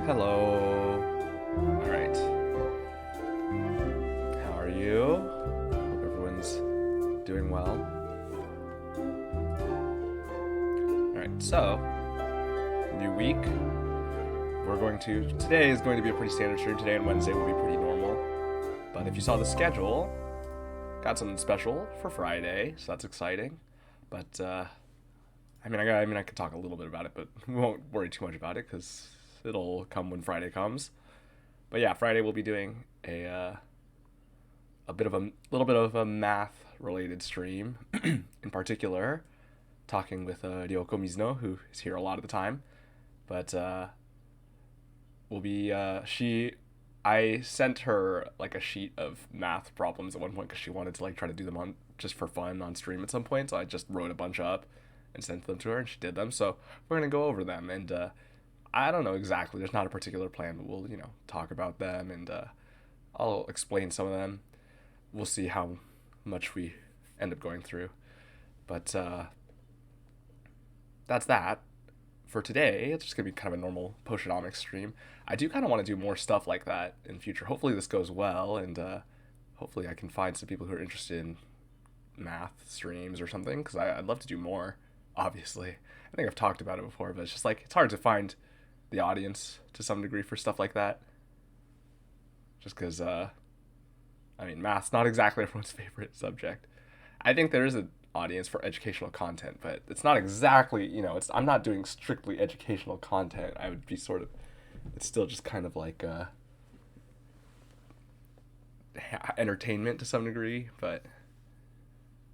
Hello. Alright. How are you? Hope everyone's doing well. Alright, so, new week. Today is going to be a pretty standard stream. Today and Wednesday will be pretty normal. But if you saw the schedule, got something special for Friday, so that's exciting. But, I could talk a little bit about it, but we won't worry too much about it because it'll come when Friday comes. But yeah, Friday we'll be doing a little bit of a math related stream. In particular, talking with Ryoko Mizuno, who is here a lot of the time. But I sent her like a sheet of math problems at one point because she wanted to like try to do them on just for fun on stream at some point. So I just wrote a bunch up and sent them to her, and she did them. So we're gonna go over them, and I don't know exactly. There's not a particular plan, but we'll talk about them, and I'll explain some of them. We'll see how much we end up going through, but that's that. For today, it's just going to be kind of a normal Potionomics stream. I do kind of want to do more stuff like that in the future. Hopefully this goes well, and hopefully I can find some people who are interested in math streams or something, because I'd love to do more, obviously. I think I've talked about it before, but it's just like, it's hard to find the audience to some degree for stuff like that. Just because, math's not exactly everyone's favorite subject. I think there is an audience for educational content, but it's not exactly, I'm not doing strictly educational content. I would be it's still just kind of like entertainment to some degree, but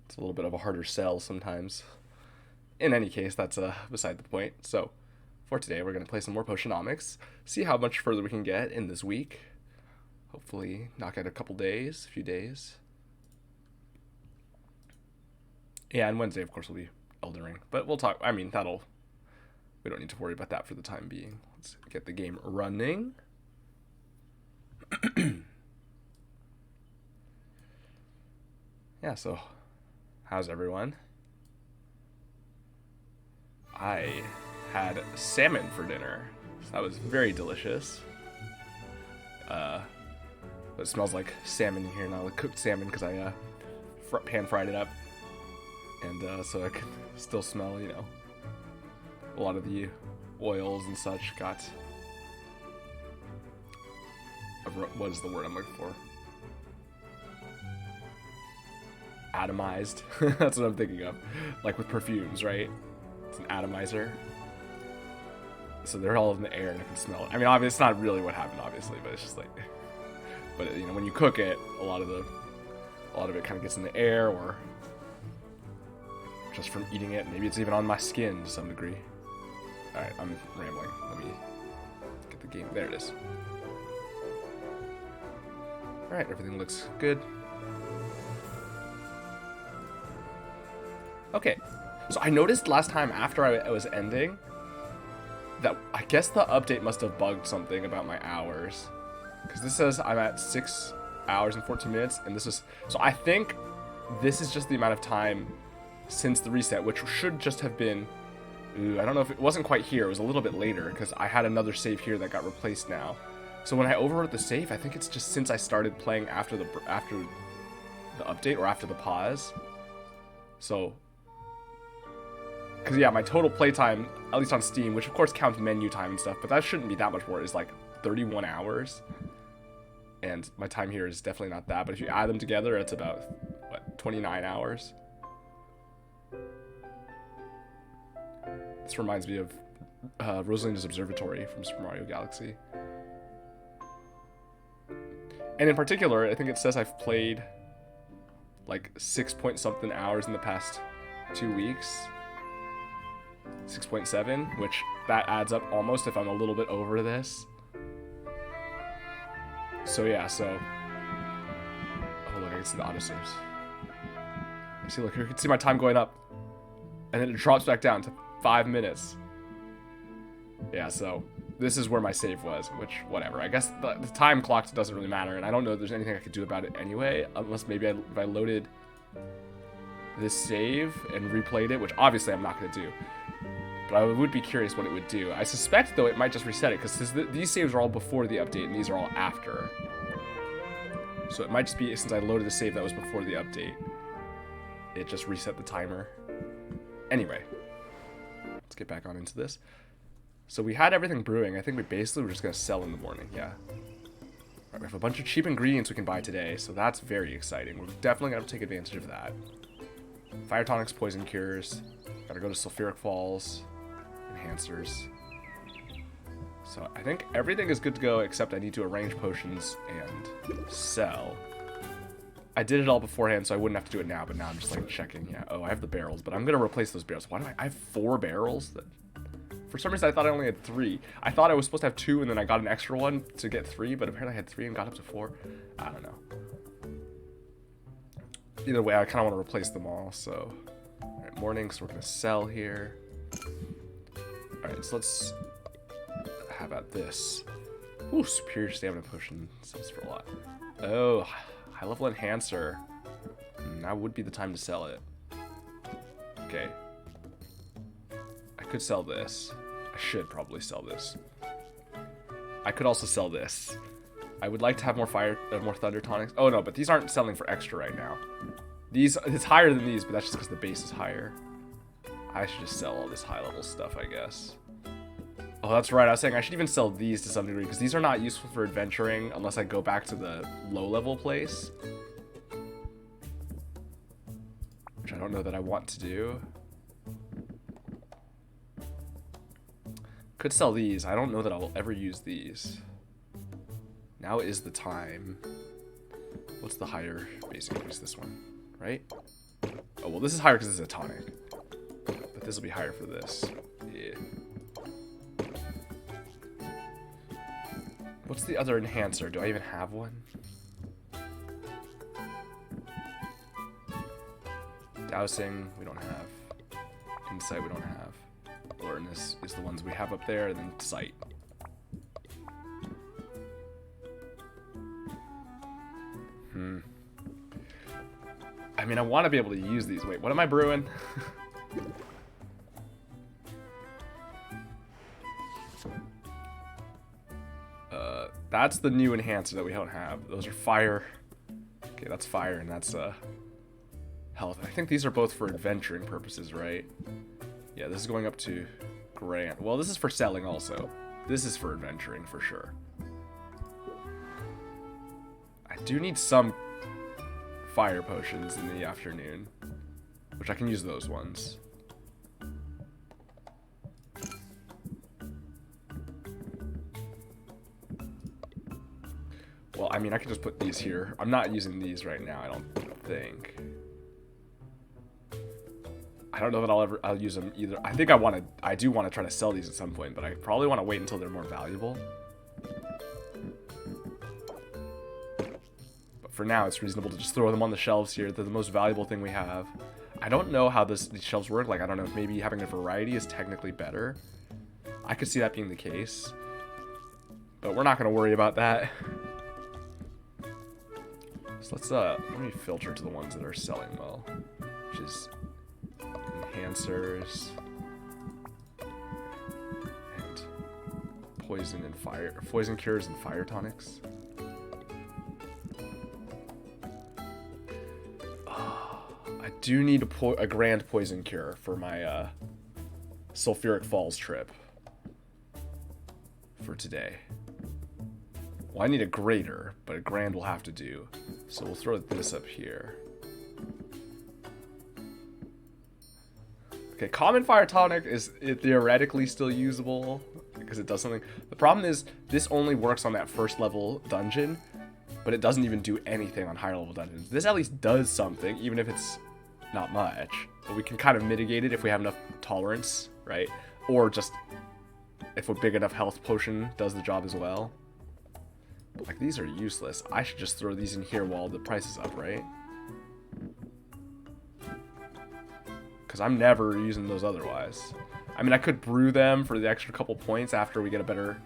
it's a little bit of a harder sell sometimes. In any case, that's beside the point. So for today, we're going to play some more Potionomics, see how much further we can get in this week. Hopefully knock out a few days. Yeah, and Wednesday, of course, will be Elden Ring. But we'll talk, we don't need to worry about that for the time being. Let's get the game running. Yeah, so how's everyone? I had salmon for dinner. So that was very delicious. It smells like salmon in here now, like cooked salmon, because I pan fried it up. And so I could still smell, a lot of the oils and such got... What is the word I'm looking for? Atomized. That's what I'm thinking of. Like with perfumes, right? It's an atomizer. So they're all in the air and I can smell it. Obviously, it's not really what happened, obviously, but it's just like... But, when you cook it, a lot of it kind of gets in the air, or just from eating it. Maybe it's even on my skin to some degree. Alright, I'm rambling. Let me get the game. There it is. Alright, everything looks good. Okay, so I noticed last time after I was ending that I guess the update must have bugged something about my hours. Because this says I'm at 6 hours and 14 minutes, and this is... So I think this is just the amount of time since the reset, which should just have been... I don't know if it wasn't quite here. It was a little bit later, because I had another save here that got replaced now. So when I overwrote the save, I think it's just since I started playing after the update, or after the pause. So... Because, yeah, my total playtime, at least on Steam, which of course counts menu time and stuff, but that shouldn't be that much more, is like 31 hours. And my time here is definitely not that, but if you add them together, it's about, 29 hours? This reminds me of Rosalina's Observatory from Super Mario Galaxy. And in particular, I think it says I've played, like, 6-point-something hours in the past 2 weeks. 6.7, which that adds up almost if I'm a little bit over this. So yeah, oh look, I can see the autosaves. Look, you can see my time going up, and then it drops back down to 5 minutes. Yeah, so this is where my save was, which, whatever. I guess the time clock doesn't really matter, and I don't know if there's anything I could do about it anyway, unless maybe if I loaded this save and replayed it, which obviously I'm not going to do. But I would be curious what it would do. I suspect, though, it might just reset it, because these saves are all before the update, and these are all after. So it might just be, since I loaded the save that was before the update, it just reset the timer. Anyway, let's get back on into this. So we had everything brewing. I think we basically were just going to sell in the morning, yeah. Right, we have a bunch of cheap ingredients we can buy today, so that's very exciting. We're definitely going to take advantage of that. Fire tonics, poison cures. Gotta go to sulfuric falls. Enhancers. So I think everything is good to go, except I need to arrange potions and sell. I did it all beforehand, so I wouldn't have to do it now, but now I'm just like checking. Yeah, oh, I have the barrels, but I'm gonna replace those barrels. Why do I have 4 barrels? For some reason I thought I only had 3. I thought I was supposed to have 2, and then I got an extra one to get 3, but apparently I had 3 and got up to 4. I don't know. Either way, I kind of want to replace them all, so... Alright, morning, so we're going to sell here. Alright, so let's have at this. Ooh, superior stamina potion. Sells for a lot. Oh, high level enhancer. Now would be the time to sell it. Okay. I could sell this. I should probably sell this. I could also sell this. I would like to have more more thunder tonics. Oh no, but these aren't selling for extra right now. These, it's higher than these, but that's just because the base is higher. I should just sell all this high level stuff, I guess. Oh, that's right. I was saying I should even sell these to some degree, because these are not useful for adventuring unless I go back to the low level place. Which I don't know that I want to do. Could sell these. I don't know that I will ever use these. Now is the time. What's the higher base increase? This one, right? Oh, well, this is higher because this is a tonic. But this will be higher for this. Yeah. What's the other enhancer? Do I even have one? Dousing, we don't have. Insight, we don't have. Alertness is the ones we have up there, and then sight. I mean, I want to be able to use these. Wait, what am I brewing? That's the new enhancer that we don't have. Those are fire. Okay, that's fire, and that's health. I think these are both for adventuring purposes, right? Yeah, this is going up to grand. Well, this is for selling also. This is for adventuring for sure. I do need some fire potions in the afternoon, which I can use those ones. Well, I mean, I can just put these here. I'm not using these right now, I don't think. I don't know that I'll use them either. I think I do want to try to sell these at some point, but I probably want to wait until they're more valuable. But for now, it's reasonable to just throw them on the shelves here. They're the most valuable thing we have. I don't know how these shelves work. Like, I don't know if maybe having a variety is technically better. I could see that being the case. But we're not going to worry about that. So let me filter to the ones that are selling well, which is enhancers and poison and fire, poison cures and fire tonics. I do need a grand poison cure for my sulfuric falls trip for today. Well, I need a greater, but a grand will have to do. So we'll throw this up here. Okay, common fire tonic is theoretically still usable because it does something. The problem is this only works on that first level dungeon, but it doesn't even do anything on higher level dungeons. This at least does something, even if it's not much. But we can kind of mitigate it if we have enough tolerance, right? Or just if a big enough health potion does the job as well. But like, these are useless. I should just throw these in here while the price is up, right? Because I'm never using those otherwise. I mean, I could brew them for the extra couple points after we get a better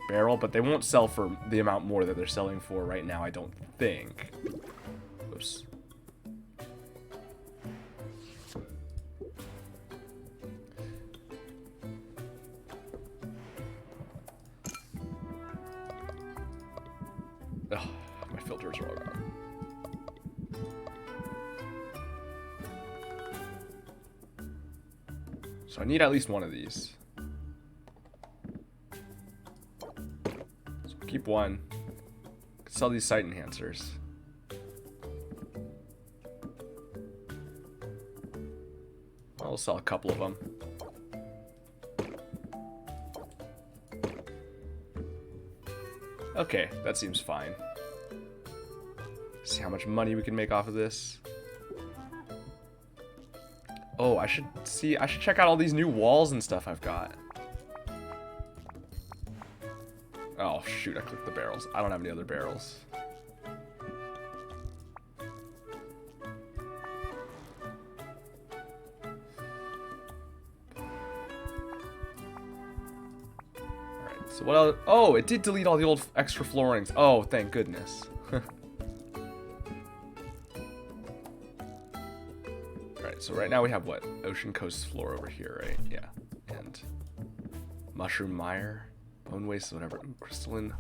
barrel, but they won't sell for the amount more that they're selling for right now, I don't think. Oops. Ugh, my filter is wrong. So I need at least one of these. So keep one. Sell these site enhancers. I'll sell a couple of them. Okay, that seems fine. See how much money we can make off of this. Oh, I should check out all these new walls and stuff I've got. Oh, shoot, I clicked the barrels. I don't have any other barrels. Alright, so what else? Oh, it did delete all the old extra floorings. Oh, thank goodness. So right now we have what? Ocean coast floor over here, right? Yeah. And mushroom mire, bone waste, whatever. Ooh, crystalline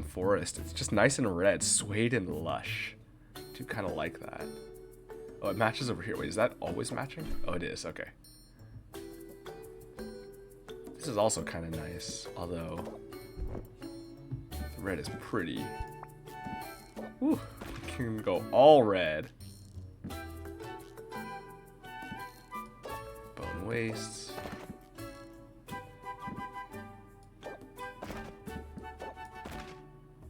forest. It's just nice and red, suede and lush. I do kind of like that. Oh, it matches over here. Wait, is that always matching? Oh, it is. Okay. This is also kind of nice, although the red is pretty. Ooh, we can go all red. Wastes.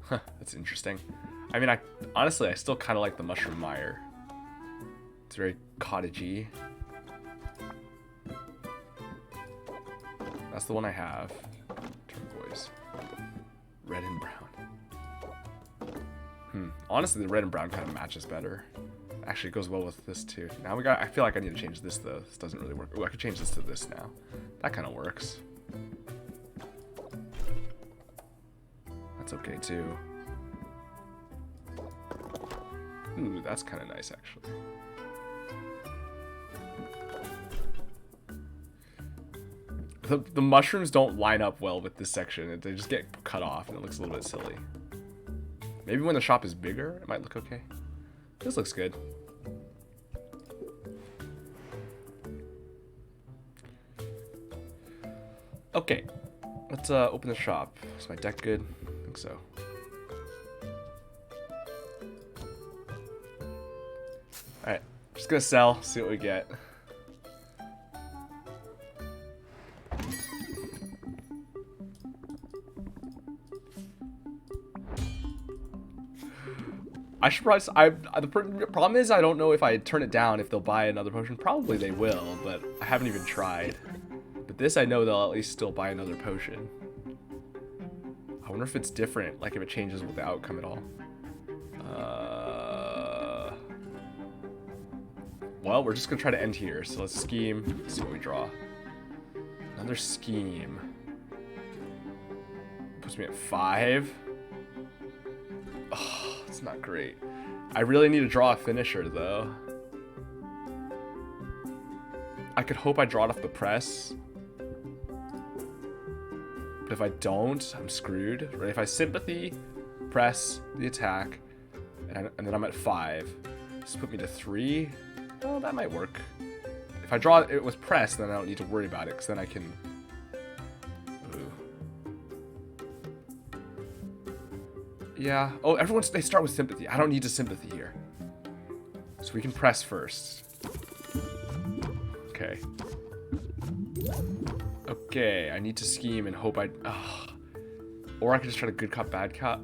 Huh, that's interesting. I mean, honestly, I still kind of like the mushroom mire. It's very cottagey. That's the one I have. Turquoise. Red and brown. Honestly, the red and brown kind of matches better. Actually, it goes well with this too. Now I feel like I need to change this though. This doesn't really work. Oh, I could change this to this now. That kind of works. That's okay too. Ooh, that's kind of nice actually. The mushrooms don't line up well with this section. They just get cut off and it looks a little bit silly. Maybe when the shop is bigger, it might look okay. This looks good. Okay, let's open the shop. Is my deck good? I think so. Alright, just gonna sell, see what we get. I should probably. The problem is I don't know if I turn it down if they'll buy another potion. Probably they will, but I haven't even tried. But this I know they'll at least still buy another potion. I wonder if it's different, like if it changes with the outcome at all. Well, we're just gonna try to end here. So let's scheme. Let's see what we draw. Another scheme. Puts me at 5. Oh, it's not great. I really need to draw a finisher, though. I could hope I draw it off the press. But if I don't, I'm screwed. Right? If I sympathy, press, the attack, and then I'm at 5. Just put me to 3. Well, that might work. If I draw it with press, then I don't need to worry about it, because then I can... Yeah. Oh, they start with sympathy. I don't need to sympathy here. So we can press first. Okay. Okay, I need to scheme and hope or I could just try to good cop, bad cop.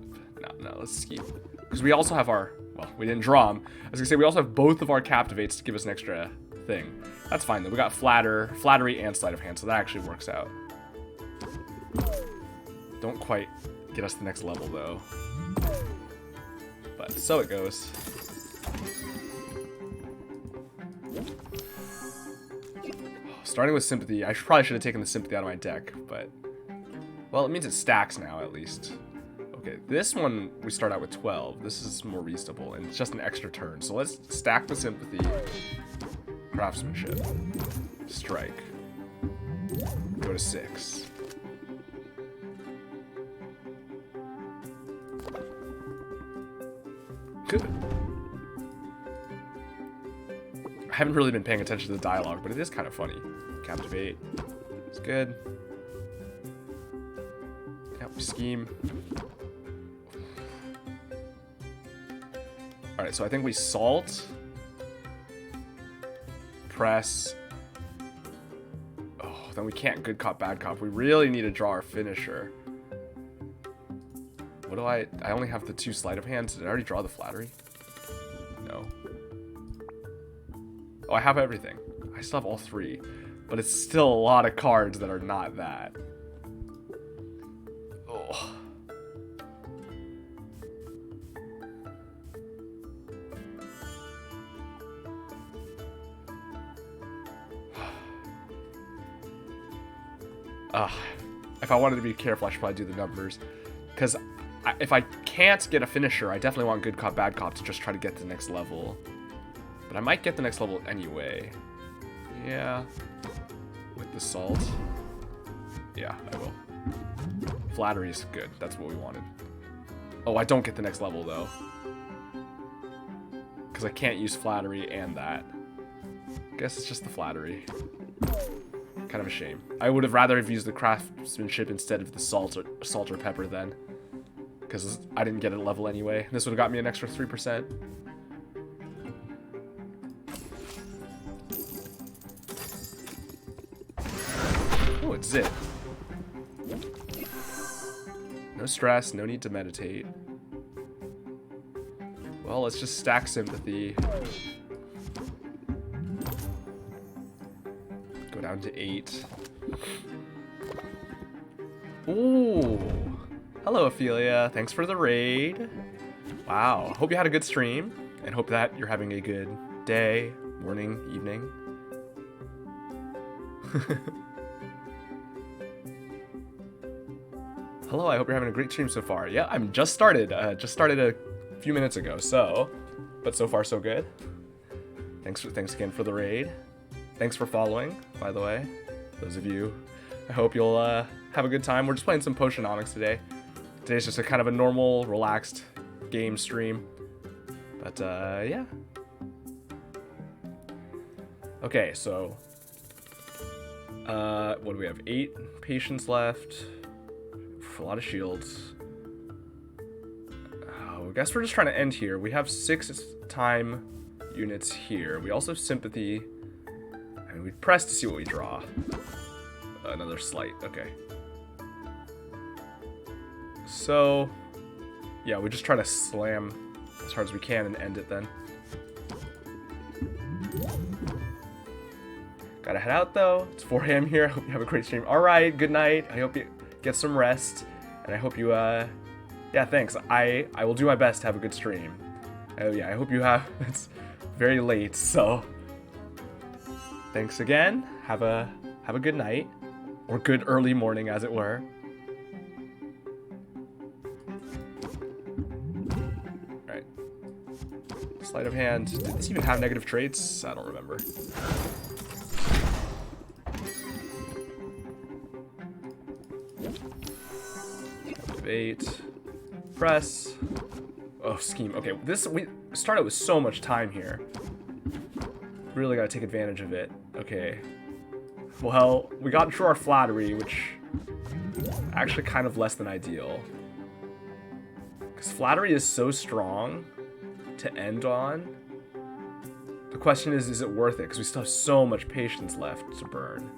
No, let's scheme. Because we also have our... Well, we didn't draw them. I was going to say, we also have both of our captivates to give us an extra thing. That's fine, though. We got flattery, and sleight of hand, so that actually works out. Don't quite get us the next level, though. But so it goes. Starting with sympathy. I probably should have taken the sympathy out of my deck, but... Well, it means it stacks now, at least. Okay, this one, we start out with 12. This is more reasonable, and it's just an extra turn. So let's stack the sympathy. Craftsmanship. Strike. Go to 6. Good. I haven't really been paying attention to the dialogue, but it is kind of funny. Captivate. It's good. Yep, scheme. Alright, so I think we salt. Press. Oh, then we can't good cop, bad cop. We really need to draw our finisher. What do I only have the 2 sleight of hands. Did I already draw the flattery? No. Oh, I have everything. I still have all 3. But it's still a lot of cards that are not that. Oh. If I wanted to be careful, I should probably do the numbers. Because if I can't get a finisher, I definitely want good cop, bad cop to just try to get to the next level. But I might get the next level anyway. Yeah. With the salt. Yeah, I will. Flattery is good. That's what we wanted. Oh, I don't get the next level, though. Because I can't use flattery and that. Guess it's just the flattery. Kind of a shame. I would have rather have used the craftsmanship instead of the salt or pepper then. Because I didn't get a level anyway. This would have got me an extra 3%. Oh, it's it. No stress, no need to meditate. Well, let's just stack sympathy. Go down to 8. Ooh. Hello, Ophelia. Thanks for the raid. Wow. Hope you had a good stream, and hope that you're having a good day, morning, evening. Hello, I hope you're having a great stream so far. Yeah, I'm just started a few minutes ago, but so far so good. Thanks again for the raid. Thanks for following, by the way, those of you. I hope you'll have a good time. We're just playing some Potionomics today. Today's just a kind of a normal, relaxed game stream. But, yeah. Okay, so... what do we have? 8 patients left. A lot of shields. Oh, I guess we're just trying to end here. We have 6 time units here. We also have sympathy. I mean, we press to see what we draw. Another slight. Okay. So, yeah, we just try to slam as hard as we can and end it then. Gotta head out though. It's 4 a.m. here. I hope you have a great stream. Alright, good night. I hope you get some rest. And I hope you, yeah, thanks. I will do my best to have a good stream. Oh yeah, I hope you have, it's very late, so. Thanks again. Have a good night. Or good early morning, as it were. Alright. Sleight of hand. Did this even have negative traits? I don't remember. Activate. Press. Oh, scheme. Okay, we started with so much time here. Really gotta take advantage of it. Okay. Well, we got through our flattery, which actually kind of less than ideal. Because flattery is so strong to end on. The question is it worth it? Because we still have so much patience left to burn.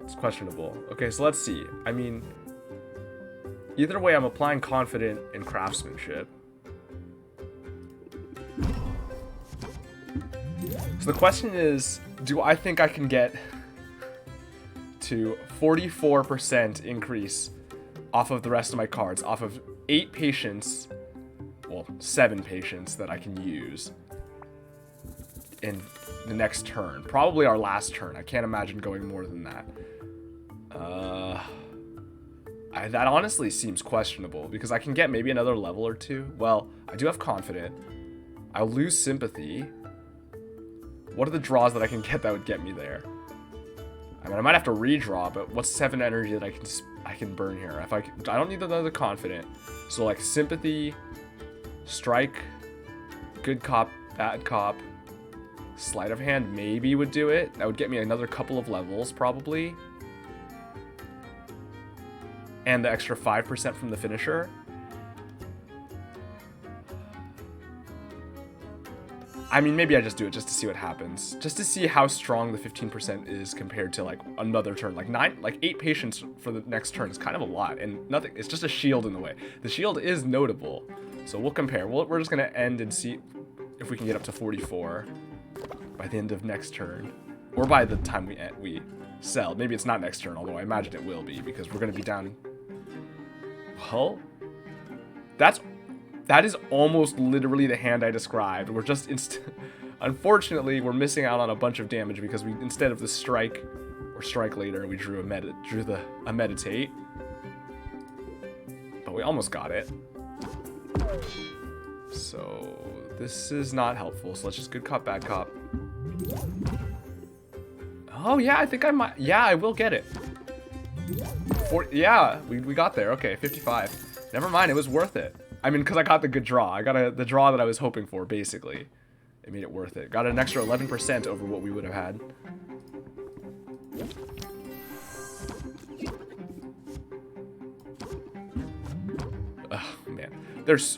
It's questionable. Okay, so let's see. I mean, either way, I'm applying confident in craftsmanship. So the question is, do I think I can get to 44% increase off of the rest of my cards, off of 8 patience, well, 7 patience that I can use in the next turn. Probably our last turn. I can't imagine going more than that. That honestly seems questionable, because I can get maybe another level or 2. Well, I do have confident. I'll lose sympathy. What are the draws that I can get that would get me there? I mean, I might have to redraw, but what's 7 energy that I can burn here? If I don't need another confident. So like sympathy, strike, good cop, bad cop, sleight of hand maybe would do it. That would get me another couple of levels probably. And the extra 5% from the finisher. I mean, maybe I just do it just to see what happens. Just to see how strong the 15% is compared to like another turn. Like 8 patience for the next turn is kind of a lot. And nothing, it's just a shield in the way. The shield is notable. So we'll compare. We're just going to end and see if we can get up to 44 by the end of next turn. Or by the time we sell. Maybe it's not next turn, although I imagine it will be because we're going to be down. Well, that is almost literally the hand I described. We're just unfortunately, we're missing out on a bunch of damage because we, instead of the strike or strike later, we drew a meditate. But we almost got it. So this is not helpful. So let's just good cop, bad cop. Oh yeah, I think I might. Yeah, I will get it. Yeah, we got there. Okay, 55. Never mind, it was worth it. I mean, because I got the good draw. I got the draw that I was hoping for, basically. It made it worth it. Got an extra 11% over what we would have had. Oh, man.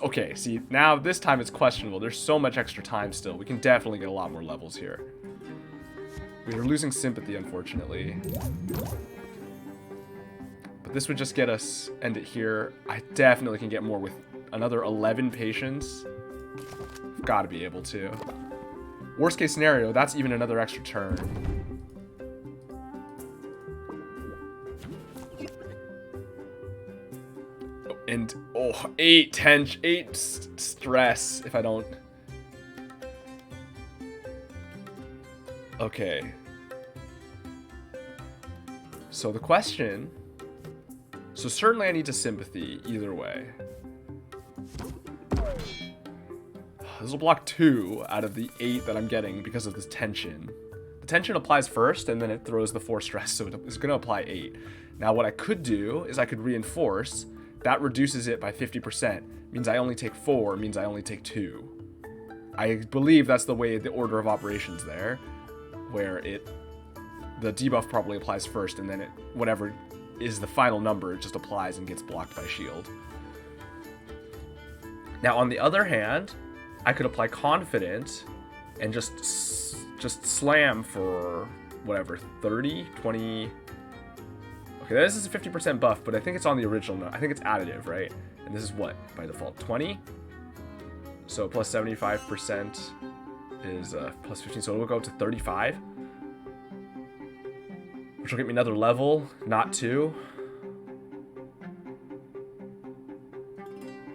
Okay, see, now this time it's questionable. There's so much extra time still. We can definitely get a lot more levels here. We are losing sympathy, unfortunately. But this would just get us, end it here. I definitely can get more with another 11 patience. I've got to be able to. Worst case scenario, that's even another extra turn. And, 8 stress if I don't. Okay. So the question. So certainly I need to sympathy either way. This will block 2 out of the 8 that I'm getting because of this tension. The tension applies first and then it throws the 4 stress, so it's going to apply 8. Now what I could do is I could reinforce. That reduces it by 50%. Means I only take 4, means I only take 2. I believe that's the way the order of operations there, where the debuff probably applies first and then whatever is the final number, it just applies and gets blocked by shield. Now on the other hand, I could apply confident and just slam for whatever, 30, 20. Okay, this is a 50% buff, but I think it's on the original. I think it's additive, right? And this is what by default, 20. So plus 75% is plus 15, so it'll go up to 35. Which will get me another level, not 2.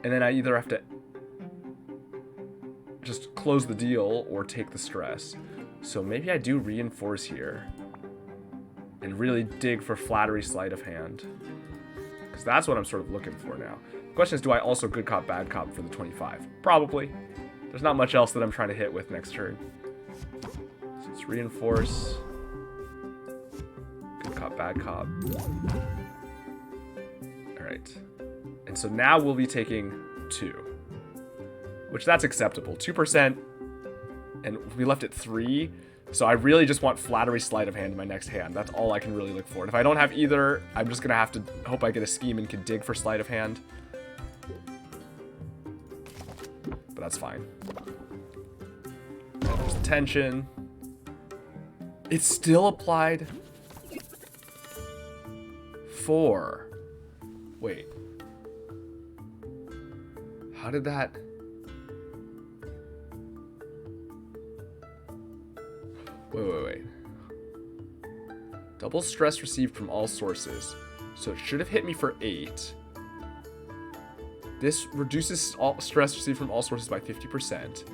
And then I either have to just close the deal or take the stress. So maybe I do reinforce here and really dig for flattery sleight of hand. Because that's what I'm sort of looking for now. The question is, do I also good cop, bad cop for the 25? Probably. There's not much else that I'm trying to hit with next turn. So let's reinforce. Good cop, bad cop. Alright. And so now we'll be taking 2. Which that's acceptable. 2%. And we left at 3. So I really just want flattery sleight of hand in my next hand. That's all I can really look for. And if I don't have either, I'm just going to have to hope I get a scheme and can dig for sleight of hand. But that's fine. There's tension. It's still applied. 4. Wait. How did that... Wait. Double stress received from all sources. So it should have hit me for 8. This reduces all stress received from all sources by 50%.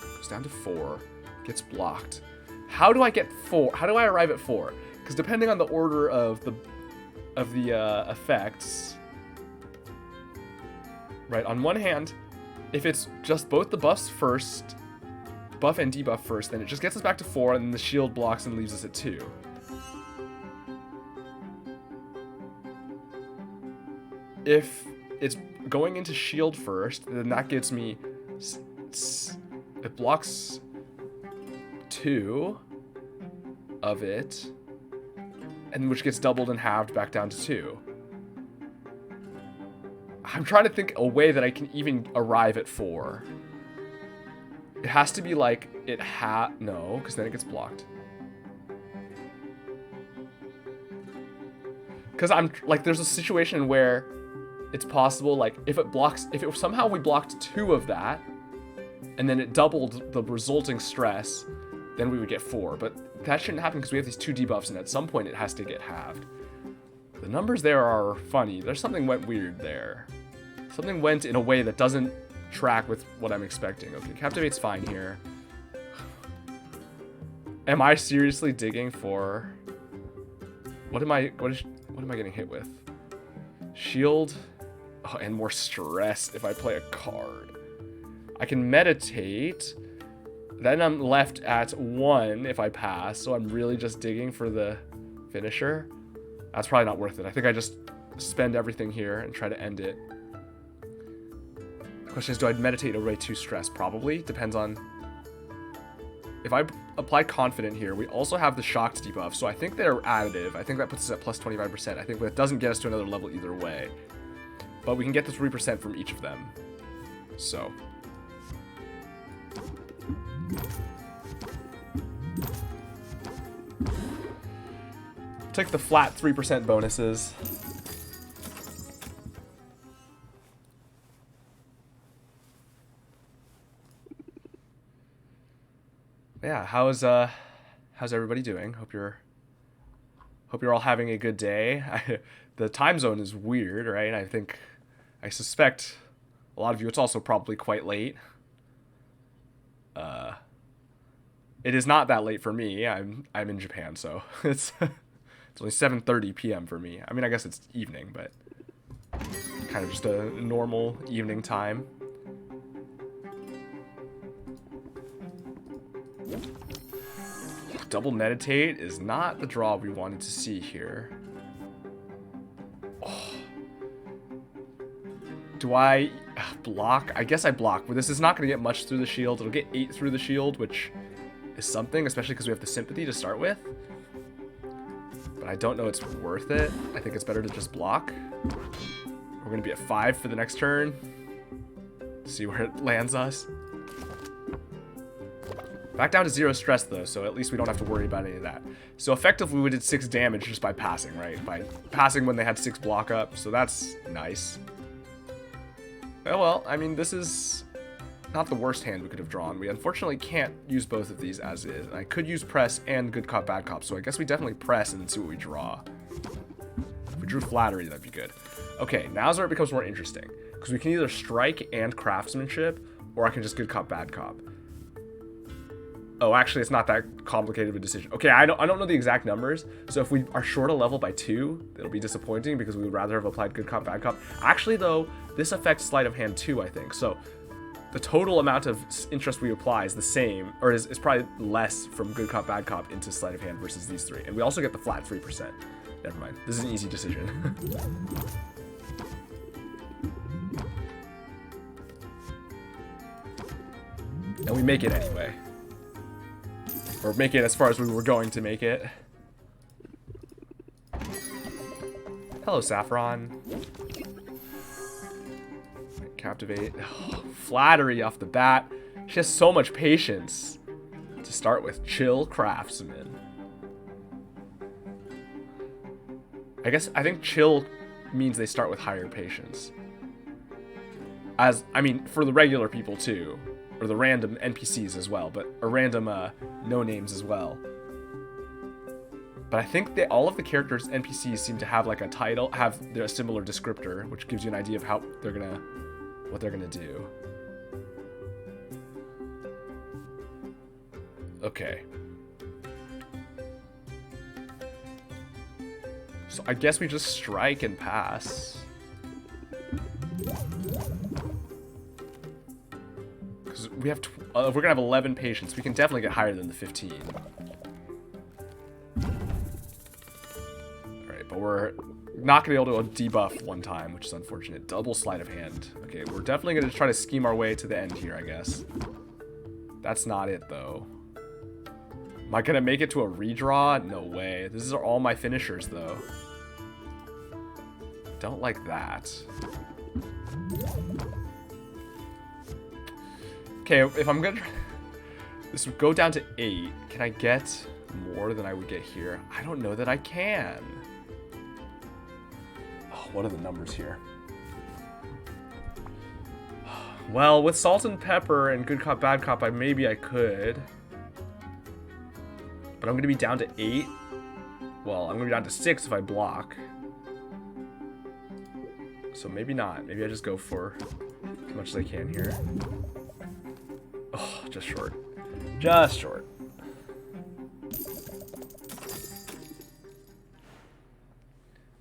Goes down to 4. Gets blocked. How do I get 4? How do I arrive at 4? Because depending on the order of the effects, right? On one hand, if it's just both the buffs first, buff and debuff first, then it just gets us back to 4, and then the shield blocks and leaves us at 2. if it's going into shield first, then that gives me... It blocks 2 of it, and which gets doubled and halved back down to 2. I'm trying to think a way that I can even arrive at 4. It has to be like no, because then it gets blocked. Because I'm like, there's a situation where it's possible, like, if somehow we blocked 2 of that, and then it doubled the resulting stress, then we would get 4. But that shouldn't happen because we have these 2 debuffs, and at some point it has to get halved. The numbers there are funny. There's something went weird there. Something went in a way that doesn't track with what I'm expecting. Okay, Captivate's fine here. Am I seriously digging for... What am I getting hit with? Shield. Oh, and more stress if I play a card. I can meditate. Then I'm left at 1 if I pass, so I'm really just digging for the finisher. That's probably not worth it. I think I just spend everything here and try to end it. The question is, do I meditate away 2 stress? Probably. Depends on... If I apply Confident here, we also have the Shocked debuff, so I think they're additive. I think that puts us at plus 25%. I think that doesn't get us to another level either way. But we can get the 3% from each of them. So... take the flat 3% bonuses. Yeah, how's everybody doing? Hope you're all having a good day. The time zone is weird, right? I suspect a lot of you it's also probably quite late. It is not that late for me. I'm in Japan, so it's only 7:30 p.m. for me. I mean, I guess it's evening, but kind of just a normal evening time. Double meditate is not the draw we wanted to see here. Oh. Do I block? I guess I block, but this is not going to get much through the shield. It'll get 8 through the shield, which is something, especially because we have the sympathy to start with. But I don't know it's worth it. I think it's better to just block. We're going to be at 5 for the next turn. See where it lands us. Back down to 0 stress, though, so at least we don't have to worry about any of that. So effectively, we did 6 damage just by passing, right? By passing when they had 6 block up, so that's nice. Oh well, I mean, this is not the worst hand we could have drawn. We unfortunately can't use both of these as is. I could use press and good cop, bad cop, so I guess we definitely press and then see what we draw. If we drew flattery, that'd be good. Okay, now's where it becomes more interesting. Because we can either strike and craftsmanship, or I can just good cop, bad cop. Oh, actually, it's not that complicated of a decision. Okay, I don't know the exact numbers, so if we are short a level by 2, it'll be disappointing because we would rather have applied good cop, bad cop. Actually, though, this affects sleight of hand too, I think. So the total amount of interest we apply is the same, or is probably less from good cop, bad cop into sleight of hand versus these 3. And we also get the flat 3%. Never mind. This is an easy decision. And we make it anyway. Or make it as far as we were going to make it. Hello, Saffron. Captivate. Oh, flattery off the bat. She has so much patience. To start with, chill craftsman. I think chill means they start with higher patience. I mean, for the regular people too. Or the random NPCs as well, or random no-names as well. But I think that all of the characters, NPCs, seem to have like a title, have a similar descriptor, which gives you an idea of how what they're gonna do. Okay. So I guess we just strike and pass. We have we're gonna have 11 patience. We can definitely get higher than the 15. All right, but we're not going to be able to debuff one time, which is unfortunate. Double sleight of hand. Okay, we're definitely going to try to scheme our way to the end here, I guess. That's not it, though. Am I going to make it to a redraw? No way. These are all my finishers, though. Don't like that. Okay, if I'm going to... This would go down to 8. Can I get more than I would get here? I don't know that I can. Oh, what are the numbers here? Well, with salt and pepper and good cop, bad cop, maybe I could. But I'm going to be down to 8. Well, I'm going to be down to 6 if I block. So maybe not. Maybe I just go for as much as I can here. Oh, just short. Just short.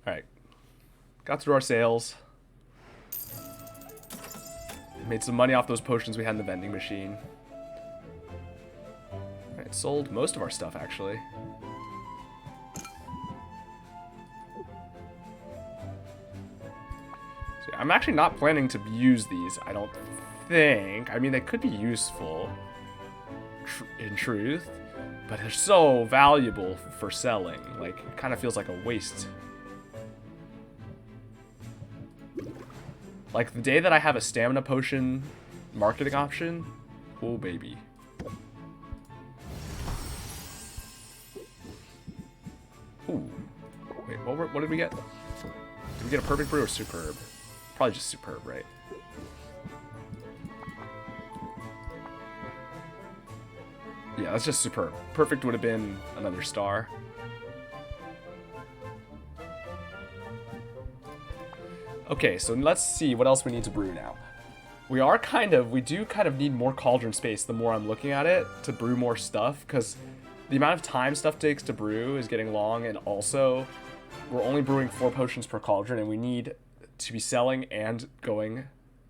Alright. Got through our sales. Made some money off those potions we had in the vending machine. Alright, sold most of our stuff, actually. So, I'm actually not planning to use these, I don't think. I mean, they could be useful, in truth, but they're so valuable for selling. Like, it kind of feels like a waste. Like, the day that I have a stamina potion marketing option, oh baby. Ooh. Wait, what did we get? Did we get a perfect brew or superb? Probably just superb, right? Yeah, that's just superb. Perfect would have been another star. Okay, so let's see what else we need to brew now. We do kind of need more cauldron space the more I'm looking at it to brew more stuff, because the amount of time stuff takes to brew is getting long, and also we're only brewing 4 potions per cauldron, and we need to be selling and going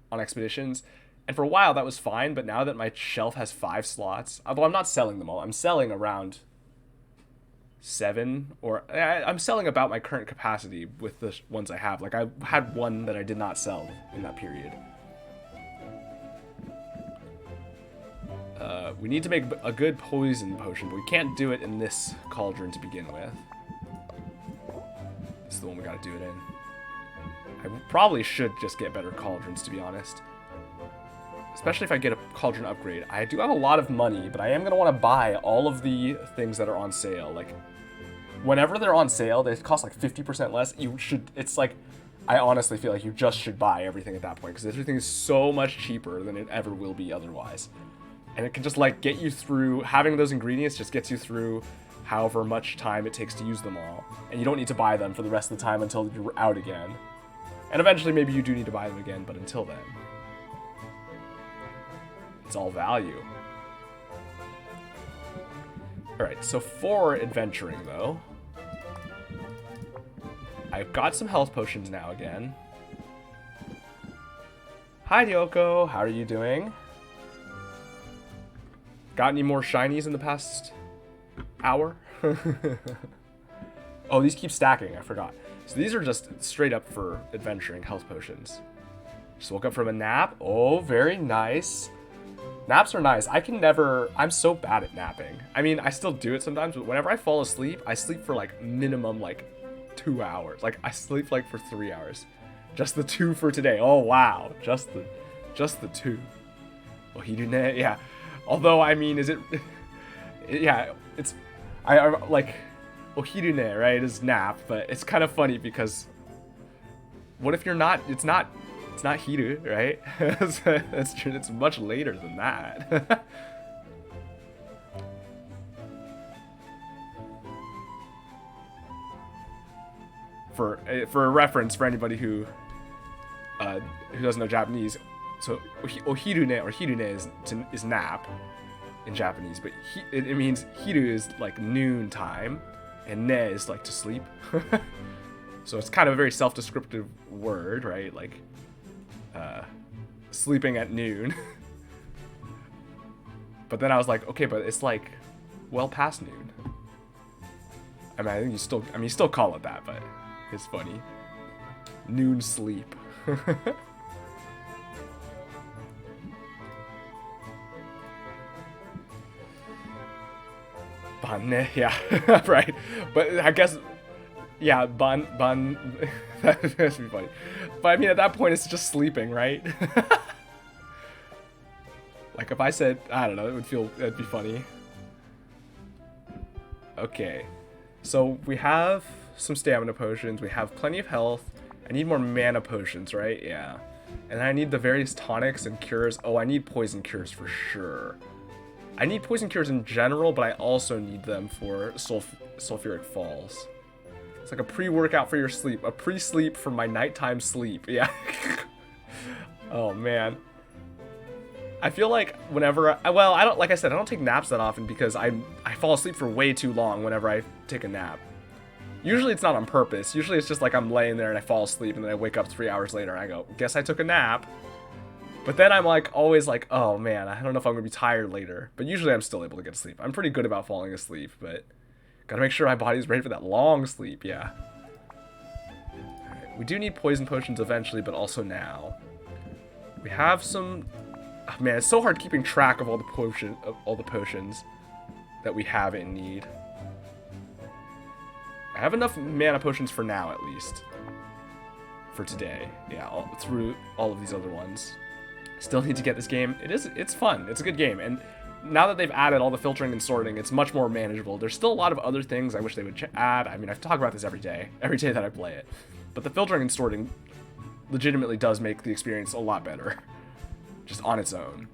on expeditions. And for a while that was fine, but now that my shelf has 5 slots, although I'm not selling them all, I'm selling around 7, or I'm selling about my current capacity with the ones I have. Like, I had one that I did not sell in that period. We need to make a good poison potion, but we can't do it in this cauldron to begin with. This is the one we gotta do it in. I probably should just get better cauldrons, to be honest. Especially if I get a cauldron upgrade. I do have a lot of money, but I am going to want to buy all of the things that are on sale. Like, whenever they're on sale, they cost like 50% less. It's like, I honestly feel like you just should buy everything at that point, because everything is so much cheaper than it ever will be otherwise. And it can just like get you through, having those ingredients just gets you through however much time it takes to use them all. And you don't need to buy them for the rest of the time until you're out again. And eventually maybe you do need to buy them again, but until then, it's all value. Alright, so for adventuring, though, I've got some health potions now again. Hi, Yoko. How are you doing? Got any more shinies in the past hour? Oh, these keep stacking. I forgot. So these are just straight up for adventuring health potions. Just woke up from a nap. Oh, very nice. Naps are nice. I'm so bad at napping. I mean, I still do it sometimes, but whenever I fall asleep, I sleep for like minimum like 2 hours. Like, I sleep like for 3 hours. Just the 2 for today. Oh, wow. Just the 2. Oh, Hidune, yeah. Although, I mean, is it... yeah, it's... I like... Ohirune, right, is nap, but it's kind of funny because... What if you're not... It's not Hiru, right? That's true. It's much later than that. For a reference, for anybody who doesn't know Japanese, so ohirune or hirune is nap in Japanese, but it means hiru is like noon time, and ne is like to sleep. So it's kind of a very self-descriptive word, right? Like sleeping at noon. But then I was like, okay, but it's like well past noon. I mean, I think you still call it that, but is funny. Noon sleep. Banne, yeah, right. But I guess, yeah, ban, that would be funny. But I mean, at that point, it's just sleeping, right? Like if I said, I don't know, it'd be funny. Okay, so we have some stamina potions. We have plenty of health. I need more mana potions, right? Yeah. And I need the various tonics and cures. Oh, I need poison cures for sure. I need poison cures in general, but I also need them for sulfuric falls. It's like a pre-workout for your sleep. A pre-sleep for my nighttime sleep. Yeah. Oh, man. I feel like whenever well, I don't, like I said, I don't take naps that often because I fall asleep for way too long whenever I take a nap. Usually it's not on purpose. Usually it's just like I'm laying there and I fall asleep and then I wake up 3 hours later and I go, guess I took a nap. But then I'm like always like, oh man, I don't know if I'm gonna be tired later. But usually I'm still able to get to sleep. I'm pretty good about falling asleep, but gotta make sure my body's ready for that long sleep, yeah. Alright, we do need poison potions eventually, but also now. We have some. Oh, man, it's so hard keeping track of all the potions that we have in need. I have enough mana potions for now, at least. For today. Yeah, through all of these other ones. Still need to get this game. It's fun. It's a good game. And now that they've added all the filtering and sorting, it's much more manageable. There's still a lot of other things I wish they would add. I mean, I talk about this every day that I play it. But the filtering and sorting legitimately does make the experience a lot better. Just on its own.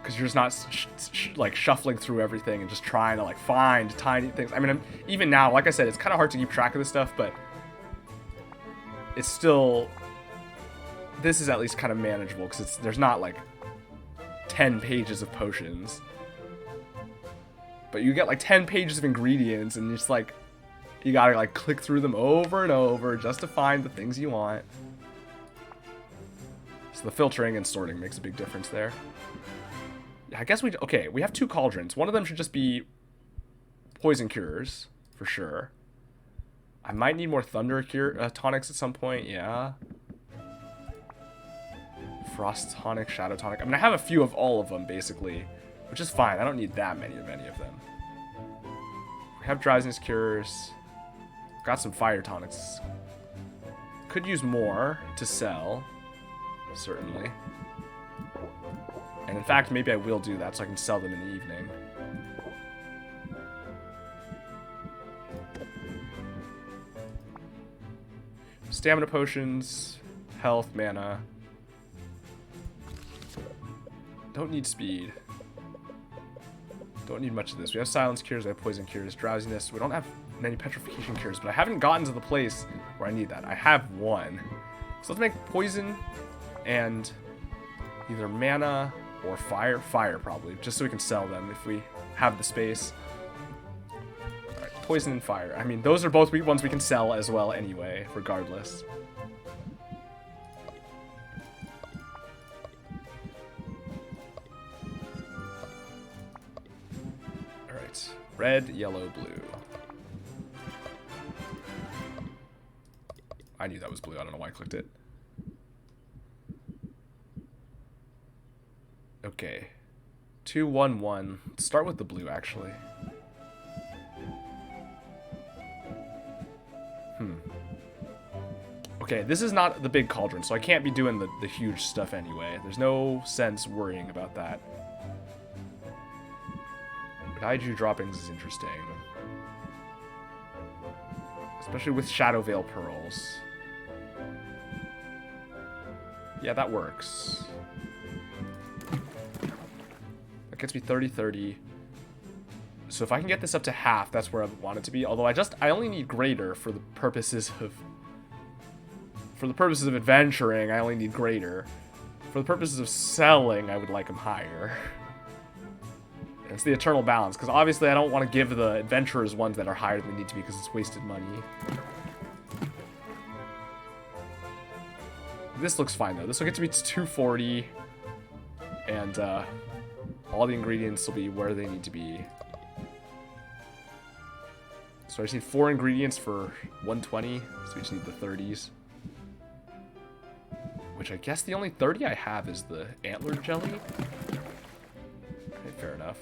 Because you're just not like shuffling through everything and just trying to like find tiny things. I mean, even now, like I said, it's kind of hard to keep track of this stuff, but it's still, this is at least kind of manageable because there's not like 10 pages of potions, but you get like 10 pages of ingredients and it's like you gotta like click through them over and over just to find the things you want. So the filtering and sorting makes a big difference there. I guess okay, we have 2 cauldrons. One of them should just be poison cures, for sure. I might need more thunder tonics at some point, yeah. Frost tonic, shadow tonic. I mean, I have a few of all of them, basically, which is fine. I don't need that many of any of them. We have drowsiness cures. Got some fire tonics. Could use more to sell, certainly. And in fact, maybe I will do that so I can sell them in the evening. Stamina potions, health, mana. Don't need speed. Don't need much of this. We have silence cures, we have poison cures, drowsiness. We don't have many petrification cures, but I haven't gotten to the place where I need that. I have one. So let's make poison and either mana or fire. Fire, probably, just so we can sell them if we have the space. Alright, poison and fire. I mean, those are both ones we can sell as well anyway, regardless. Alright, red, yellow, blue. I knew that was blue. I don't know why I clicked it. Okay. 2, 1, 1. Let's start with the blue, actually. Okay, this is not the big cauldron, so I can't be doing the huge stuff anyway. There's no sense worrying about that. Kaiju droppings is interesting. Especially with Shadow Veil Pearls. Yeah, that works. That gets me 30-30. So if I can get this up to half, that's where I want it to be. Although I only need greater for the purposes of... For the purposes of adventuring, I only need greater. For the purposes of selling, I would like them higher. It's the eternal balance, because obviously I don't want to give the adventurers ones that are higher than they need to be, because it's wasted money. This looks fine, though. This will get to be 240, and all the ingredients will be where they need to be. So I just need 4 ingredients for 120. So we just need the 30s. Which I guess the only 30 I have is the antler jelly. Okay, fair enough.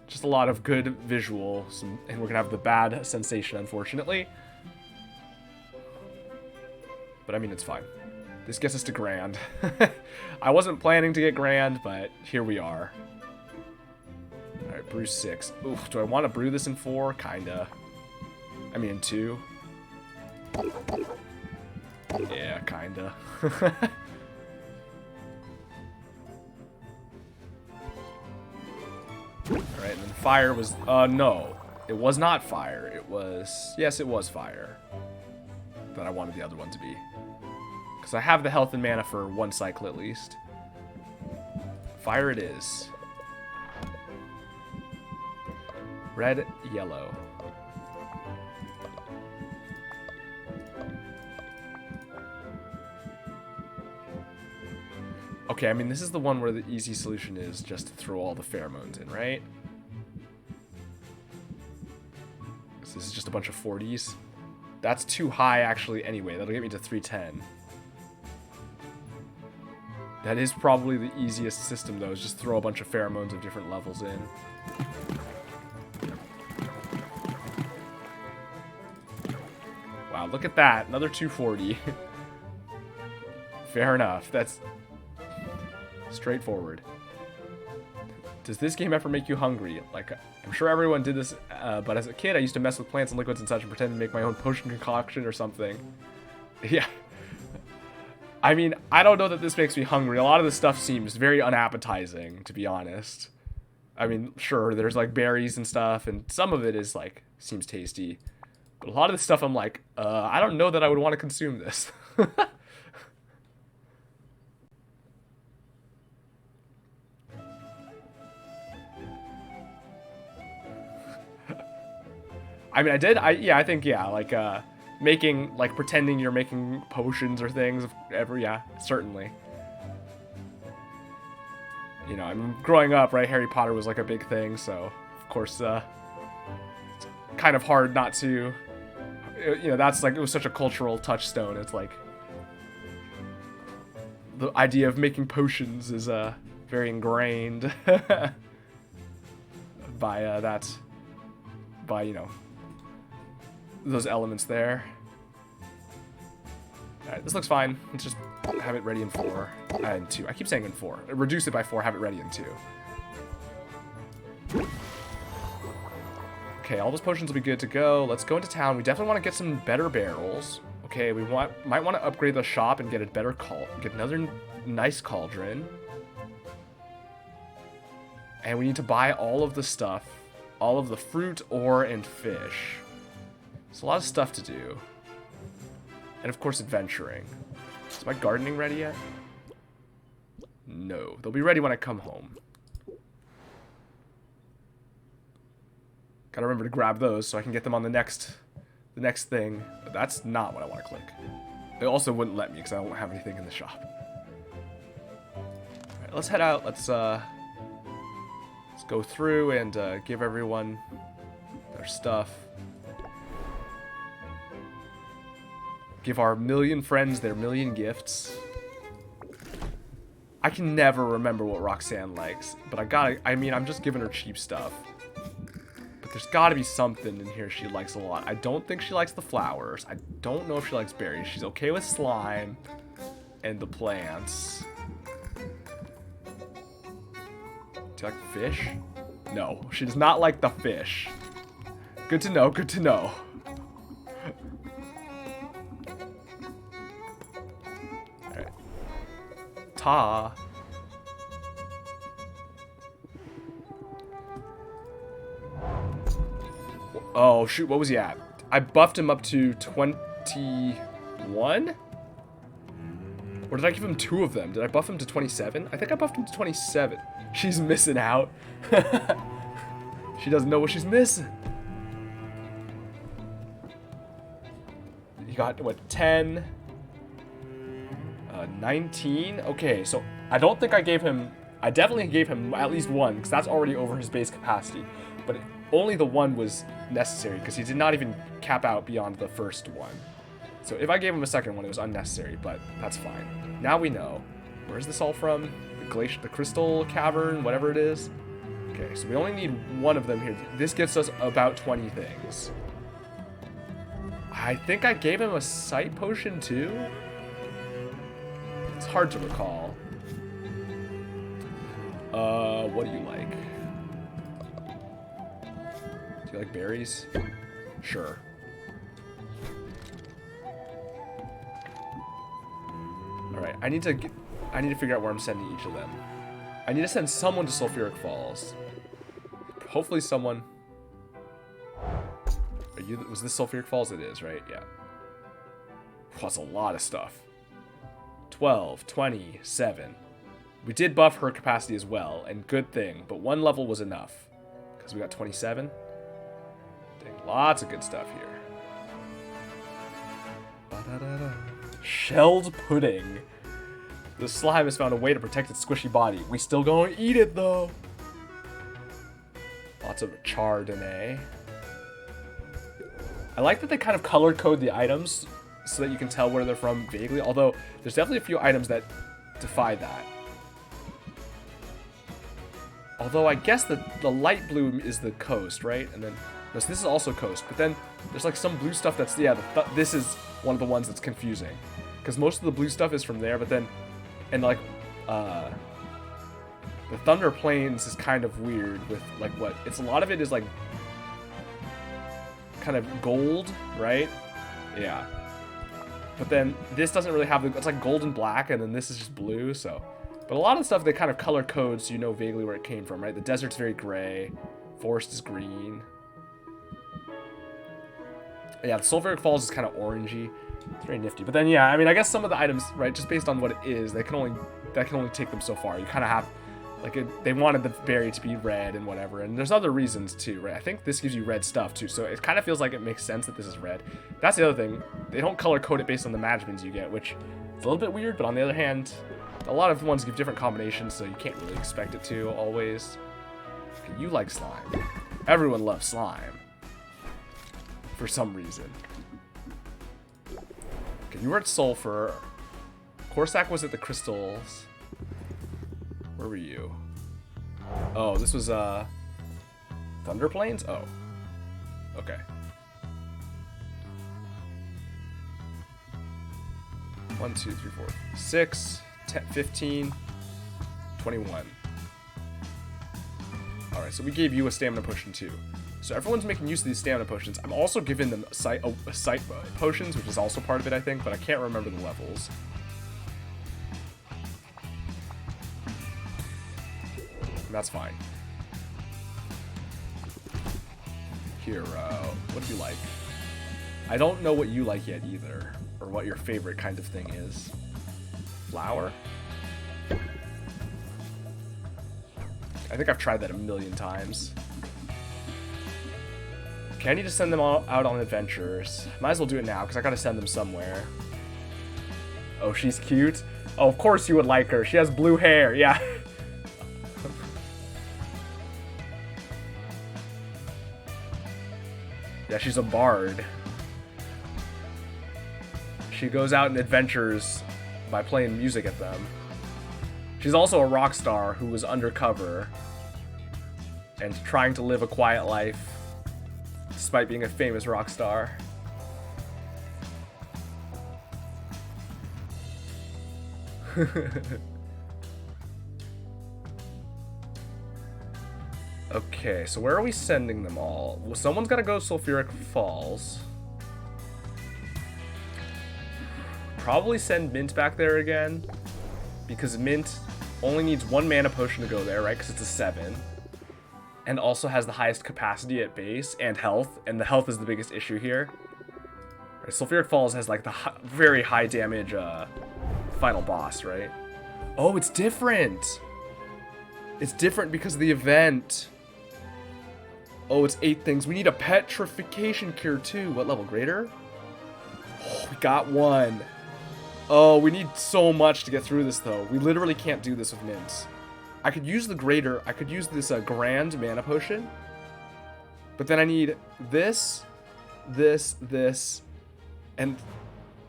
Just a lot of good visuals, and we're going to have the bad sensation, unfortunately. But I mean, it's fine. This gets us to grand. I wasn't planning to get grand, but here we are. Alright, brew 6. Oof, do I want to brew this in 4? Kinda. I mean, in 2. Yeah, kinda. Alright, and then fire was... no. It was not fire. It was... Yes, it was fire. That I wanted the other one to be. Because I have the health and mana for 1 cycle at least. Fire it is. Red, yellow. Okay, I mean, this is the one where the easy solution is just to throw all the pheromones in, right? So this is just a bunch of 40s. That's too high, actually, anyway. That'll get me to 310. That is probably the easiest system, though, is just throw a bunch of pheromones of different levels in. Wow, look at that. Another 240. Fair enough. That's straightforward. Does this game ever make you hungry? Like, I'm sure everyone did this, but as a kid, I used to mess with plants and liquids and such and pretend to make my own potion concoction or something. Yeah. I mean, I don't know that this makes me hungry. A lot of this stuff seems very unappetizing, to be honest. I mean, sure, there's, like, berries and stuff, and some of it is, like, seems tasty. But a lot of this stuff, I'm like, I don't know that I would want to consume this. I mean, I think, like, making, like, pretending you're making potions or things, yeah, certainly. You know, I mean, growing up, right, Harry Potter was, like, a big thing, so, of course, it's kind of hard not to, you know, that's, like, it was such a cultural touchstone. It's, like, the idea of making potions is, very ingrained by, you know, those elements there. Alright, this looks fine. Let's just have it ready in 4 and 2. I keep saying in 4. Reduce it by 4, have it ready in 2. Okay, all those potions will be good to go. Let's go into town. We definitely want to get some better barrels. Okay, we might want to upgrade the shop and get a better get another nice cauldron. And we need to buy all of the stuff. All of the fruit, ore, and fish. It's a lot of stuff to do. And of course, adventuring. Is my gardening ready yet? No. They'll be ready when I come home. Gotta remember to grab those so I can get them on the next thing. But that's not what I want to click. It also wouldn't let me because I don't have anything in the shop. Alright, let's head out. Let's go through and give everyone their stuff. Give our 1,000,000 friends their 1,000,000 gifts. I can never remember what Roxanne likes, but I mean, I'm just giving her cheap stuff. But there's gotta be something in here she likes a lot. I don't think she likes the flowers. I don't know if she likes berries. She's okay with slime and the plants. Do you like fish? No, she does not like the fish. Good to know, good to know. Alright. Ta. Oh, shoot, what was he at? I buffed him up to 21? Or did I give him 2 of them? Did I buff him to 27? I think I buffed him to 27. She's missing out. She doesn't know what she's missing. You got, what, 10? 19? Okay, so I don't think I gave him... I definitely gave him at least one, because that's already over his base capacity. But only the one was necessary, because he did not even cap out beyond the first one. So if I gave him a second one, it was unnecessary, but that's fine. Now we know. Where's this all from? The crystal cavern, whatever it is. Okay, so we only need one of them here. This gets us about 20 things. I think I gave him a sight potion too? It's hard to recall. What do you like? Do you like berries? Sure. Alright, I need to figure out where I'm sending each of them. I need to send someone to Sulfuric Falls. Hopefully someone... Was this Sulfuric Falls? It is, right? Yeah. That's a lot of stuff. 12, 20, 7. We did buff her capacity as well, and good thing, but one level was enough. Because we got 27. Dang, lots of good stuff here. Ba-da-da-da. Shelled pudding. The slime has found a way to protect its squishy body. We still gonna eat it, though. Lots of chardonnay. I like that they kind of color code the items so that you can tell where they're from vaguely, although there's definitely a few items that defy that. Although I guess the light blue is the coast, right? And then, no, so this is also coast, but then there's like some blue stuff that's, yeah, this is one of the ones that's confusing. Because most of the blue stuff is from there, but then, and like, the Thunder Plains is kind of weird with like what, it's a lot of it is like, kind of gold, right? Yeah. But then this doesn't really have the, it's like gold and black, and then this is just blue, so. But a lot of the stuff they kind of color code so you know vaguely where it came from, right? The desert's very gray, forest is green. Yeah, the Sulfuric Falls is kind of orangey. It's very nifty. But then yeah, I mean, I guess some of the items, right, just based on what it is, that can only take them so far. You kind of have, like, they wanted the berry to be red and whatever, and there's other reasons too, right? I think this gives you red stuff too, so it kind of feels like it makes sense that this is red. That's the other thing. They don't color code it based on the magicans you get, which is a little bit weird, but on the other hand, a lot of ones give different combinations, so you can't really expect it to always. Okay, you like slime. Everyone loves slime. For some reason. Okay, you were at Sulfur. Corsac was at the crystals. Where were you? Oh, this was, Thunder Plains? Oh. Okay. 1, 2, 3, 4, 6, 10, 15, 21. Alright, so we gave you a stamina potion too. So everyone's making use of these stamina potions. I'm also giving them sight potions, which is also part of it, I think, but I can't remember the levels. That's fine. Hero, what do you like? I don't know what you like yet either, or what your favorite kind of thing is. Flower? I think I've tried that a million times. Okay, I need to send them all out on adventures. Might as well do it now, because I gotta send them somewhere. Oh, she's cute? Oh, of course you would like her. She has blue hair, yeah. Yeah, she's a bard. She goes out and adventures by playing music at them. She's also a rock star who was undercover and trying to live a quiet life despite being a famous rock star. Okay, so where are we sending them all? Well, someone's got to go Sulfuric Falls. Probably send Mint back there again, because Mint only needs 1 mana potion to go there, right? Because it's a 7. And also has the highest capacity at base and health, and the health is the biggest issue here. Right, Sulfuric Falls has like the very high damage final boss, right? Oh, it's different! It's different because of the event. Oh, it's 8 things. We need a petrification cure too. What level? Greater? Oh, we got 1. Oh, we need so much to get through this though. We literally can't do this with Mint. I could use the greater. I could use this grand mana potion. But then I need this, and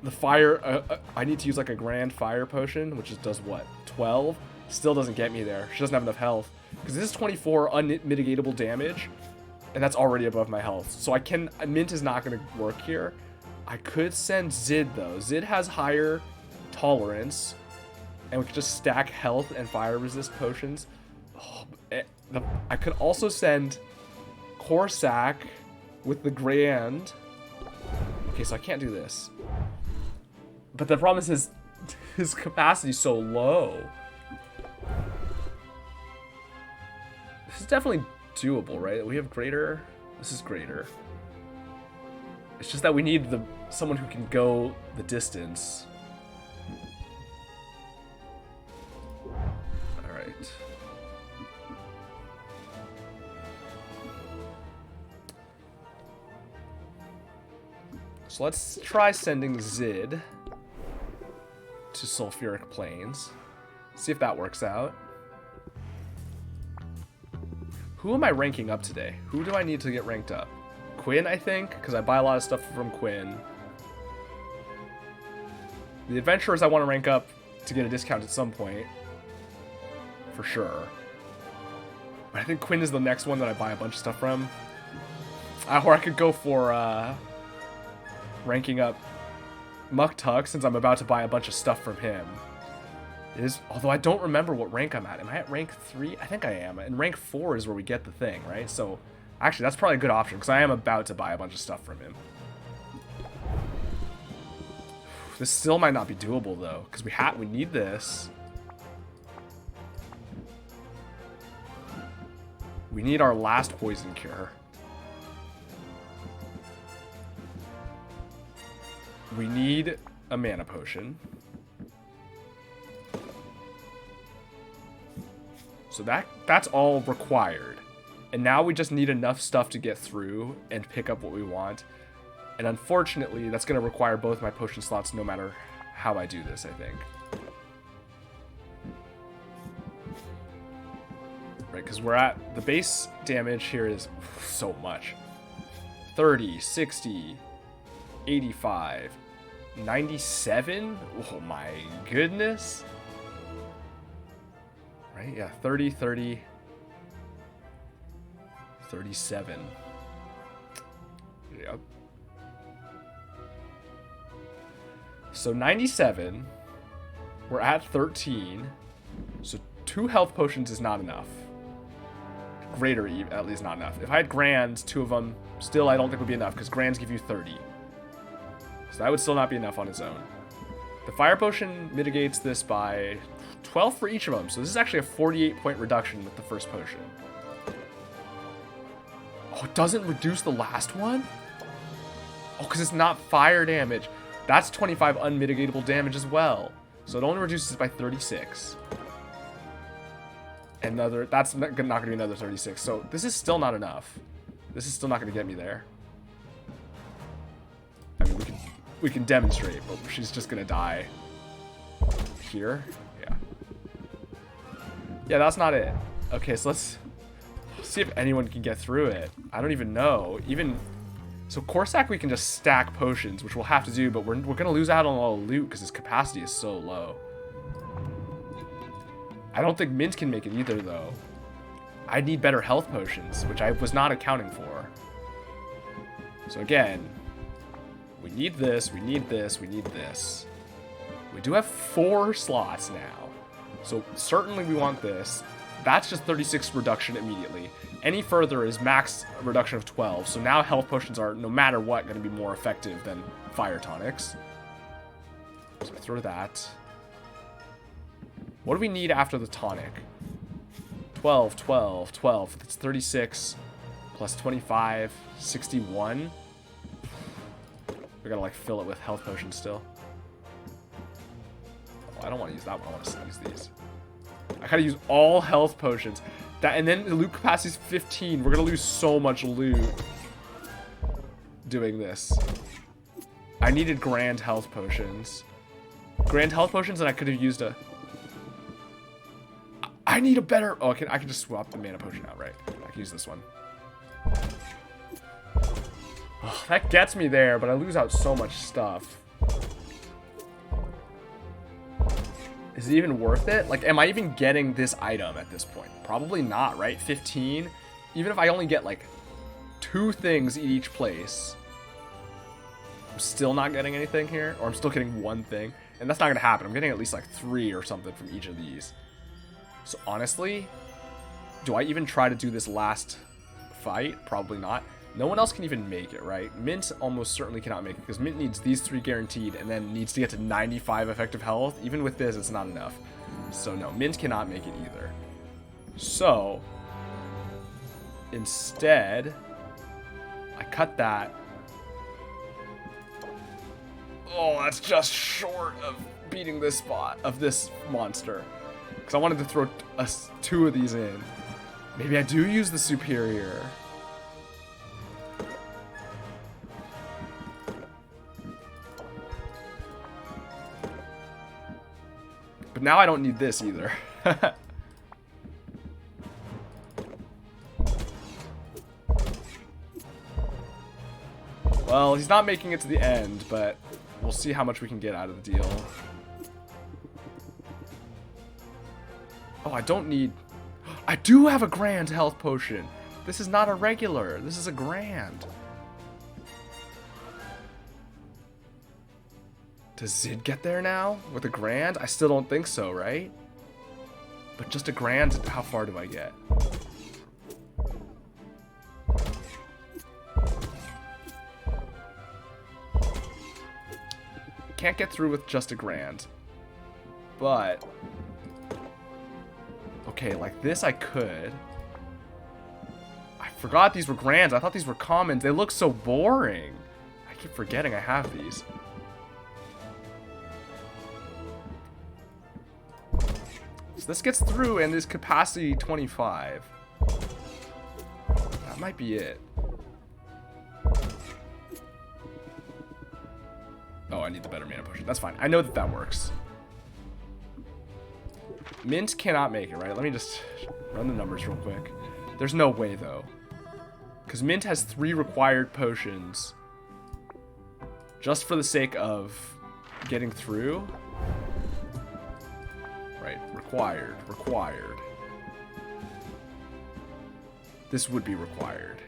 the fire. I need to use like a grand fire potion, which does what? 12? Still doesn't get me there. She doesn't have enough health. Because this is 24 unmitigatable damage, and that's already above my health. So I can... Mint is not going to work here. I could send Zid, though. Zid has higher tolerance, and we could just stack health and fire resist potions. Oh, I could also send Corsac with the Grand. Okay, so I can't do this. But the problem is his capacity is so low. This is definitely doable, right? We have greater. This is greater. It's just that we need someone who can go the distance. All right. So let's try sending Zid to Sulfuric Plains. See if that works out. Who am I ranking up today? Who do I need to get ranked up? Quinn, I think, because I buy a lot of stuff from Quinn. The adventurers I want to rank up to get a discount at some point. For sure. But I think Quinn is the next one that I buy a bunch of stuff from. Or I could go for ranking up Muktuk, since I'm about to buy a bunch of stuff from him. Although I don't remember what rank I'm at. Am I at rank 3? I think I am. And rank 4 is where we get the thing, right? So, actually, that's probably a good option, because I am about to buy a bunch of stuff from him. This still might not be doable, though, because we need this. We need our last poison cure. We need a mana potion. So that's all required. And now we just need enough stuff to get through and pick up what we want. And unfortunately, that's going to require both my potion slots no matter how I do this, I think. Right, because we're at... The base damage here is so much. 30, 60, 85, 97? Oh my goodness. Right, yeah, 30, 30, 37. Yep. So 97, we're at 13, so 2 health potions is not enough. Greater, at least not enough. If I had Grands, 2 of them, still I don't think would be enough, because Grands give you 30. So that would still not be enough on its own. The Fire Potion mitigates this by 12 for each of them, so this is actually a 48-point reduction with the first potion. Oh, it doesn't reduce the last one? Oh, because it's not fire damage. That's 25 unmitigatable damage as well. So it only reduces by 36. That's not going to be another 36. So this is still not enough. This is still not going to get me there. I mean, we can demonstrate, but she's just going to die here. Yeah. Yeah, that's not it. Okay, so let's see if anyone can get through it. I don't even know. So Corsac we can just stack potions, which we'll have to do, but we're going to lose out on all the loot because his capacity is so low. I don't think Mint can make it either, though. I need better health potions, which I was not accounting for. So again, we need this, we need this, we need this. We do have 4 slots now. So certainly we want this. That's just 36 reduction immediately. Any further is max reduction of 12. So now health potions are, no matter what, going to be more effective than fire tonics. So throw that. What do we need after the tonic? 12, 12, 12. That's 36 plus 25, 61. We gotta like fill it with health potions still. Oh, I don't want to use that one. I want to use these. I gotta use all health potions. And then the loot capacity is 15. We're gonna lose so much loot doing this. I needed grand health potions. Grand health potions, and I could have used a... I need a better... Oh, I can just swap the mana potion out, right? I can use this one. Oh, that gets me there, but I lose out so much stuff. Is it even worth it? Like, am I even getting this item at this point? Probably not, right? 15? Even if I only get, like, 2 things in each place, I'm still not getting anything here? Or I'm still getting 1 thing? And that's not going to happen. I'm getting at least, like, 3 or something from each of these. So, honestly, do I even try to do this last fight? Probably not. No one else can even make it, right? Mint almost certainly cannot make it, because Mint needs these 3 guaranteed, and then needs to get to 95 effective health. Even with this, it's not enough. So no, Mint cannot make it either. So, instead, I cut that. Oh, that's just short of beating this spot, of this monster. Because I wanted to throw 2 of these in. Maybe I do use the superior. But now I don't need this either. Well, he's not making it to the end, but we'll see how much we can get out of the deal. Oh, I don't need... I do have a grand health potion. This is not a regular. This is a grand. Does Zid get there now with a grand? I still don't think so, right? But just a grand, how far do I get? Can't get through with just a grand. But... okay, like this I could. I forgot these were grands. I thought these were commons. They look so boring. I keep forgetting I have these. So this gets through and is capacity 25. That might be it. Oh, I need the better mana potion. That's fine. I know that that works. Mint cannot make it, right? Let me just run the numbers real quick. There's no way, though. Because Mint has 3 required potions. Just for the sake of getting through. Right. Required. This would be required.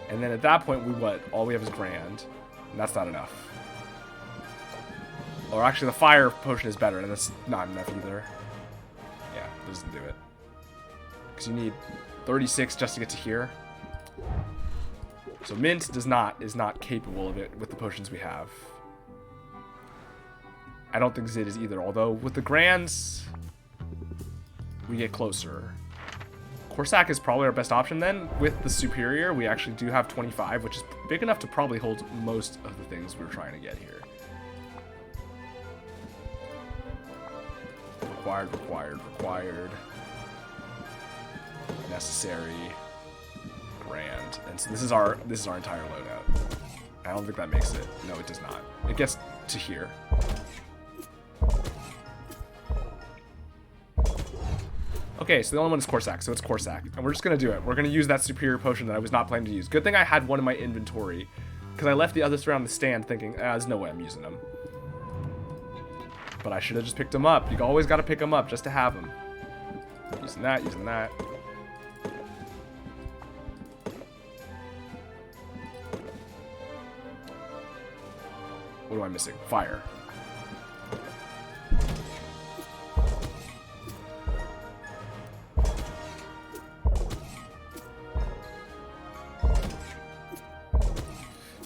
And then at that point, all we have is grand. And that's not enough. Or actually, the fire potion is better, and that's not enough either. Yeah, doesn't do it. Because you need 36 just to get to here. So Mint is not capable of it with the potions we have. I don't think Zid is either, although with the grands, we get closer. Corsac is probably our best option then. With the superior, we actually do have 25, which is big enough to probably hold most of the things we're trying to get here. Required. Necessary. Grand. And so this is our entire loadout. I don't think that makes it. No, it does not. It gets to here. Okay, so the only one is Corsac, so it's Corsac. And we're just going to do it. We're going to use that superior potion that I was not planning to use. Good thing I had one in my inventory, because I left the other 3 on the stand thinking, there's no way I'm using them. But I should have just picked them up. You always got to pick them up just to have them. Using that. What am I missing? Fire.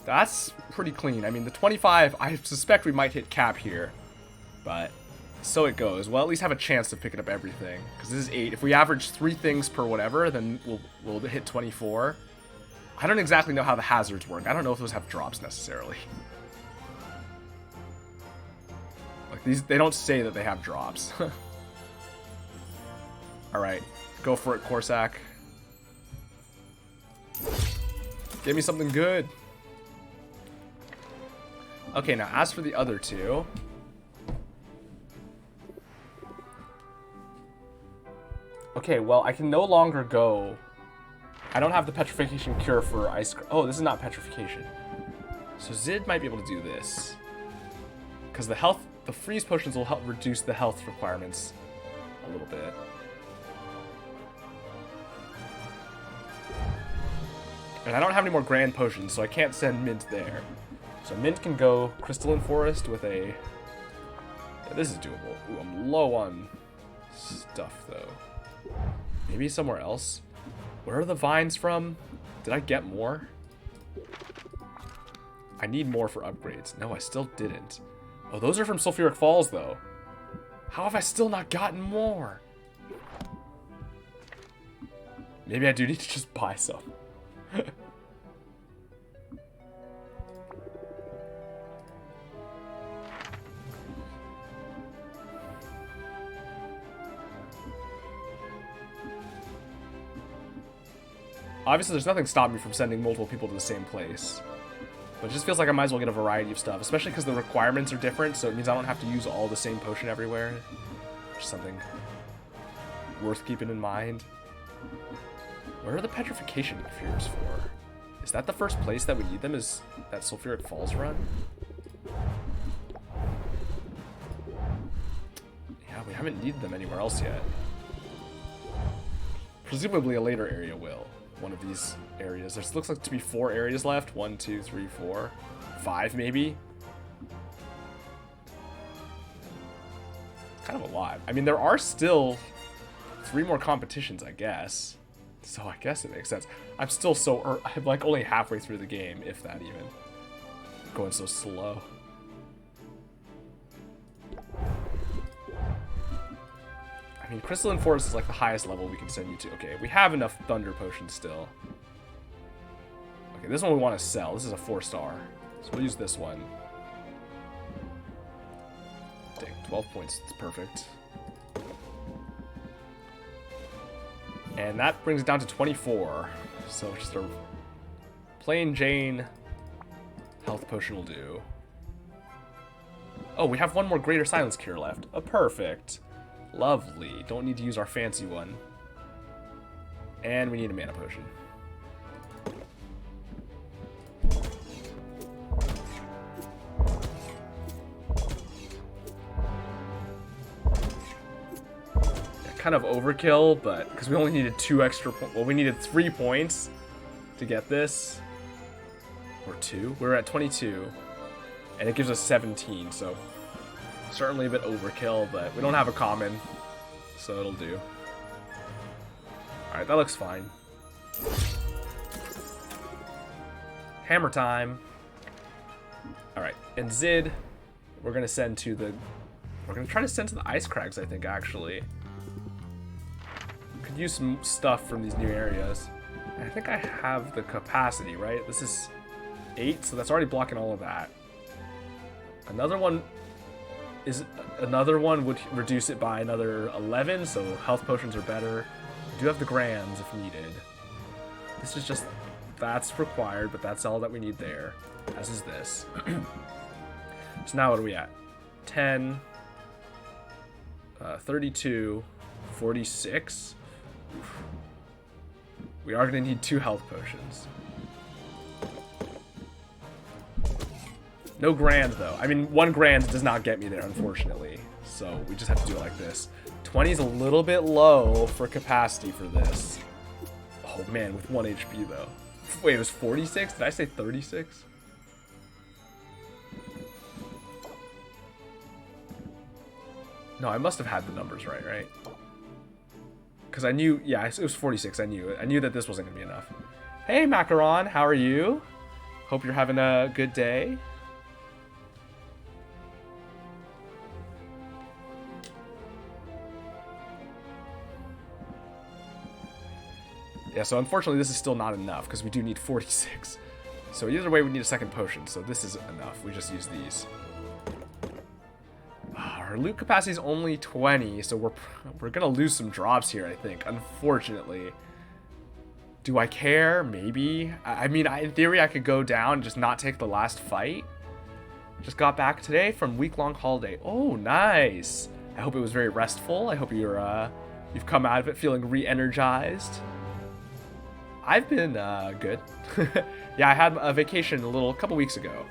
That's pretty clean. I mean, the 25, I suspect we might hit cap here. But so it goes. We'll at least have a chance of picking up everything. Because this is 8. If we average 3 things per whatever, then we'll hit 24. I don't exactly know how the hazards work. I don't know if those have drops necessarily. Like these, they don't say that they have drops. Alright. Go for it, Corsac. Give me something good. Okay, now as for the other 2... Okay, well, I can no longer go... I don't have the petrification cure for ice... Oh, this is not petrification. So Zid might be able to do this. Because the freeze potions will help reduce the health requirements a little bit. And I don't have any more grand potions, so I can't send Mint there. So Mint can go Crystalline Forest with a... Yeah, this is doable. Ooh, I'm low on stuff, though. Maybe somewhere else? Where are the vines from? Did I get more? I need more for upgrades. No, I still didn't. Oh, those are from Sulfuric Falls, though. How have I still not gotten more? Maybe I do need to just buy some. Obviously, there's nothing stopping me from sending multiple people to the same place. But it just feels like I might as well get a variety of stuff, especially because the requirements are different, so it means I don't have to use all the same potion everywhere. Just something worth keeping in mind. Where are the petrification cures for? Is that the first place that we need them? Is that Sulfuric Falls run? Yeah, we haven't needed them anywhere else yet. Presumably a later area will. One of these areas. There looks like to be 4 areas left. 1, 2, 3, 4, 5 maybe. Kind of a lot. I mean, there are still 3 more competitions, I guess. So I guess it makes sense. I'm still so... I'm like only halfway through the game, if that even. Going so slow. I mean, Crystalline Forest is like the highest level we can send you to. Okay, we have enough Thunder Potions still. Okay, this one we want to sell. This is a 4-star. So we'll use this one. Dang, 12 points. It's perfect. And that brings it down to 24. So just a plain Jane health potion will do. Oh, we have one more Greater Silence Cure left. Perfect. Lovely. Don't need to use our fancy one. And we need a mana potion. Yeah, kind of overkill, but because we only needed 2 extra points. Well, we needed 3 points to get this. Or 2. We're at 22. And it gives us 17, so... certainly a bit overkill, but we don't have a common, so it'll do. Alright, that looks fine. Hammer time. Alright, and Zid, we're gonna send to the... we're gonna try to send to the Ice Crags, I think, actually. Could use some stuff from these new areas. I think I have the capacity, right? This is 8, so that's already blocking all of that. Another one would reduce it by another 11, so health potions are better. We do have the grands if needed. This is just, that's required, but that's all that we need there, as is this. So now what are we at? 10, 32, 46. We are going to need 2 health potions. No grand, though. I mean, 1 grand does not get me there, unfortunately. So we just have to do it like this. 20 is a little bit low for capacity for this. Oh, man, with 1 HP, though. Wait, it was 46? Did I say 36? No, I must have had the numbers right? Because I knew... yeah, it was 46. I knew it. I knew that this wasn't going to be enough. Hey, Macaron. How are you? Hope you're having a good day. Yeah, so unfortunately this is still not enough because we do need 46. So either way we need a second potion, so this is enough. We just use these. Our loot capacity is only 20, so we're gonna lose some drops here, I think, unfortunately. Do I care? Maybe. I mean, in theory I could go down and just not take the last fight. Just got back today from week-long holiday. Oh, nice. I hope it was very restful. I hope you're you've come out of it feeling re-energized. I've been good. Yeah, I had a vacation a couple weeks ago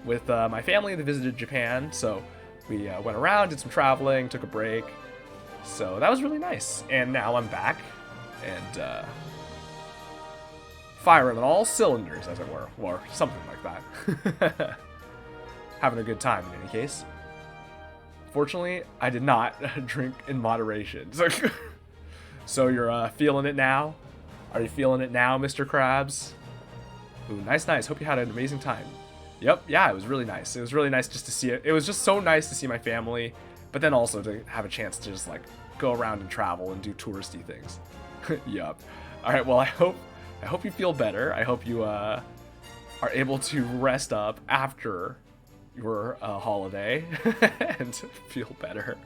with my family. They visited Japan, so we went around, did some traveling, took a break. So that was really nice. And now I'm back and firing on all cylinders, as it were, or something like that. Having a good time in any case. Fortunately, I did not drink in moderation. So you're feeling it now? Are you feeling it now, Mr. Krabs? Ooh, nice. Hope you had an amazing time. Yep, yeah, it was really nice. It was really nice just to see it. It was just so nice to see my family, but then also to have a chance to just like go around and travel and do touristy things. Yup. All right, well, I hope you feel better. I hope you are able to rest up after your holiday and feel better.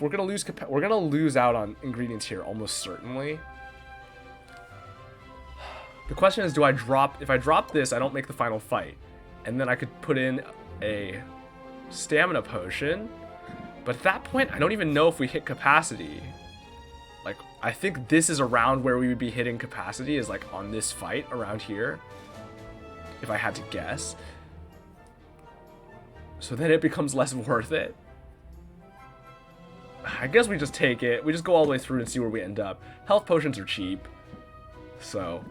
We're gonna lose out on ingredients here almost certainly. The question is, if I drop this, I don't make the final fight, and then I could put in a stamina potion, but at that point I don't even know if we hit capacity. Like, I think this is around where we would be hitting capacity, is like on this fight around here, if I had to guess. So then it becomes less worth it. I guess we just take it. We just go all the way through and see where we end up. Health potions are cheap, so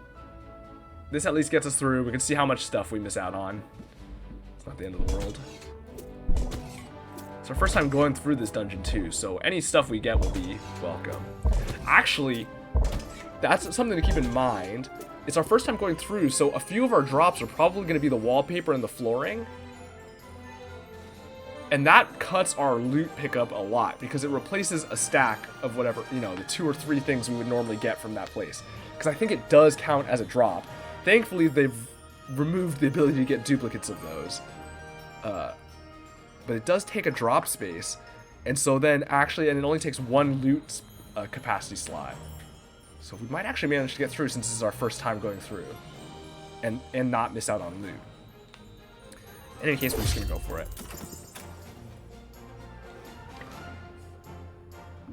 this at least gets us through. We can see how much stuff we miss out on. It's not the end of the world. It's our first time going through this dungeon too, so any stuff we get will be welcome. Actually, that's something to keep in mind. It's our first time going through, so a few of our drops are probably going to be the wallpaper and the flooring. And that cuts our loot pickup a lot, because it replaces a stack of whatever, you know, the 2 or 3 things we would normally get from that place. Because I think it does count as a drop. Thankfully, they've removed the ability to get duplicates of those. But it does take a drop space. And so then actually, and it only takes 1 loot capacity slot. So we might actually manage to get through since this is our first time going through. And not miss out on loot. In any case, we're just going to go for it.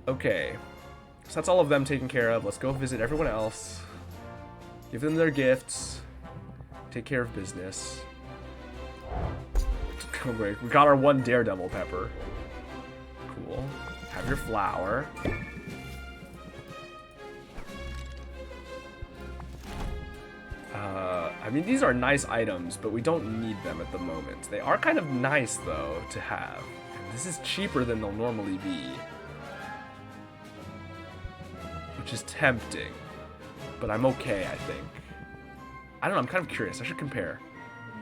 Okay, so that's all of them taken care of. Let's go visit everyone else. Give them their gifts. Take care of business. Oh, great. We got our 1 daredevil pepper. Cool. Have your flour. I mean, these are nice items, but we don't need them at the moment. They are kind of nice, though, to have. And this is cheaper than they'll normally be. Which is tempting, but I'm okay, I think. I don't know, I'm kind of curious. I should compare.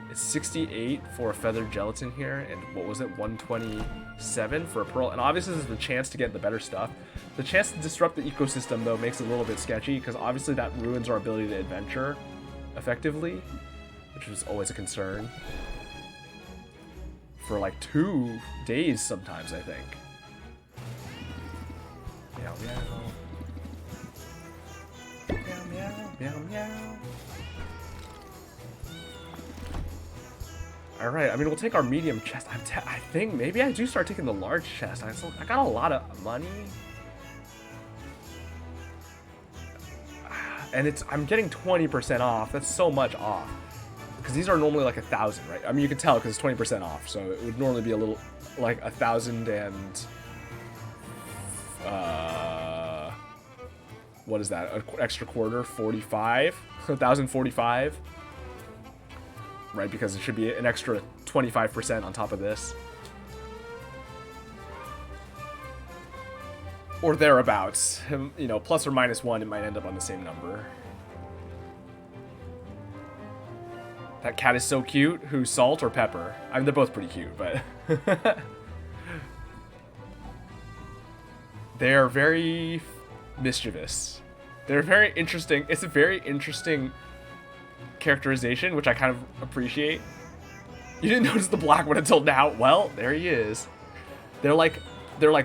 It's 68 for a feathered gelatin here, and what was it, 127 for a pearl. And obviously there's the chance to get the better stuff. The chance to disrupt the ecosystem, though, makes it a little bit sketchy, because obviously that ruins our ability to adventure effectively, which is always a concern. For like 2 days sometimes, I think. Meow, meow. Meow, meow, meow, meow. Alright, I mean, we'll take our medium chest. I think maybe I do start taking the large chest. I got a lot of money. And I'm getting 20% off. That's so much off. Because these are normally like 1,000, right? I mean, you can tell because it's 20% off. So it would normally be a little, like 1,000 and... what is that? An extra quarter? 45? 1,045? Right, because it should be an extra 25% on top of this. Or thereabouts. You know, plus or minus 1, it might end up on the same number. That cat is so cute. Who's Salt or Pepper? I mean, they're both pretty cute, but... They're very mischievous. They're very interesting. It's a very interesting characterization, which I kind of appreciate. You didn't notice the black one until now. Well, there he is. They're like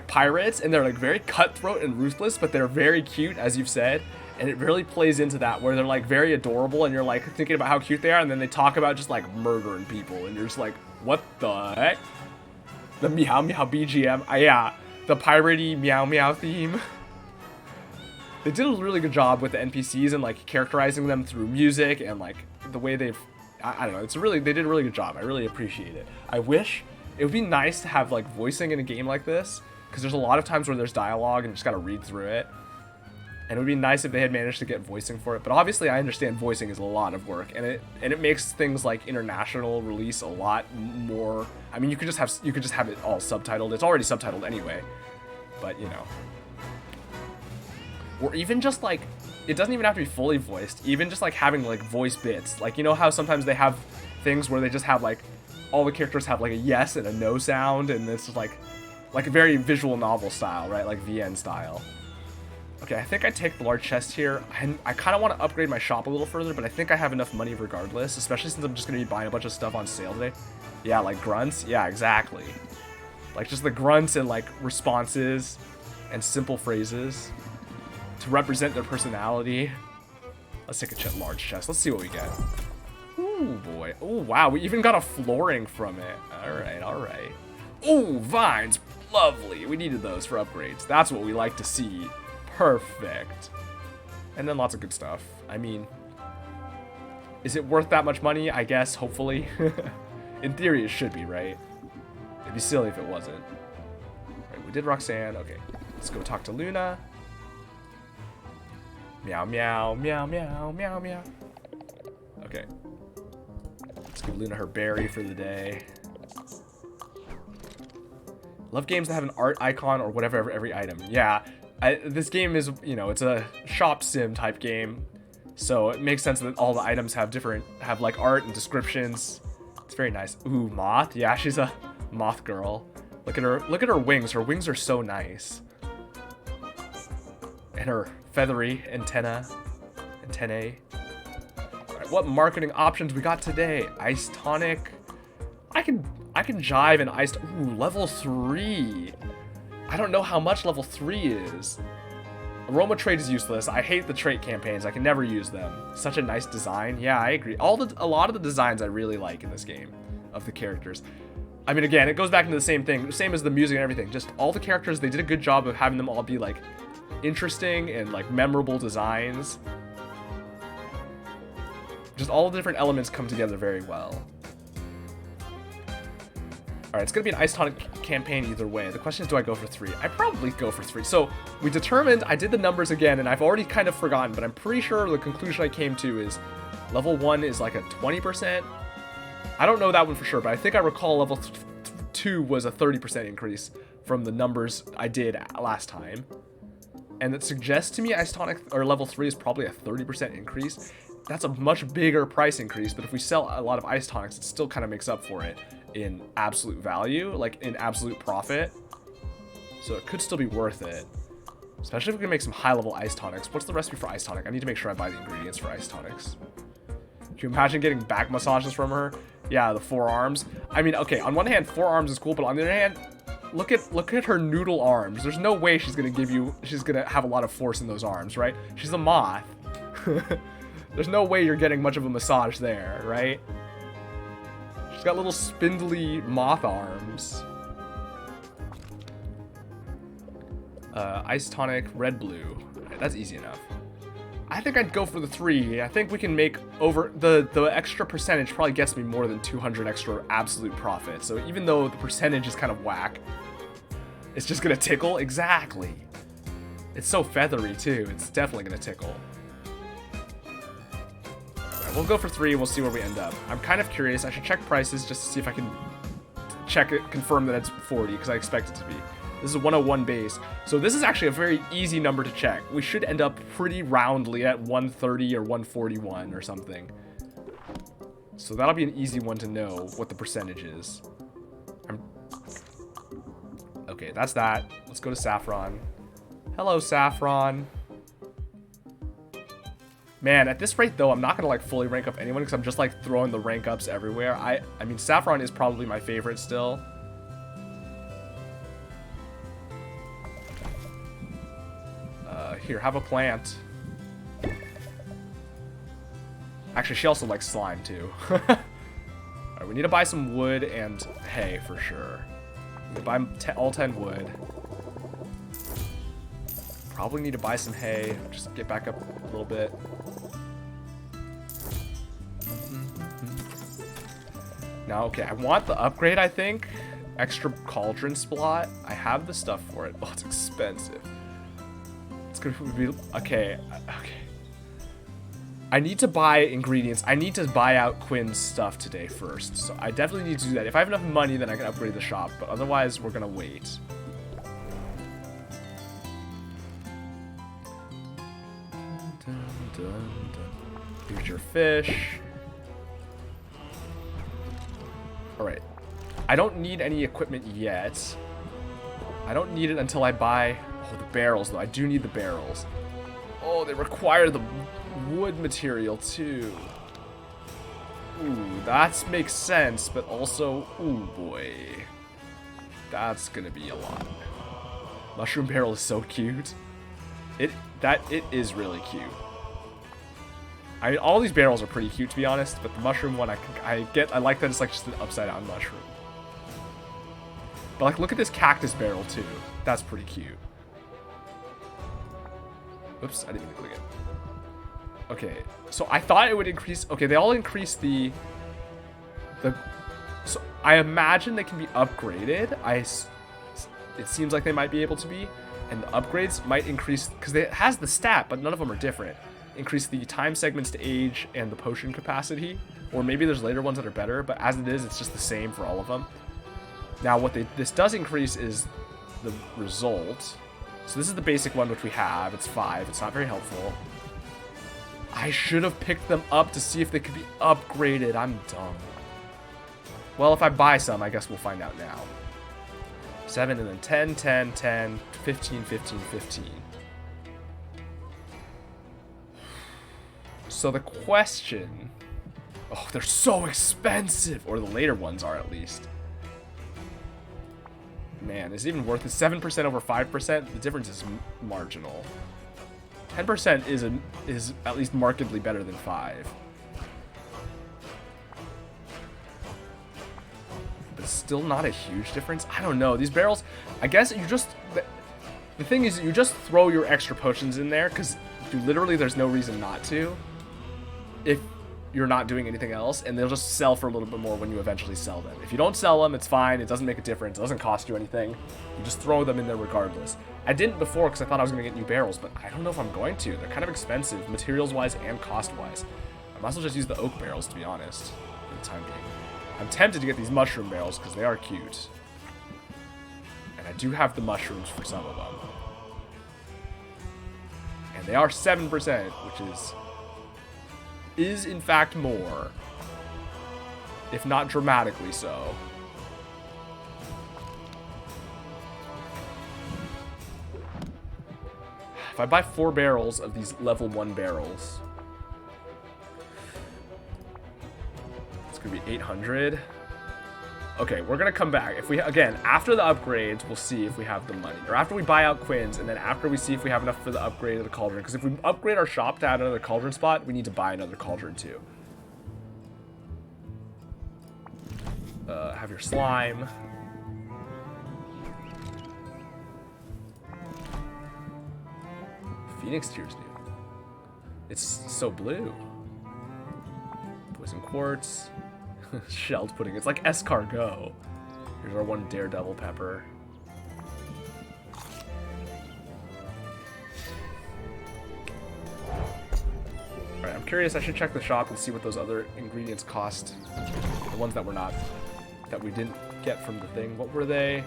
pirates, and they're like very cutthroat and ruthless, but they're very cute, as you've said. And it really plays into that, where they're like very adorable, and you're like thinking about how cute they are, and then they talk about just like murdering people, and you're just like, what the heck? The meow meow BGM. Yeah, the piratey meow meow theme. They did a really good job with the NPCs and like characterizing them through music and like the way they've, I don't know, they did a really good job. I really appreciate it. I wish it would be nice to have like voicing in a game like this, because there's a lot of times where there's dialogue and you just gotta read through it. And it would be nice if they had managed to get voicing for it. But obviously I understand voicing is a lot of work, and it makes things like international release a lot more. I mean, you could just have it all subtitled. It's already subtitled anyway. But, you know. Or even just like, it doesn't even have to be fully voiced. Even just like having like voice bits. Like, you know how sometimes they have things where they just have like, all the characters have like a yes and a no sound, and it's just like a very visual novel style, right? Like VN style. Okay, I think I take the large chest here. I kind of want to upgrade my shop a little further, but I think I have enough money regardless, especially since I'm just going to be buying a bunch of stuff on sale today. Yeah, like grunts. Yeah, exactly. Like just the grunts and like responses and simple phrases to represent their personality. Let's take a large chest. Let's see what we get. Ooh, boy. Oh, wow. We even got a flooring from it. All right, all right. Ooh, vines. Lovely. We needed those for upgrades. That's what we like to see. Perfect. And then lots of good stuff. I mean, is it worth that much money? I guess, hopefully. In theory, it should be, right? It'd be silly if it wasn't. Right, we did Roxanne. Okay, let's go talk to Luna. Meow, meow, meow, meow, meow, meow. Okay. Let's give Luna her berry for the day. Love games that have an art icon or whatever every item. Yeah. This game is, you know, it's a shop sim type game, so it makes sense that all the items have like art and descriptions. It's very nice. Ooh, moth. Yeah, she's a moth girl. Look at her wings. Her wings are so nice. And her feathery antennae. All right, what marketing options we got today? Ice tonic. I can jive an iced. Ooh, level 3. I don't know how much level 3 is. Aroma trait is useless. I hate the trait campaigns. I can never use them. Such a nice design. Yeah, I agree. A lot of the designs I really like in this game of the characters. I mean, again, it goes back into the same thing, same as the music and everything. Just all the characters, they did a good job of having them all be like interesting and like memorable designs. Just all the different elements come together very well. Alright, it's going to be an ice tonic campaign either way. The question is, do I go for 3? I probably go for 3. So, we determined, I did the numbers again, and I've already kind of forgotten, but I'm pretty sure the conclusion I came to is level 1 is like a 20%. I don't know that one for sure, but I think I recall level 2 was a 30% increase from the numbers I did last time. And that suggests to me ice tonic, or level 3 is probably a 30% increase. That's a much bigger price increase, but if we sell a lot of ice tonics, it still kind of makes up for it in absolute value, like in absolute profit. So it could still be worth it, especially if we can make some high-level ice tonics. What's the recipe for ice tonic? I need to make sure I buy the ingredients for ice tonics. Can you imagine getting back massages from her? Yeah, the forearms. I mean, okay, on one hand, forearms is cool, but on the other hand, look at her noodle arms. There's no way she's gonna have a lot of force in those arms, right? She's a moth. There's no way you're getting much of a massage there, right? She's got little spindly moth arms. Ice tonic, red blue. That's easy enough. I think I'd go for the 3. I think we can make over the extra percentage probably gets me more than 200 extra absolute profit. So even though the percentage is kind of whack, it's just gonna tickle. Exactly. It's so feathery too. It's definitely gonna tickle. We'll go for 3, we'll see where we end up. I'm kind of curious, I should check prices just to see if I can confirm that it's 40, because I expect it to be. This is a 101 base, so this is actually a very easy number to check. We should end up pretty roundly at 130 or 141 or something. So that'll be an easy one to know what the percentage is. Okay, that's that. Let's go to Saffron. Hello, Saffron. Man, at this rate, though, I'm not going to, like, fully rank up anyone because I'm just, like, throwing the rank ups everywhere. I mean, Saffron is probably my favorite still. Here, have a plant. Actually, she also likes slime, too. Alright, we need to buy some wood and hay for sure. Need to buy all 10 wood. Probably need to buy some hay. Just get back up a little bit. Now, okay, I want the upgrade, I think. Extra cauldron slot. I have the stuff for it. Oh, it's expensive. It's gonna be... Okay, okay. I need to buy ingredients. I need to buy out Quinn's stuff today first. So I definitely need to do that. If I have enough money, then I can upgrade the shop. But otherwise, we're gonna wait. Here's your fish. Alright. I don't need any equipment yet. I don't need it until I buy... Oh, the barrels, though. I do need the barrels. Oh, they require the wood material, too. Ooh, that makes sense, but also... Ooh, boy. That's gonna be a lot. Mushroom barrel is so cute. It is really cute. I mean, all these barrels are pretty cute, to be honest, but the mushroom one, I like that it's like just an upside-down mushroom. But like, look at this cactus barrel, too. That's pretty cute. Oops, I didn't even click it. Okay, so I thought it would increase... Okay, they all increase the... So I imagine they can be upgraded. It seems like they might be able to be. And the upgrades might increase... Because it has the stat, but none of them are different. Increase the time segments to age and the potion capacity. Or maybe there's later ones that are better, but as it is, it's just the same for all of them. Now, what this does increase is the result. So this is the basic one, which we have. It's 5. It's not very helpful. I should have picked them up to see if they could be upgraded. I'm dumb. Well, if I buy some, I guess we'll find out now. 7 and then 10, 10, 10, 15, 15, 15. So the question... Oh, they're so expensive! Or the later ones are, at least. Man, is it even worth it? 7% over 5%? The difference is marginal. 10% is at least markedly better than 5. But it's still not a huge difference. I don't know. These barrels, I guess you just... The thing is, you just throw your extra potions in there, because literally there's no reason not to. If you're not doing anything else, and they'll just sell for a little bit more when you eventually sell them. If you don't sell them, it's fine. It doesn't make a difference. It doesn't cost you anything. You just throw them in there regardless. I didn't before because I thought I was going to get new barrels, but I don't know if I'm going to. They're kind of expensive, materials-wise and cost-wise. I might as well just use the oak barrels, to be honest, for the time being. I'm tempted to get these mushroom barrels because they are cute. And I do have the mushrooms for some of them. And they are 7%, which is in fact more, if not dramatically so. If I buy 4 barrels of these level 1 barrels, it's gonna be 800. Okay, we're gonna come back. If we, again, after the upgrades, we'll see if we have the money. Or after we buy out Quinn's, and then after we see if we have enough for the upgrade of the cauldron. Because if we upgrade our shop to add another cauldron spot, we need to buy another cauldron too. Have your slime. Phoenix tier's new. It's so blue. Poison quartz. Shelled pudding. It's like escargot. Here's our 1 daredevil pepper. Alright, I'm curious. I should check the shop and see what those other ingredients cost. The ones that were not... that we didn't get from the thing. What were they?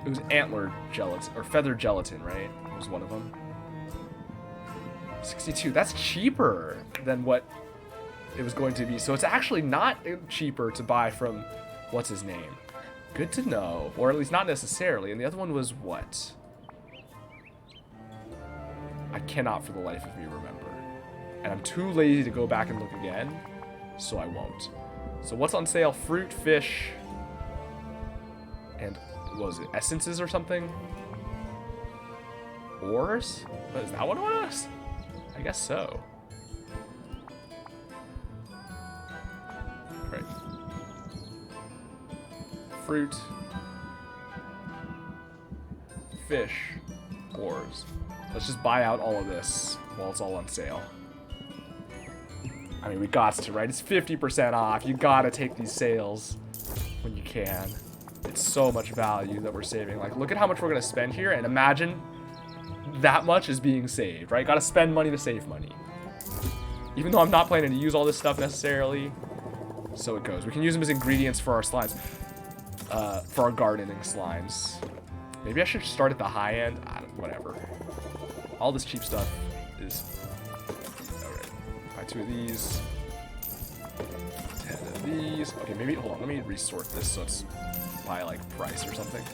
It was antler gelatin, or feather gelatin, right? It was one of them. 62. That's cheaper than what it was going to be. So it's actually not cheaper to buy from what's his name. Good to know. Or at least not necessarily. And the other one was what? I cannot for the life of me remember. And I'm too lazy to go back and look again. So I won't. So what's on sale? Fruit, fish, and what was it? Essences or something? Ores? Is that what it was? I guess so. fruit, fish, ores. Let's just buy out all of this while it's all on sale. I mean, we got to, right? It's 50% off. You gotta take these sales when you can. It's so much value that we're saving. Like, look at how much we're gonna spend here, and imagine that much is being saved, right? Gotta spend money to save money. Even though I'm not planning to use all this stuff necessarily, so it goes. We can use them as ingredients for our slimes, for our gardening slimes. Maybe I should start at the high end. Whatever. All this cheap stuff is... Alright. Buy 2 of these. 10 of these. Okay, maybe... Hold on. Let me resort this so it's by, like, price or something.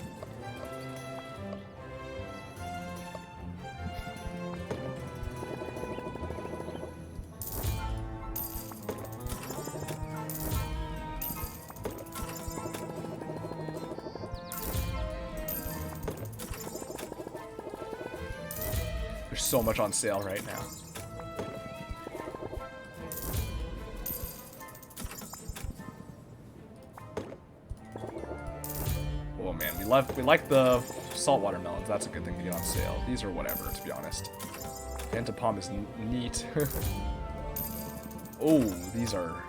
So much on sale right now. Oh man, we like the salt watermelons. That's a good thing to get on sale. These are whatever, to be honest. Antipom is neat. Oh, these are...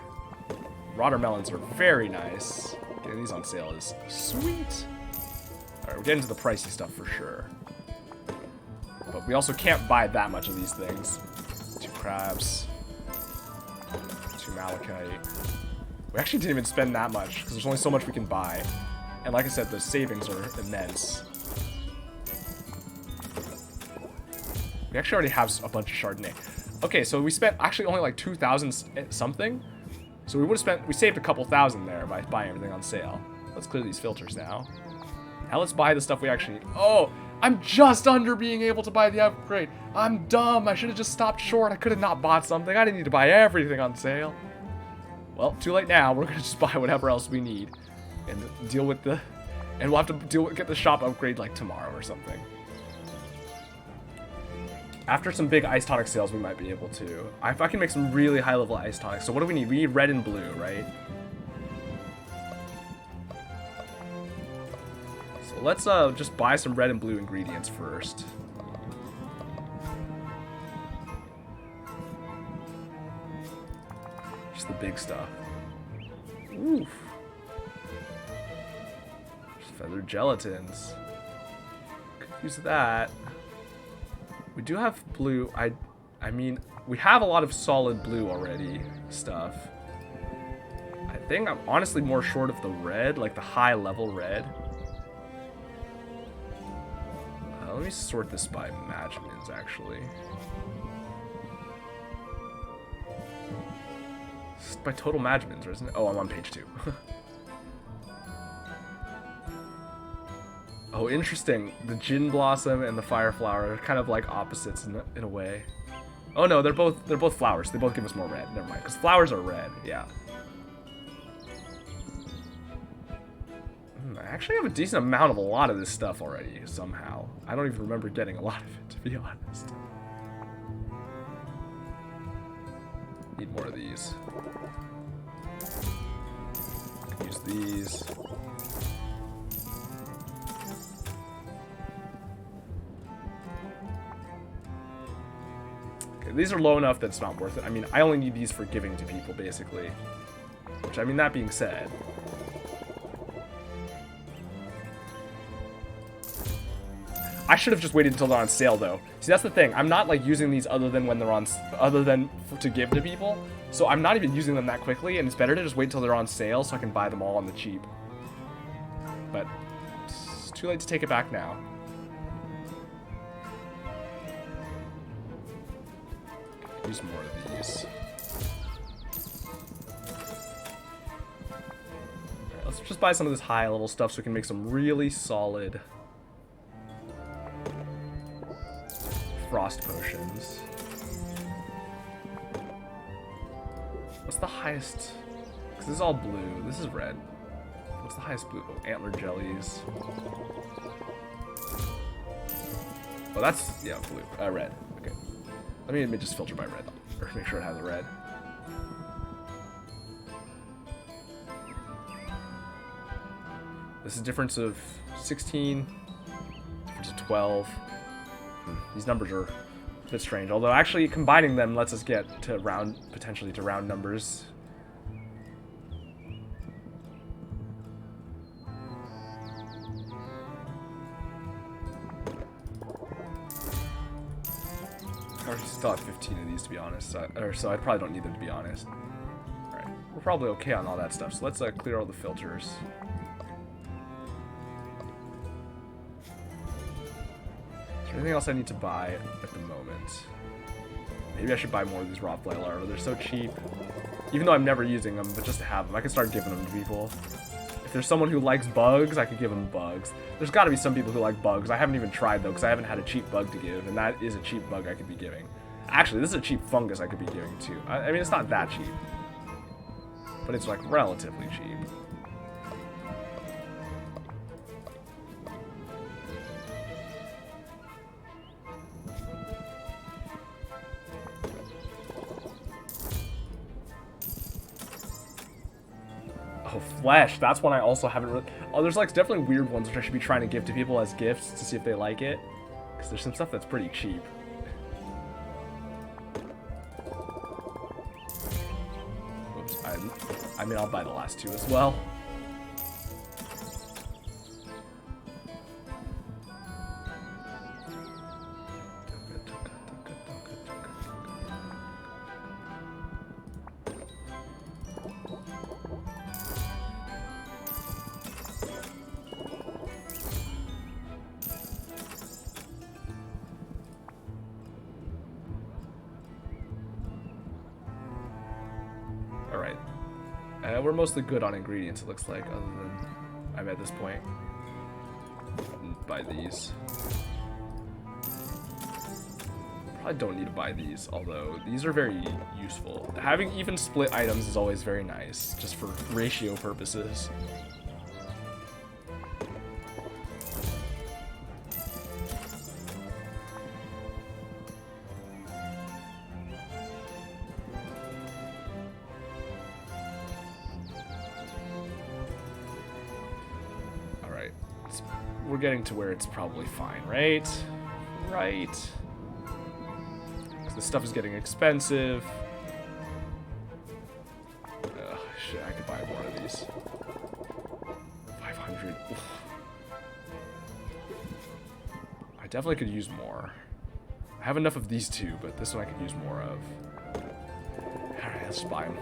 Watermelons are very nice. Getting these on sale is sweet. Alright, we're getting to the pricey stuff for sure. But we also can't buy that much of these things. 2 crabs. 2 malachite. We actually didn't even spend that much, because there's only so much we can buy. And like I said, the savings are immense. We actually already have a bunch of Chardonnay. Okay, so we spent actually only like 2,000 something. So we saved a couple thousand there by buying everything on sale. Let's clear these filters now. Now let's buy the stuff we actually need. Oh! I'm just under being able to buy the upgrade. I'm dumb. I should have just stopped short. I could have not bought something. I didn't need to buy everything on sale. Well, too late now. We're going to just buy whatever else we need. And deal with the... And we'll have to get the shop upgrade like tomorrow or something. After some big ice tonic sales, we might be able to. If I can make some really high level ice tonics. So what do we need? We need red and blue, right? Let's just buy some red and blue ingredients first. Just the big stuff. Oof. Just feathered gelatins. Could use that. We do have blue. I mean, we have a lot of solid blue already stuff. I think I'm honestly more short of the red, like the high level red. Let me sort this by Magmins, actually. It's by total Magmins, isn't it? Oh, I'm on page 2. Oh, interesting. The Gin Blossom and the Fire Flower are kind of like opposites in a way. Oh no, they're both flowers. They both give us more red. Never mind, because flowers are red. Yeah. I actually have a decent amount of a lot of this stuff already, somehow. I don't even remember getting a lot of it, to be honest. Need more of these. Use these. Okay, these are low enough that it's not worth it. I mean, I only need these for giving to people, basically. Which, I mean, that being said... I should have just waited until they're on sale, though. See, that's the thing. I'm not, like, using these other than when they're on... to give to people. So I'm not even using them that quickly, and it's better to just wait until they're on sale so I can buy them all on the cheap. But it's too late to take it back now. Use more of these. Alright, let's just buy some of this high-level stuff so we can make some really solid... frost potions. What's the highest? Because this is all blue. This is red. What's the highest blue? Oh, antler jellies. Oh, that's, yeah, blue. Red. Okay. Let me just filter by red. Or make sure it has a red. This is a difference of 16, difference of 12. These numbers are a bit strange, although actually combining them lets us get to potentially to round numbers. I still have 15 of these, to be honest, so I probably don't need them, to be honest. Alright, we're probably okay on all that stuff, so let's clear all the filters. Is there anything else I need to buy at the moment? Maybe I should buy more of these Rothfly larvae. They're so cheap. Even though I'm never using them, but just to have them. I can start giving them to people. If there's someone who likes bugs, I could give them bugs. There's got to be some people who like bugs. I haven't even tried, though, because I haven't had a cheap bug to give, and that is a cheap bug I could be giving. Actually, this is a cheap fungus I could be giving, too. I mean, it's not that cheap, but it's, like, relatively cheap. Oh, flesh. That's one I also haven't really... Oh, there's, like, definitely weird ones which I should be trying to give to people as gifts to see if they like it. Because there's some stuff that's pretty cheap. Whoops. I mean, I'll buy the last two as well. Alright. We're mostly good on ingredients, it looks like, other than I'm at this point. Buy these. Probably don't need to buy these, although these are very useful. Having even split items is always very nice, just for ratio purposes. We're getting to where it's probably fine, right? Right. Because this stuff is getting expensive. Ugh, shit, I could buy more of these. 500. Oof. I definitely could use more. I have enough of these two, but this one I could use more of. Alright, let's buy them.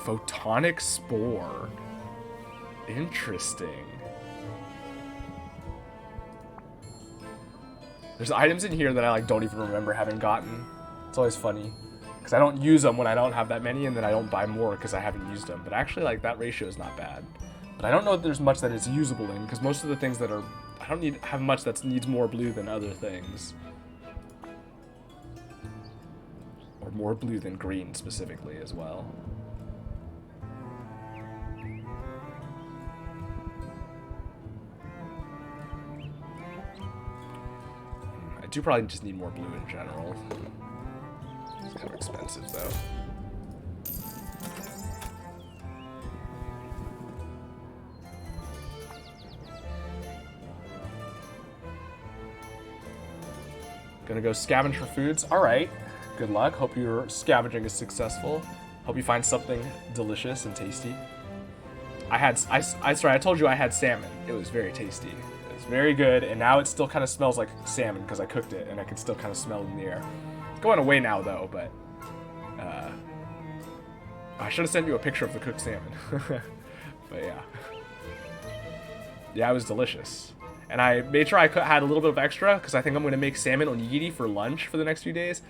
Photonic spore. Interesting. There's items in here that I like don't even remember having gotten. It's always funny because I don't use them when I don't have that many, and then I don't buy more because I haven't used them. But actually, like, that ratio is not bad. But I don't know if there's much that is usable in, because most of the things that are, I don't have much that needs more blue than other things, or more blue than green specifically as well. I do probably just need more blue in general. It's kind of expensive though. Gonna go scavenge for foods. Alright, good luck. Hope your scavenging is successful. Hope you find something delicious and tasty. I told you I had salmon. It was very tasty. It's very good, and now it still kind of smells like salmon because I cooked it, and I can still kind of smell it in the air. It's going away now, though, but... I should have sent you a picture of the cooked salmon. But yeah. Yeah, it was delicious. And I made sure I had a little bit of extra, because I think I'm going to make salmon onigiri for lunch for the next few days.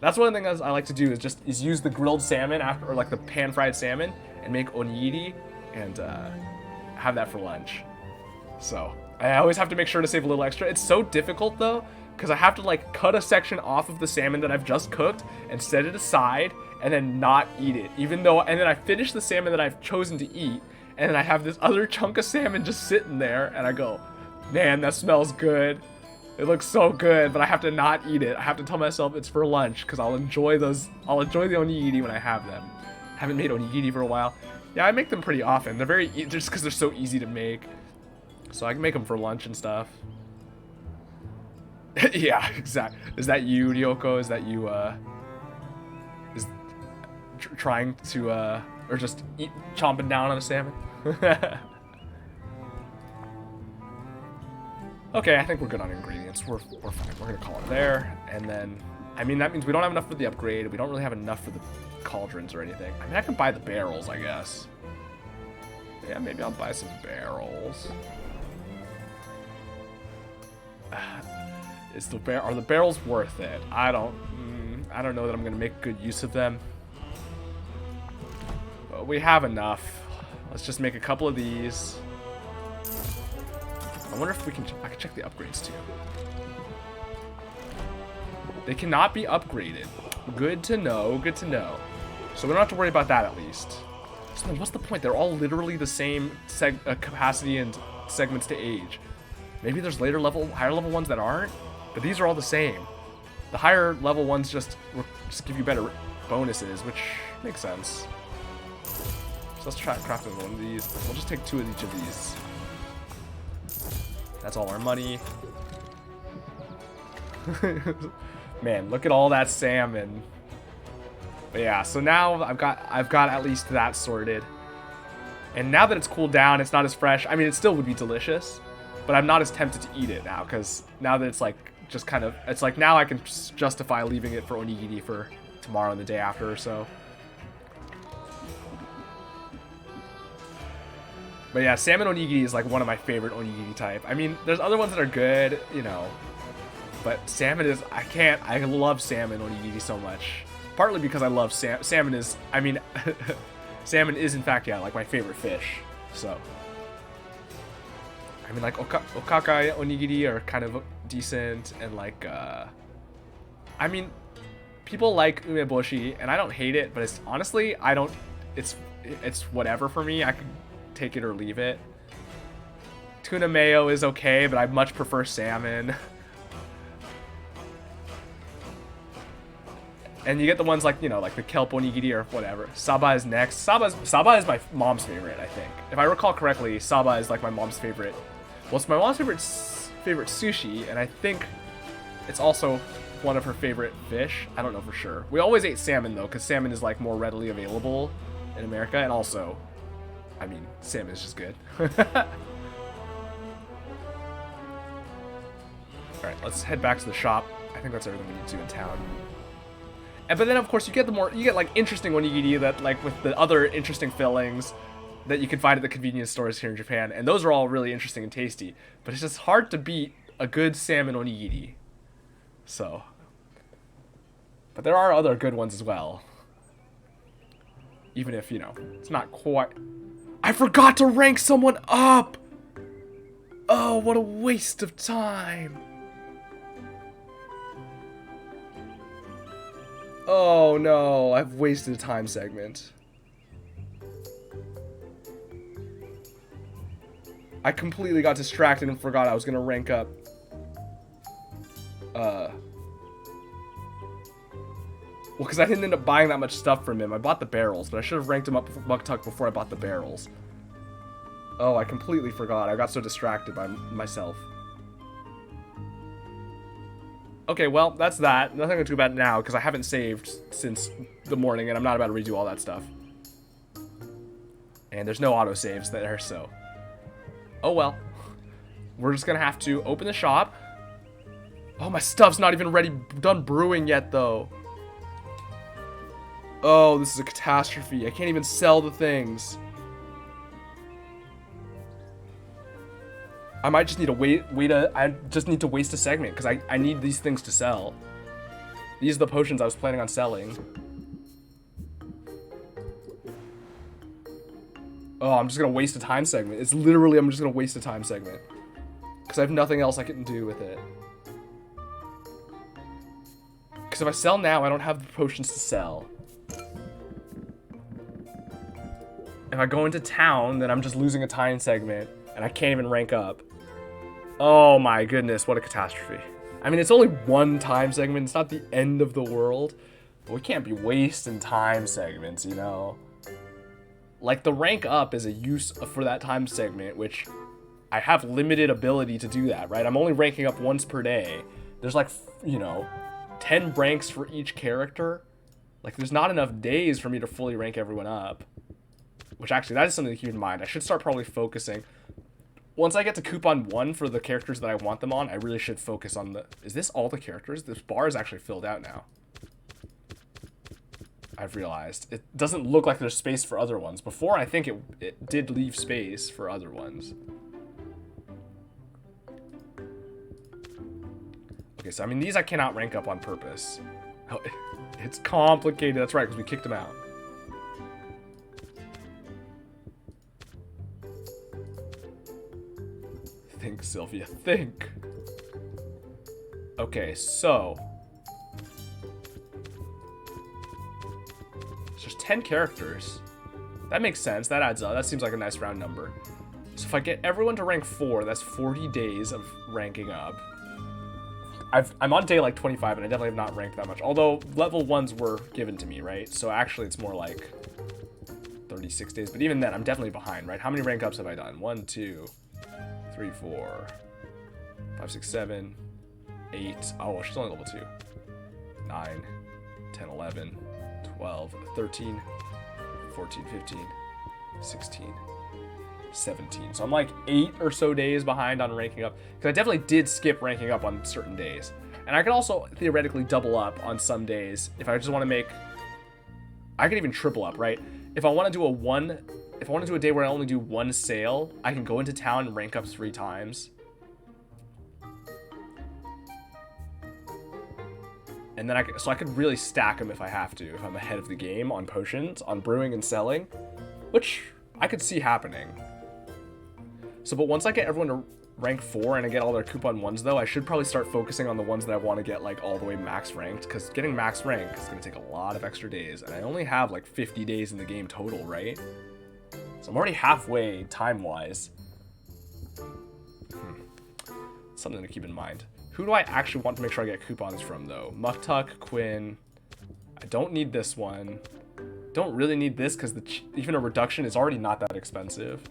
That's one of the things I like to do, is use the grilled salmon, after, or like the pan-fried salmon, and make onigiri, and have that for lunch. So... I always have to make sure to save a little extra. It's so difficult though, because I have to like cut a section off of the salmon that I've just cooked and set it aside and then not eat it. And then I finish the salmon that I've chosen to eat, and then I have this other chunk of salmon just sitting there, and I go, man, that smells good. It looks so good, but I have to not eat it. I have to tell myself it's for lunch because I'll enjoy those. I'll enjoy the onigiri when I have them. Haven't made onigiri for a while. Yeah, I make them pretty often. They're very just because they're so easy to make. So I can make them for lunch and stuff. Yeah, exactly. Is that you, Ryoko? Is that you? Trying to or just chomping down on a salmon? Okay, I think we're good on ingredients. We're fine. We're gonna call it there, and then I mean that means we don't have enough for the upgrade. We don't really have enough for the cauldrons or anything. I mean I can buy the barrels, I guess. Yeah, maybe I'll buy some barrels. Are the barrels worth it? I don't know that I'm gonna make good use of them. But we have enough. Let's just make a couple of these. I wonder if I can check the upgrades too. They cannot be upgraded. Good to know, good to know. So we don't have to worry about that at least. So then what's the point? They're all literally the same capacity and segments to age. Maybe there's higher level ones that aren't, but these are all the same. The higher level ones just give you better bonuses, which makes sense. So let's try crafting one of these. We'll just take 2 of each of these. That's all our money. Man, look at all that salmon. But yeah, so now I've got at least that sorted. And now that it's cooled down, it's not as fresh. I mean, it still would be delicious, but I'm not as tempted to eat it now because now that it's like just kind of, it's like now I can justify leaving it for onigiri for tomorrow and the day after or so. But yeah, salmon onigiri is like one of my favorite onigiri type. I mean, there's other ones that are good, you know, but salmon is, I love salmon onigiri so much. Partly because I love salmon is, I mean, salmon is in fact, yeah, like my favorite fish, so. I mean, like okaka onigiri are kind of decent, and like, I mean, people like umeboshi, and I don't hate it, but it's honestly, it's whatever for me. I could take it or leave it. Tuna mayo is okay, but I much prefer salmon. And you get the ones like, you know, like the kelp onigiri or whatever. Saba is next. Saba is my mom's favorite, I think. If I recall correctly, Saba is like my mom's favorite. Well, it's my mom's favorite sushi, and I think it's also one of her favorite fish. I don't know for sure. We always ate salmon though, because salmon is like more readily available in America, and also, I mean, salmon is just good. Alright, let's head back to the shop. I think that's everything we need to do in town. But then, of course, you get like interesting onigiri that, like, with the other interesting fillings that you can find at the convenience stores here in Japan, and those are all really interesting and tasty. But it's just hard to beat a good salmon onigiri. So, but there are other good ones as well. Even if, you know, it's not quite. I forgot to rank someone up! Oh, what a waste of time! Oh no, I've wasted a time segment. I completely got distracted and forgot I was gonna rank up. Well, because I didn't end up buying that much stuff from him. I bought the barrels, but I should have ranked him up for Muktuk before I bought the barrels. Oh, I completely forgot. I got so distracted by myself. Okay, well, that's that. Nothing to do about it now, because I haven't saved since the morning, and I'm not about to redo all that stuff. And there's no autosaves there, so. Oh well. We're just gonna have to open the shop. Oh, my stuff's not even done brewing yet, though. Oh, this is a catastrophe. I can't even sell the things. I might just need to I just need to waste a segment because I need these things to sell. These are the potions I was planning on selling. Oh, I'm just gonna waste a time segment. It's literally, I'm just gonna waste a time segment. Because I have nothing else I can do with it. Because if I sell now, I don't have the potions to sell. If I go into town, then I'm just losing a time segment, and I can't even rank up. Oh my goodness, what a catastrophe. I mean, it's only one time segment. It's not the end of the world. But we can't be wasting time segments, you know? Like, the rank up is a use for that time segment, which I have limited ability to do that, right? I'm only ranking up once per day. There's like, you know, 10 ranks for each character. Like, there's not enough days for me to fully rank everyone up. Which, actually, that is something to keep in mind. I should start probably focusing. Once I get to coupon 1 for the characters that I want them on, I really should focus on the... Is this all the characters? This bar is actually filled out now. I've realized. It doesn't look like there's space for other ones. Before, I think it did leave space for other ones. Okay, so I mean, these I cannot rank up on purpose. Oh, it's complicated. That's right, because we kicked him out. Think, Sylvia, think. Okay, so... There's 10 characters. That makes sense. That adds up. That seems like a nice round number. So if I get everyone to rank 4, that's 40 days of ranking up. I'm on day like 25, and I definitely have not ranked that much. Although level 1s were given to me, right? So actually it's more like 36 days. But even then, I'm definitely behind, right? How many rank ups have I done? 1, 2, 3, 4, 5, 6, 7, 8. Oh, well, she's only level 2. 9, 10, 11, 12, 13, 14, 15, 16, 17. So I'm like 8 or so days behind on ranking up. Because I definitely did skip ranking up on certain days. And I could also theoretically double up on some days if I just want to make... I could even triple up, right? If I want to do a day where I only do 1 sale, I can go into town and rank up 3 times. And then so I could really stack them if I have to, if I'm ahead of the game on potions, on brewing and selling, which I could see happening. So, but once I get everyone to rank 4 and I get all their coupon 1s though, I should probably start focusing on the ones that I want to get like all the way max ranked, because getting max rank is going to take a lot of extra days, and I only have like 50 days in the game total, right? So I'm already halfway time-wise. Something to keep in mind. Who do I actually want to make sure I get coupons from, though? Muktuk, Quinn. I don't need this one. Don't really need this, because even a reduction is already not that expensive.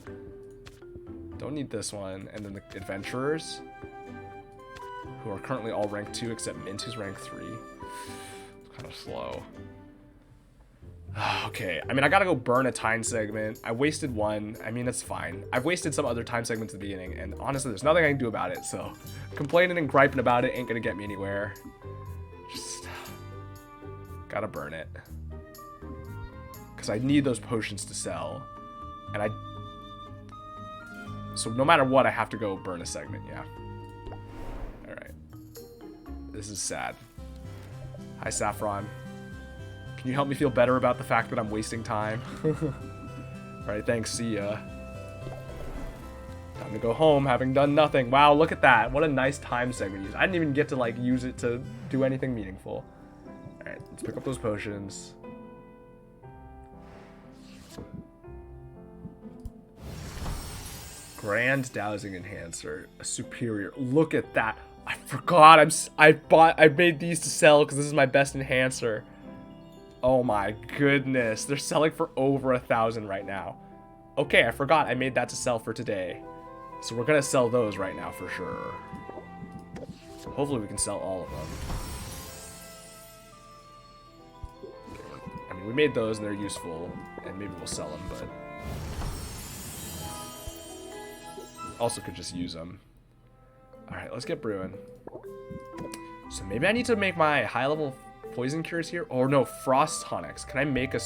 Don't need this one. And then the Adventurers, who are currently all rank 2, except Mint, who's rank 3. It's kind of slow. Okay, I mean, I gotta go burn a time segment. I wasted one. I mean, it's fine. I've wasted some other time segments at the beginning, and honestly, there's nothing I can do about it, so complaining and griping about it ain't gonna get me anywhere. Just gotta burn it. Because I need those potions to sell. And so no matter what, I have to go burn a segment, yeah. Alright. This is sad. Hi, Saffron. Can you help me feel better about the fact that I'm wasting time? Alright, thanks, see ya. Time to go home, having done nothing. Wow, look at that. What a nice time segment use. I didn't even get to, like, use it to do anything meaningful. Alright, let's pick up those potions. Grand Dowsing Enhancer. A superior. Look at that. I forgot. I made these to sell because this is my best enhancer. Oh my goodness. They're selling for over 1,000 right now. Okay, I forgot I made that to sell for today. So we're going to sell those right now for sure. Hopefully we can sell all of them. I mean, we made those and they're useful. And maybe we'll sell them, but... also could just use them. Alright, let's get brewing. So maybe I need to make my high-level... poison cures here? Oh no, frost tonics. Can I make a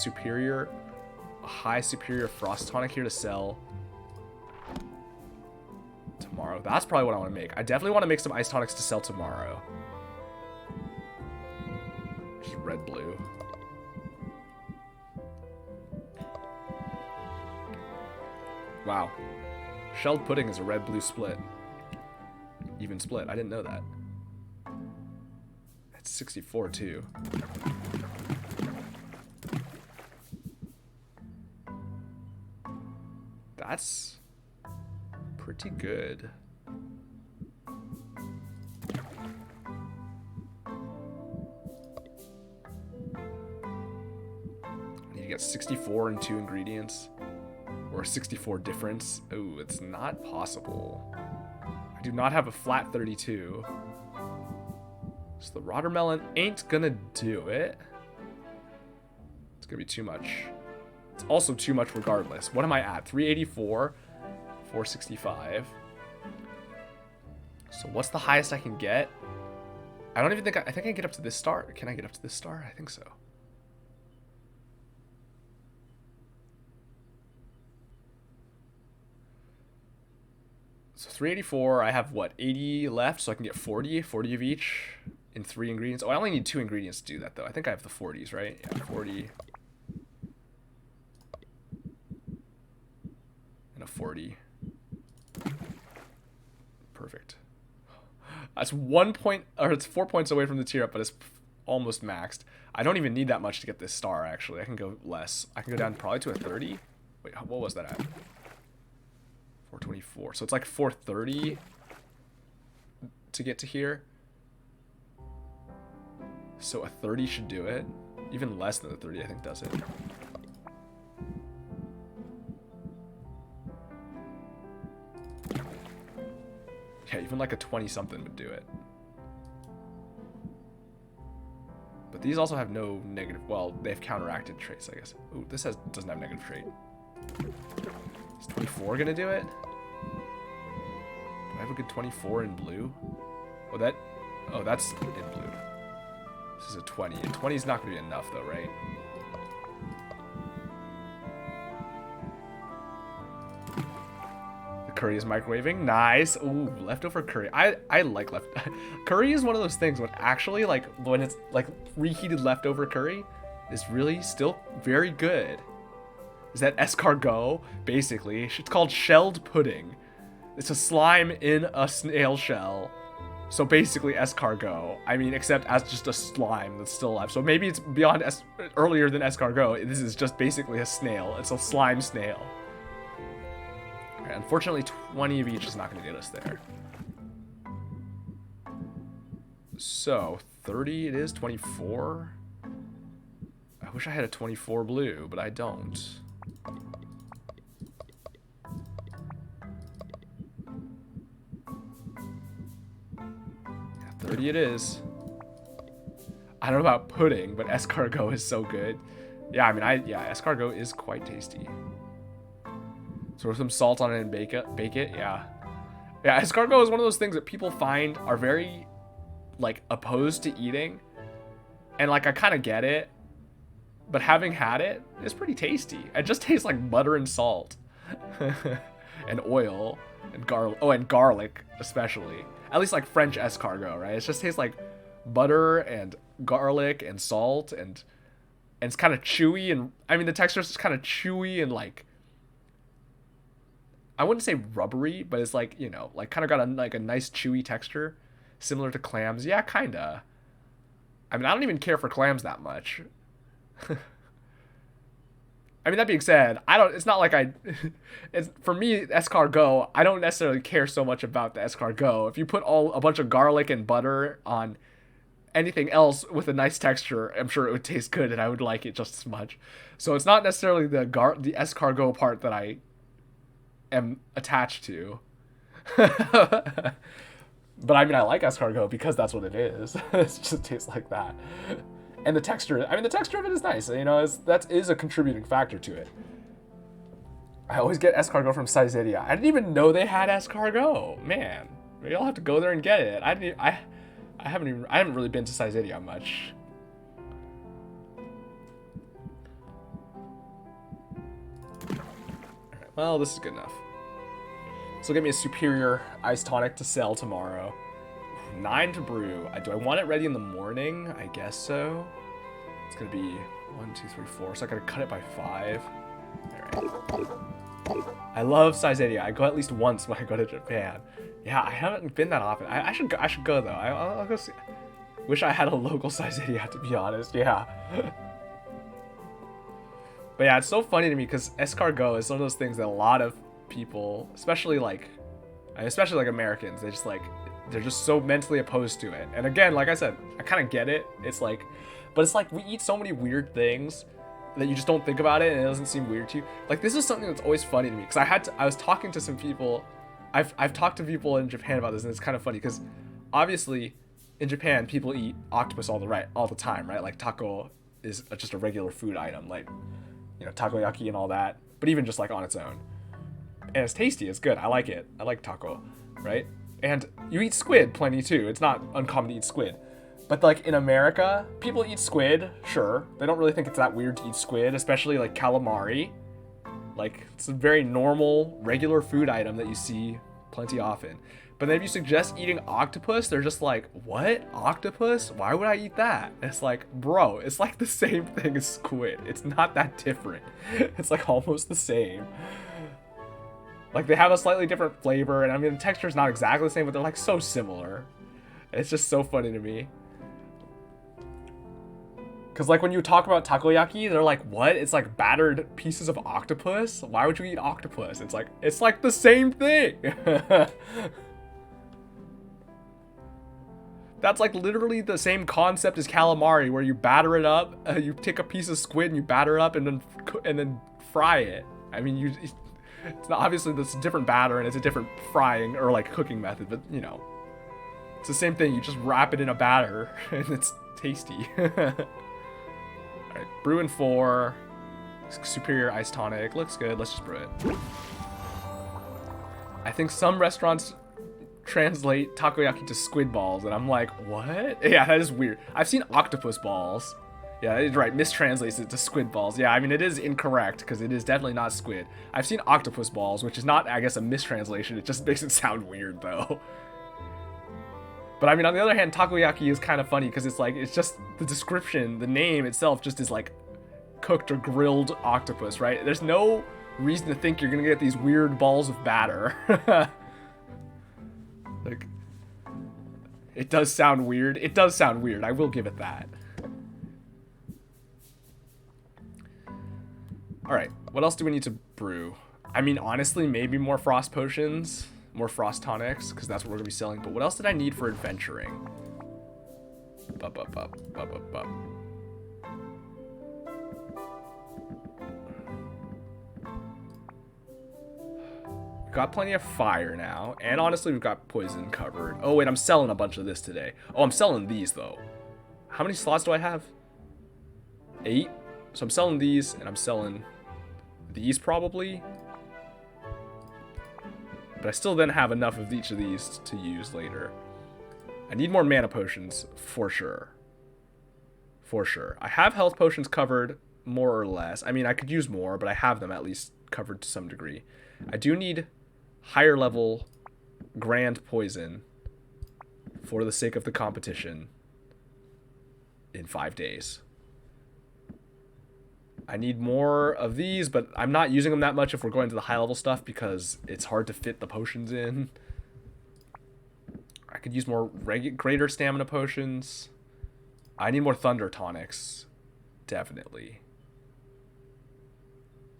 high superior frost tonic here to sell tomorrow? That's probably what I want to make. I definitely want to make some ice tonics to sell tomorrow. Just red blue. Wow. Shelled pudding is a red blue split. Even split. I didn't know that. 64 too. That's pretty good. get 64 in 2 ingredients? Or 64 difference? Oh, it's not possible. I do not have a flat 32. So the watermelon ain't gonna do it. It's gonna be too much. It's also too much regardless. What am I at? 384, 465. So what's the highest I can get? I don't even think I think I can get up to this star. Can I get up to this star? I think so. So 384, I have what, 80 left, so I can get 40 of each in 3 ingredients. Oh, I only need 2 ingredients to do that though. I think I have the 40s, right? Yeah, 40. And a 40. Perfect. That's 1 point, or it's 4 points away from the tier up, but it's almost maxed. I don't even need that much to get this star, actually. I can go less. I can go down probably to a 30. Wait, what was that at? 424. So it's like 430 to get to here. So a 30 should do it. Even less than a 30, I think, does it. Yeah, even like a 20-something would do it. But these also have no negative... Well, they have counteracted traits, I guess. Ooh, this doesn't have negative trait. Is 24 gonna do it? Do I have a good 24 in blue? Oh, that's in blue. This is a 20. And 20 is not gonna be enough, though, right? Curry is microwaving. Nice. Ooh, leftover curry. I like curry is one of those things when actually, like, when it's like reheated leftover curry is really still very good. Is that escargot? Basically, it's called shelled pudding. It's a slime in a snail shell. So basically escargot. I mean, except as just a slime that's still alive. So maybe it's beyond earlier than escargot. This is just basically a snail. It's a slime snail. Unfortunately, 20 of each is not going to get us there. So, 30 it is, 24. I wish I had a 24 blue, but I don't. Yeah, 30 it is. I don't know about pudding, but escargot is so good. Yeah, I mean, yeah, escargot is quite tasty. Throw some salt on it and bake it, yeah. Yeah, escargot is one of those things that people find are very, like, opposed to eating. And, like, I kind of get it. But having had it, it's pretty tasty. It just tastes like butter and salt. And oil. And garlic. Oh, and garlic, especially. At least, like, French escargot, right? It just tastes like butter and garlic and salt. And it's kind of chewy. And, I mean, the texture is just kind of chewy and, like, I wouldn't say rubbery, but it's like, you know, like kind of got a nice chewy texture, similar to clams. Yeah, kinda. I mean, I don't even care for clams that much. I mean, that being said, it's not like it's for me, escargot, I don't necessarily care so much about the escargot. If you put a bunch of garlic and butter on anything else with a nice texture, I'm sure it would taste good and I would like it just as much. So it's not necessarily the escargot part that I am attached to. But I mean, I like escargot because that's what it is. It just tastes like that. And the texture, I mean, the texture of it is nice. You know, that is a contributing factor to it. I always get escargot from Saizeriya. I didn't even know they had escargot. Man, maybe I'll have to go there and get it. I haven't really been to Saizeriya much. Well, this is good enough. So get me a superior ice tonic to sell tomorrow. 9 to brew. Do I want it ready in the morning? I guess so. It's gonna be 1, 2, 3, 4. So I gotta cut it by 5. All right. I love Saizeriya. I go at least once when I go to Japan. Yeah, I haven't been that often. I should go though. I'll go see. Wish I had a local Saizeriya, to be honest. Yeah. But yeah, it's so funny to me because escargot is one of those things that a lot of people, especially like Americans, they're just so mentally opposed to it. And again, like I said, I kind of get it. But it's like we eat so many weird things that you just don't think about it and it doesn't seem weird to you. Like, this is something that's always funny to me, because I was talking to some people. I've talked to people in Japan about this, and it's kind of funny because obviously in Japan people eat octopus all the time, right? Like, taco is just a regular food item, like, you know, takoyaki and all that, but even just like on its own. And it's tasty, it's good. I like it. I like taco, right? And you eat squid plenty too. It's not uncommon to eat squid. But like in America, people eat squid, sure. They don't really think it's that weird to eat squid, especially like calamari. Like, it's a very normal, regular food item that you see plenty often. But then if you suggest eating octopus, they're just like, what? Octopus? Why would I eat that? And it's like, bro, it's like the same thing as squid. It's not that different. It's like almost the same. Like, they have a slightly different flavor, and I mean, the texture is not exactly the same, but they're like so similar. It's just so funny to me. Because, like, when you talk about takoyaki, they're like, what? It's like battered pieces of octopus? Why would you eat octopus? It's like the same thing. That's like literally the same concept as calamari, where you batter it up, you take a piece of squid and you batter it up and then fry it. I mean, it's not, obviously this is a different batter and it's a different frying or like cooking method, but you know, it's the same thing. You just wrap it in a batter and it's tasty. Alright, brew in 4. Superior ice tonic. Looks good. Let's just brew it. I think some restaurants translate takoyaki to squid balls, and I'm like, what? Yeah, that is weird. I've seen octopus balls. Yeah, it's right. Mistranslates it to squid balls. Yeah, I mean, it is incorrect, because it is definitely not squid. I've seen octopus balls, which is not, I guess, a mistranslation. It just makes it sound weird, though. But I mean, on the other hand, takoyaki is kind of funny because it's like, it's just the description, the name itself just is like cooked or grilled octopus, right? There's no reason to think you're gonna get these weird balls of batter. Like, it does sound weird. It does sound weird. I will give it that. All right, what else do we need to brew? I mean, honestly, maybe more frost potions. More frost tonics, because that's what we're gonna be selling. But what else did I need for adventuring? We've got plenty of fire now, and honestly, we've got poison covered. Oh wait, I'm selling a bunch of this today. Oh, I'm selling these though. How many slots do I have? 8. So I'm selling these, and I'm selling these probably. But I still then have enough of each of these to use later. I need more mana potions, for sure. For sure. I have health potions covered, more or less. I mean, I could use more, but I have them at least covered to some degree. I do need higher level grand poison for the sake of the competition in 5 days. I need more of these, but I'm not using them that much if we're going to the high level stuff because it's hard to fit the potions in. I could use more greater stamina potions. I need more thunder tonics. Definitely.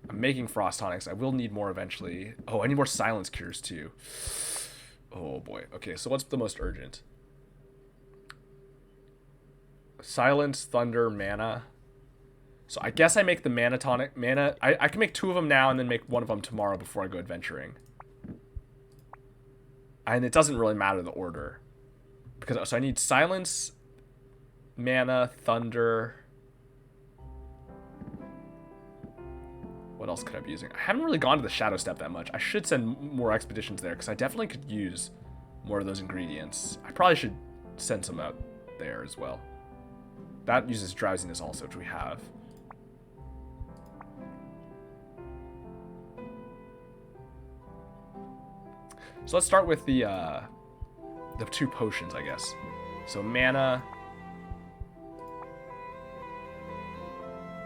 I'm making frost tonics. I will need more eventually. Oh, I need more silence cures too. Oh boy. Okay, so what's the most urgent? Silence, thunder, mana. So I guess I make the mana tonic. I can make 2 of them now and then make 1 of them tomorrow before I go adventuring. And it doesn't really matter the order. So I need silence, mana, thunder. What else could I be using? I haven't really gone to the Shadow Step that much. I should send more expeditions there because I definitely could use more of those ingredients. I probably should send some out there as well. That uses drowsiness also, which we have. So let's start with the 2 potions, I guess. So mana.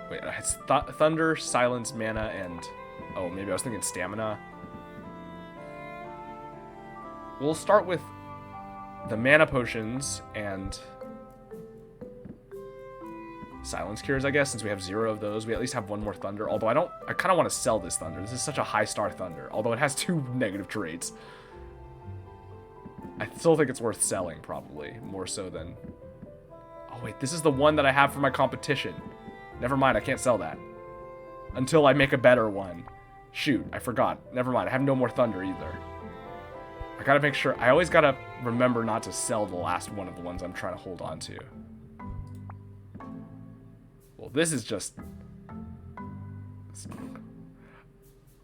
Wait, it's thunder, silence, mana, and oh, maybe I was thinking stamina. We'll start with the mana potions and silence cures, I guess, since we have 0 of those. We at least have 1 more thunder. Although I kind of want to sell this thunder. This is such a high star thunder. Although it has 2 negative traits. I still think it's worth selling, probably. More so than... Oh, wait. This is the one that I have for my competition. Never mind. I can't sell that. until I make a better one. Shoot, I forgot. Never mind. I have no more thunder either. I gotta make sure. I always gotta remember not to sell the last one of the ones I'm trying to hold on to. Well, this is just...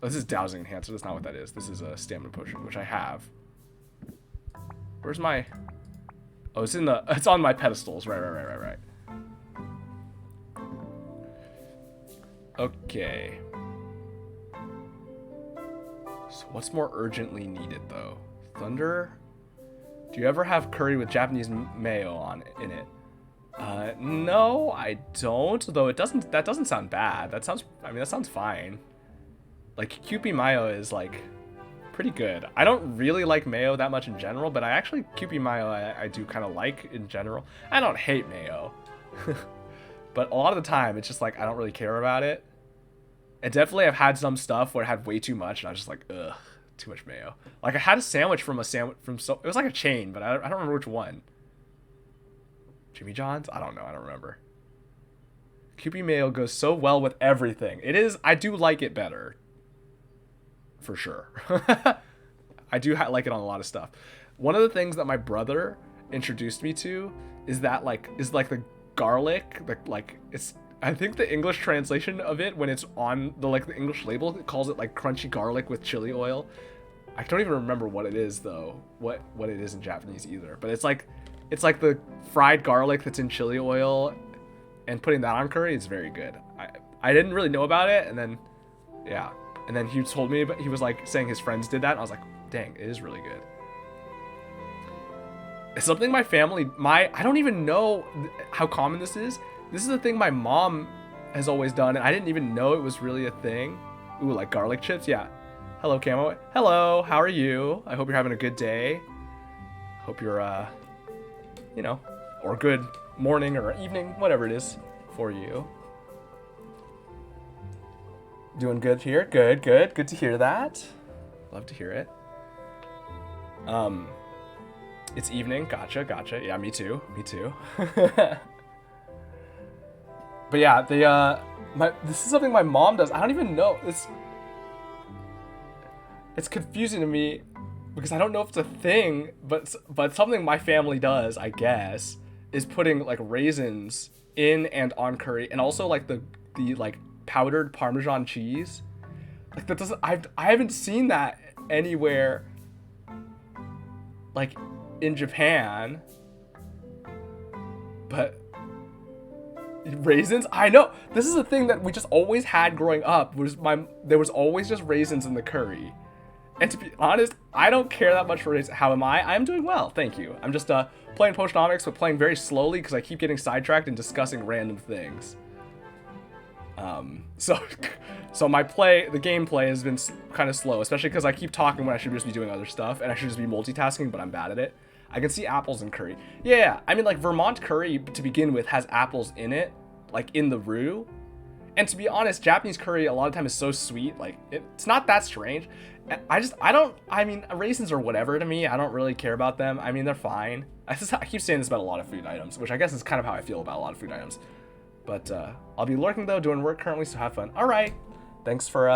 This is dowsing enhancer. That's not what that is. This is a stamina potion, which I have. Where's my... Oh, it's in the... It's on my pedestals. Right. Okay. So what's more urgently needed, though? Thunder? Do you ever have curry with Japanese mayo in it? No, I don't. Though that doesn't sound bad. That sounds fine. Like, Kewpie mayo is, like, pretty good. I don't really like mayo that much in general, but Kewpie mayo I do kind of like in general. I don't hate mayo. But a lot of the time, it's just, like, I don't really care about it. And definitely I've had some stuff where it had way too much, and I was just like, ugh, too much mayo. Like, I had a sandwich it was like a chain, but I don't remember which one. Jimmy John's? I don't know. I don't remember. Kewpie mayo goes so well with everything. I do like it better. For sure. I do like it on a lot of stuff. One of the things that my brother introduced me to is the garlic, I think the English translation of it, when it's on the English label, it calls it like crunchy garlic with chili oil. I don't even remember what it is though, what it is in Japanese either. But it's like the fried garlic that's in chili oil, and putting that on curry is very good. I didn't really know about it, and then yeah, and then he told me, but he was like saying his friends did that, and I was like, dang, it is really good. It's something my family, I don't even know how common this is. This is a thing my mom has always done, and I didn't even know it was really a thing. Ooh, like garlic chips? Yeah. Hello, Camo. Hello, how are you? I hope you're having a good day. Hope you're, or good morning or evening, whatever it is for you. Doing good here? Good. Good to hear that. Love to hear it. It's evening. Gotcha. Yeah, me too. But yeah, this is something my mom does. I don't even know. It's confusing to me because I don't know if it's a thing, but something my family does, I guess, is putting like raisins in and on curry, and also like the powdered Parmesan cheese. Like that doesn't. I haven't seen that anywhere. Like in Japan, but. Raisins? I know. This is a thing that we just always had growing up. There was always just raisins in the curry. And to be honest, I don't care that much for raisins. How am I? I'm doing well, thank you. I'm just playing Potionomics, but playing very slowly because I keep getting sidetracked and discussing random things. So the gameplay has been kind of slow, especially because I keep talking when I should just be doing other stuff, and I should just be multitasking, but I'm bad at it. I can see apples in curry. Yeah, I mean, like, Vermont curry, to begin with, has apples in it, like, in the roux. And to be honest, Japanese curry a lot of time is so sweet, like, it's not that strange. I mean, raisins are whatever to me. I don't really care about them. I mean, they're fine. I keep saying this about a lot of food items, which I guess is kind of how I feel about a lot of food items. But, I'll be lurking, though, doing work currently, so have fun. All right. Thanks for,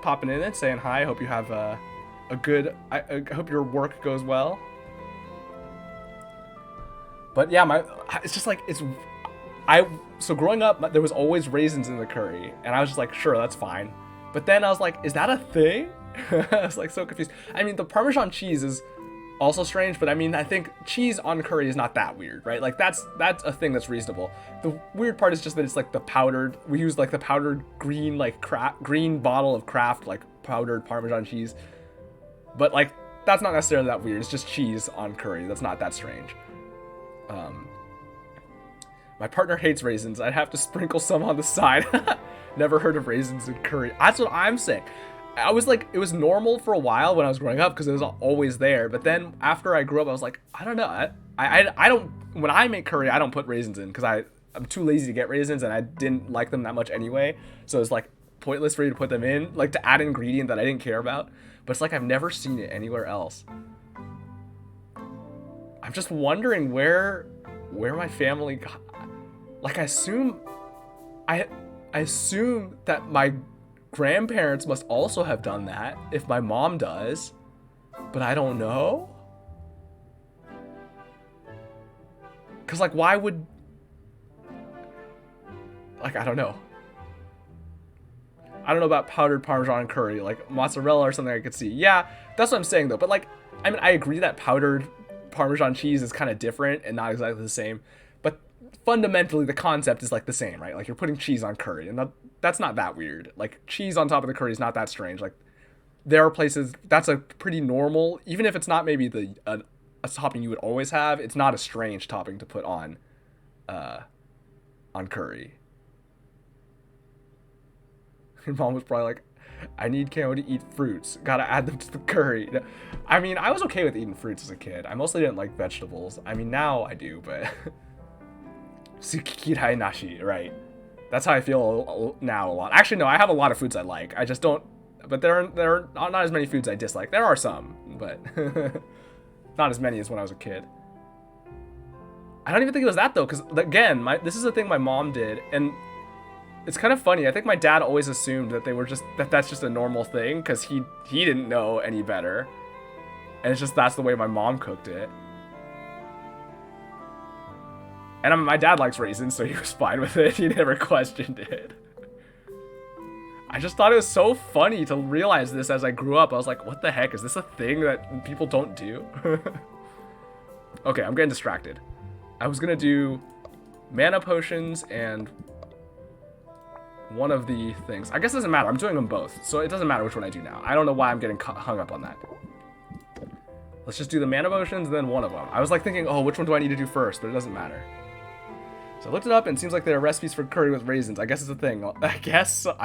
popping in and saying hi. I hope you have, I hope your work goes well. But yeah, it's just like, so growing up, there was always raisins in the curry, and I was just like, sure, that's fine. But then I was like, is that a thing? I was like so confused. I mean, the Parmesan cheese is also strange, but I mean, I think cheese on curry is not that weird, right? Like that's a thing that's reasonable. The weird part is just that it's like we use like the powdered green, like green bottle of Kraft, like powdered Parmesan cheese. But like, that's not necessarily that weird. It's just cheese on curry. That's not that strange. My partner hates raisins. I'd have to sprinkle some on the side. Never heard of raisins in curry. That's what I'm saying. I was like, it was normal for a while when I was growing up because it was always there. But then after I grew up, I was like, I don't know. I don't, when I make curry, I don't put raisins in because I'm too lazy to get raisins and I didn't like them that much anyway. So it's like pointless for you to put them in, like to add an ingredient that I didn't care about. But it's like, I've never seen it anywhere else. I'm just wondering where my family got, like, I I assume that my grandparents must also have done that if my mom does, but I don't know. Because, like, why would... Like, I don't know. I don't know about powdered Parmesan and curry. Like, mozzarella or something I could see. Yeah, that's what I'm saying, though. But, like, I mean, I agree that powdered Parmesan cheese is kind of different and not exactly the same. But fundamentally, the concept is, like, the same, right? Like, you're putting cheese on curry. And that's not that weird. Like, cheese on top of the curry is not that strange. Like, there are places... That's a pretty normal... Even if it's not maybe a topping you would always have, it's not a strange topping to put on curry. Your mom was probably like, I need Camo to eat fruits. Gotta add them to the curry. I mean, I was okay with eating fruits as a kid. I mostly didn't like vegetables. I mean, now I do, but... Sukikirai nashi, right. That's how I feel now a lot. Actually, no, I have a lot of foods I like. I just don't... But there are not as many foods I dislike. There are some, but... Not as many as when I was a kid. I don't even think it was that, though, because, again, this is the thing my mom did, and it's kind of funny. I think my dad always assumed that that's just a normal thing, because he didn't know any better. And it's just that's the way my mom cooked it. And my dad likes raisins, so he was fine with it. He never questioned it. I just thought it was so funny to realize this as I grew up. I was like, what the heck? Is this a thing that people don't do? Okay, I'm getting distracted. I was going to do mana potions and one of the things. I guess it doesn't matter. I'm doing them both, so it doesn't matter which one I do now. I don't know why I'm getting hung up on that. Let's just do the mana potions and then one of them. I was like thinking, oh, which one do I need to do first? But it doesn't matter. So I looked it up, and it seems like there are recipes for curry with raisins. I guess it's a thing. I guess so.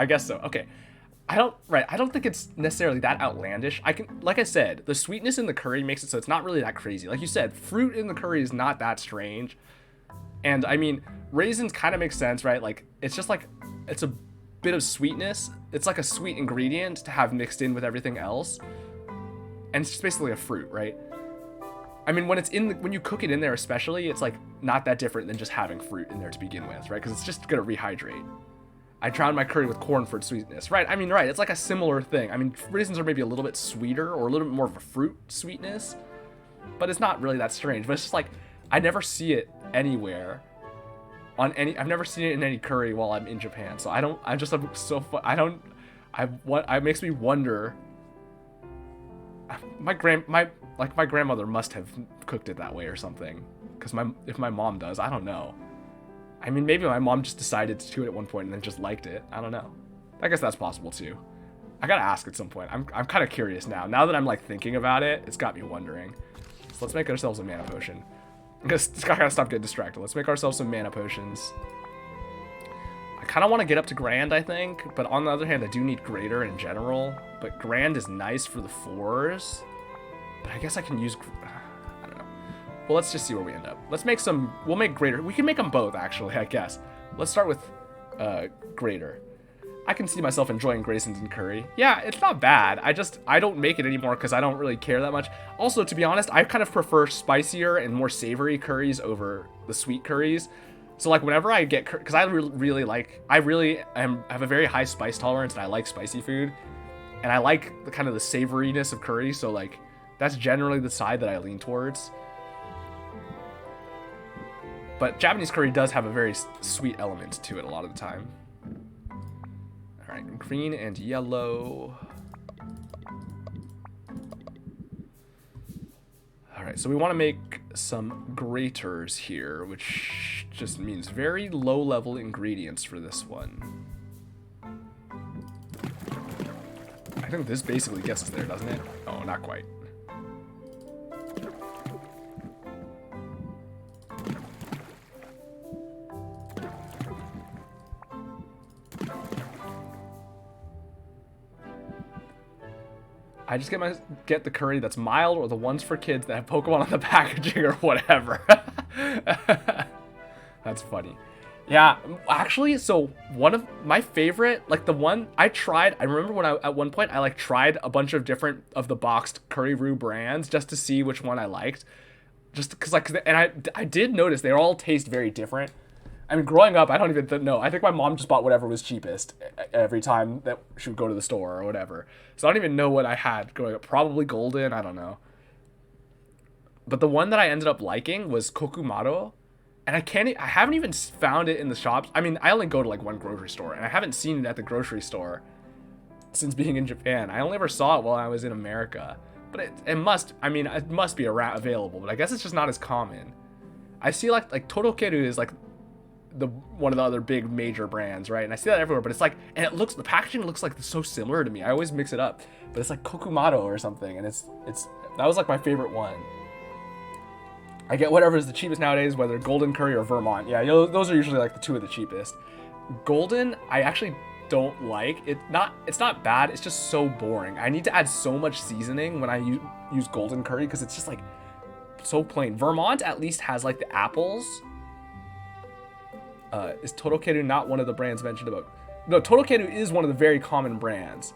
Okay. I don't think it's necessarily that outlandish. Like I said, the sweetness in the curry makes it so it's not really that crazy. Like you said, fruit in the curry is not that strange. And I mean, raisins kind of make sense, right? Like, it's just like, it's a bit of sweetness. It's like a sweet ingredient to have mixed in with everything else. And it's just basically a fruit, right? I mean, when you cook it in there especially, it's like not that different than just having fruit in there to begin with, right? Because it's just gonna rehydrate. I drowned my curry with corn for its sweetness, right? I mean, right, it's like a similar thing. I mean, raisins are maybe a little bit sweeter or a little bit more of a fruit sweetness, but it's not really that strange. But it's just like, I never see it anywhere I've never seen it in any curry while I'm in Japan. So it makes me wonder. My grandmother must have cooked it that way or something. Because if my mom does, I don't know. I mean, maybe my mom just decided to do it at one point and then just liked it. I don't know. I guess that's possible too. I gotta ask at some point. I'm kind of curious now. Now that I'm like thinking about it, it's got me wondering. So let's make ourselves a mana potion. I gotta stop getting distracted. Let's make ourselves some mana potions. I kind of want to get up to Grand, I think. But on the other hand, I do need Greater in general. But Grand is nice for the 4s. But I guess I can use... I don't know. Well, let's just see where we end up. Let's make some... We'll make Greater. We can make them both, actually, I guess. Let's start with Greater. I can see myself enjoying raisins and curry. Yeah, it's not bad. I don't make it anymore because I don't really care that much. Also, to be honest, I kind of prefer spicier and more savory curries over the sweet curries. So like whenever I get, because I have a very high spice tolerance and I like spicy food, and I like the kind of the savoriness of curry. So like that's generally the side that I lean towards. But Japanese curry does have a very sweet element to it a lot of the time. All right, green and yellow. All right, so we want to make some graters here, which just means very low-level ingredients for this one. I think this basically gets us there, doesn't it? Oh, not quite. I just get the curry that's mild, or the ones for kids that have Pokemon on the packaging or whatever. That's funny. Yeah, actually, so one of my favorite, like the one I tried, I remember when at one point I like tried a bunch of different of the boxed curry roux brands just to see which one I liked. Just because like, and I did notice they all taste very different. I mean, growing up, I don't even know. I think my mom just bought whatever was cheapest every time that she would go to the store or whatever. So I don't even know what I had growing up. Probably golden. I don't know. But the one that I ended up liking was Kokumaro. And I haven't even found it in the shops. I mean, I only go to like one grocery store, and I haven't seen it at the grocery store since being in Japan. I only ever saw it while I was in America. But it must be available, but I guess it's just not as common. I see like Torokeru is like one of the other big major brands, right? And I see that everywhere, but it's like, and the packaging looks like so similar to me. I always mix it up, but it's like Kokumaro or something, and that was like my favorite one. I get whatever is the cheapest nowadays, whether Golden Curry or Vermont. Yeah, those are usually like the two of the cheapest. Golden, I actually don't like. It's not bad. It's just so boring. I need to add so much seasoning when I use Golden Curry because it's just like so plain. Vermont at least has like the apples. Is Torokeru not one of the brands mentioned above? No, Torokeru is one of the very common brands.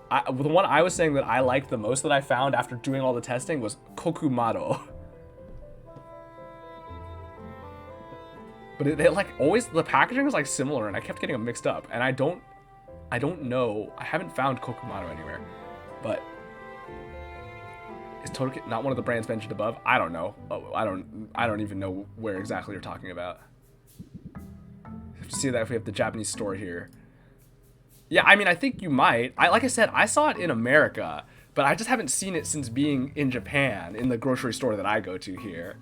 The one I was saying that I liked the most that I found after doing all the testing was Kokumaro. But they like always, the packaging is like similar, and I kept getting them mixed up. And I don't know. I haven't found Kokumaro anywhere. But is Torokeru not one of the brands mentioned above? I don't know. Oh, I don't even know where exactly you're talking about. You have to see that if we have the Japanese store here. Yeah, I mean, I think you might. Like I said, I saw it in America, but I just haven't seen it since being in Japan in the grocery store that I go to here.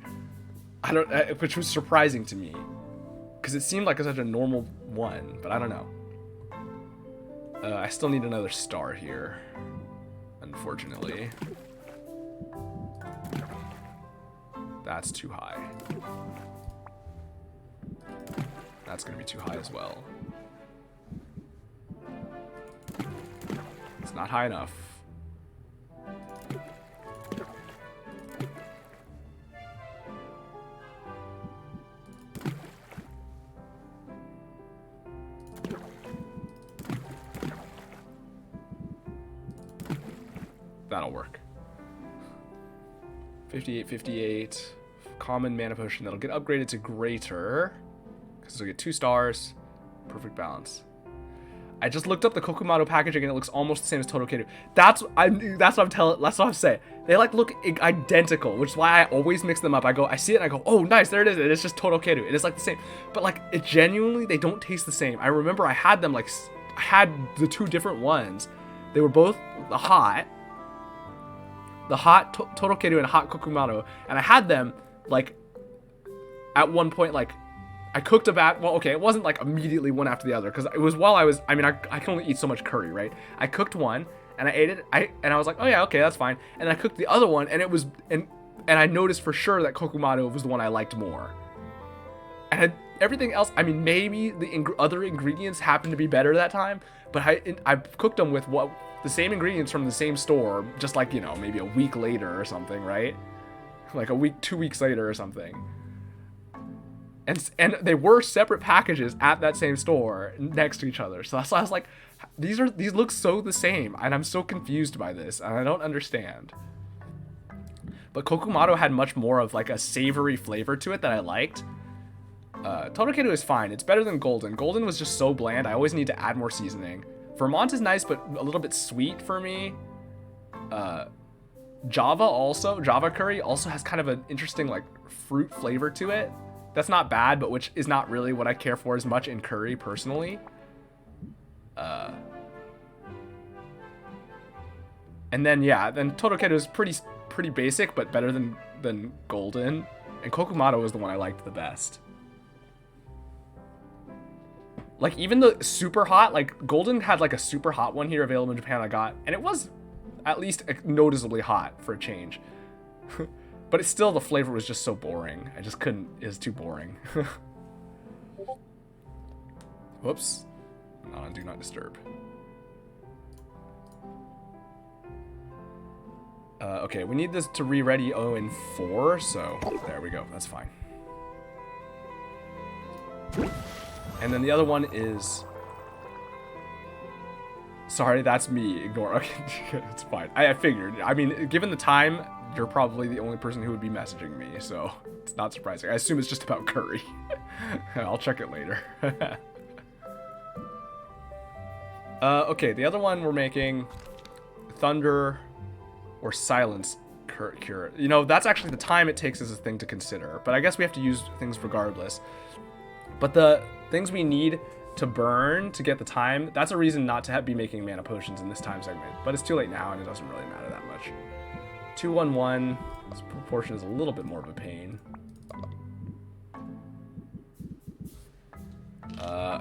Which was surprising to me. Because it seemed like such a normal one, but I don't know. I still need another star here, unfortunately. That's too high. That's going to be too high as well. It's not high enough. That'll work. 58. Common mana potion that'll get upgraded to greater. Because it'll get 2 stars. Perfect balance. I just looked up the Kokumaro packaging and it looks almost the same as Torokeru. That's what I'm saying. They like look identical, which is why I always mix them up. I see it and I go, oh nice, there it is. And it's just Torokeru. And it's like the same. But like it genuinely, they don't taste the same. I remember I had them I had the 2 different ones. They were both the hot Torokeru and hot Kokumaro, and I had them like at one point, like I cooked a bat. Well, okay, it wasn't like immediately one after the other because it was while I can only eat so much curry, right? I cooked one and I ate it, and I was like, oh yeah, okay, that's fine. And I cooked the other one, and it was and I noticed for sure that Kokumaro was the one I liked more. And everything else, I mean, maybe the other ingredients happened to be better that time, but I cooked them with the same ingredients from the same store, just like, maybe a week later or something, right? Like 2 weeks later or something. And they were separate packages at that same store next to each other. So that's why I was like, these look so the same, and I'm so confused by this, and I don't understand. But Kokumaro had much more of like a savory flavor to it that I liked. Torokeru is fine. It's better than Golden. Golden was just so bland. I always need to add more seasoning. Vermont is nice, but a little bit sweet for me. Java curry also has kind of an interesting like fruit flavor to it. That's not bad, but which is not really what I care for as much in curry personally. And then Torokeru is pretty basic, but better than Golden. And Kokumaro was the one I liked the best. Like, even the super hot, like, Golden had, like, a super hot one here available in Japan I got. And it was at least noticeably hot for a change. But it's still, the flavor was just so boring. I just couldn't, it was too boring. Whoops. No, do not disturb. Okay, we need this to re-ready in 4, so there we go. That's fine. And then the other one is... Sorry, that's me. Ignore. Okay, it's fine. I figured. I mean, given the time you're probably the only person who would be messaging me, so it's not surprising. I assume it's just about curry. I'll check it later. Okay, the other one we're making, thunder or silence cure. You know, that's actually the time it takes as a thing to consider, but I guess we have to use things regardless. But the things we need to burn to get the time, that's a reason not to be making mana potions in this time segment, but it's too late now and it doesn't really matter that much. 2-1-1, this proportion is a little bit more of a pain.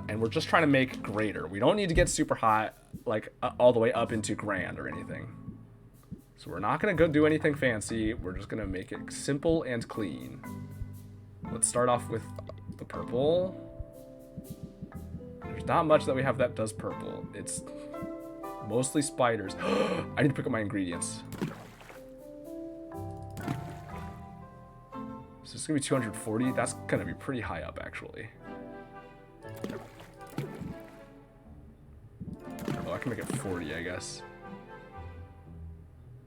And we're just trying to make greater. We don't need to get super high, like all the way up into grand or anything. So we're not going to go do anything fancy. We're just going to make it simple and clean. Let's start off with the purple. There's not much that we have that does purple. It's mostly spiders. I need to pick up my ingredients. So it's going to be 240. That's going to be pretty high up, actually. Oh, I can make it 40, I guess.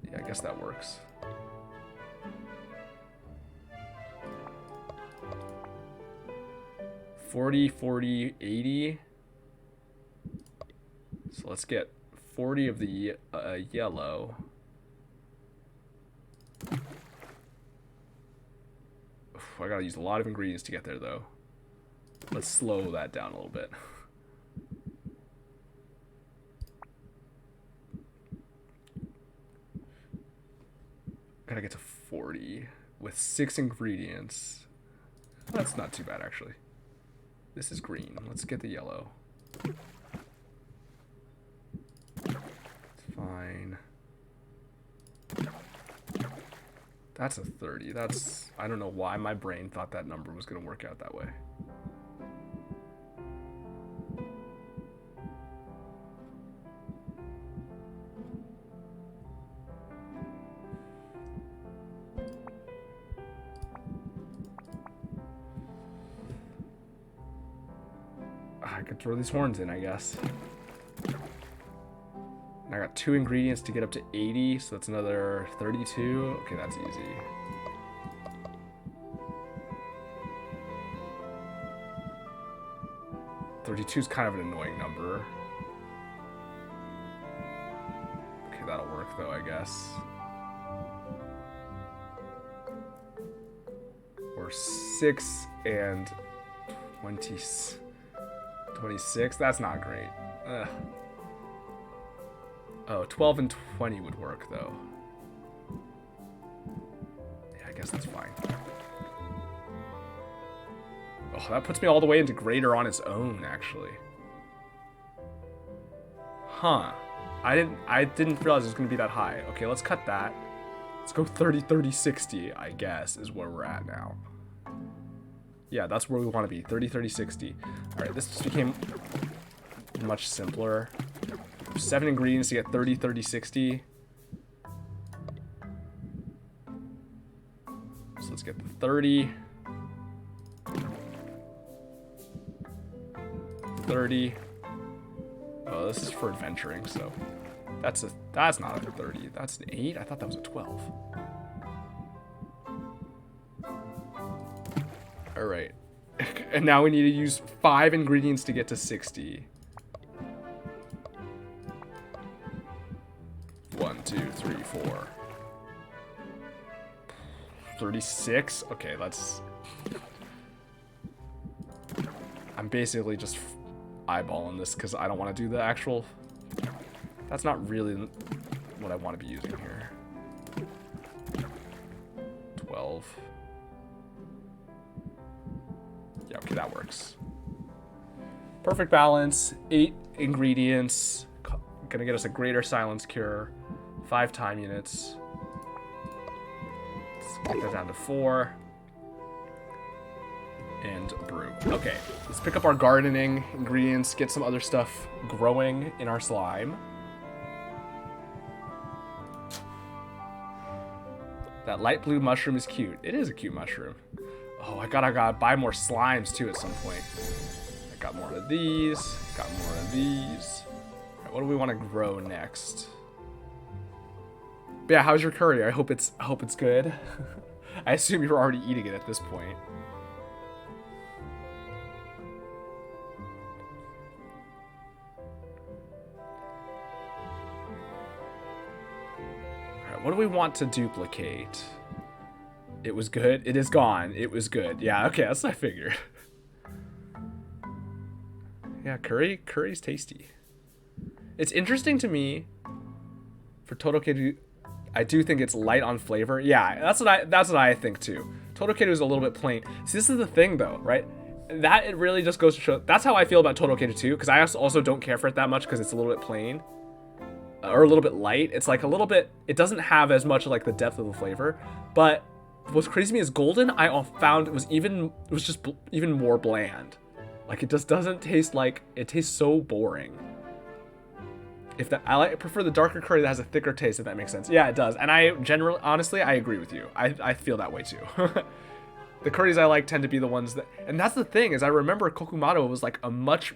Yeah, I guess that works. $40, $40, $80. So let's get 40 of the yellow. Oof, I gotta use a lot of ingredients to get there, though. Let's slow that down a little bit. Gotta get to 40 with 6 ingredients. That's not too bad, actually. This is green. Let's get the yellow. It's fine. That's a 30. That's... I don't know why my brain thought that number was going to work out that way. I could throw these horns in, I guess. And I got 2 ingredients to get up to 80, so that's another 32. Okay, that's easy. $32 is kind of an annoying number. Okay, that'll work though, I guess. Or 6 and 26, that's not great. Ugh. Oh, 12 and 20 would work, though. Yeah, I guess that's fine. Oh, that puts me all the way into greater on its own, actually. Huh. I didn't realize it was going to be that high. Okay, let's cut that. Let's go 30, 30, 60, I guess, is where we're at now. Yeah, that's where we want to be. 30, 30, 60. Alright, this just became much simpler. 7 ingredients to get 30, 30, 60. So let's get the 30. 30. Oh, this is for adventuring, so that's not a 30. That's an 8? I thought that was a 12. Alright. And now we need to use 5 ingredients to get to 60. 1, 2, 3, 4. 36? Okay, let's... I'm basically just eyeballing this because I don't want to do the actual... That's not really what I want to be using here. 12. Yeah, okay, that works. Perfect balance. 8 ingredients. Gonna get us a greater silence cure. 5 time units. Let's get that down to 4. And brew. Okay, let's pick up our gardening ingredients, get some other stuff growing in our slime. That light blue mushroom is cute. It is a cute mushroom. Oh, I gotta buy more slimes too at some point. I got more of these, got more of these. All right, what do we want to grow next? But yeah, how's your curry? I hope it's good. I assume you're already eating it at this point. Alright, what do we want to duplicate? It was good. It is gone. It was good. Yeah, okay, that's what I figured. Yeah, curry's tasty. It's interesting to me for Todokedu. I do think it's light on flavor. Yeah, that's what I think too. Todokedu is a little bit plain. See, this is the thing though, right? That it really just goes to show. That's how I feel about Todokedu too, because I also don't care for it that much because it's a little bit plain. Or a little bit light. It's like a little bit, it doesn't have as much like the depth of the flavor. But what's crazy to me is golden, I found it was just even more bland. Like it just doesn't taste like, it tastes so boring. I prefer the darker curry that has a thicker taste, if that makes sense. Yeah, it does. And honestly, I agree with you. I feel that way too. The curries I like tend to be the ones that, and that's the thing, is I remember Kokumato was like a much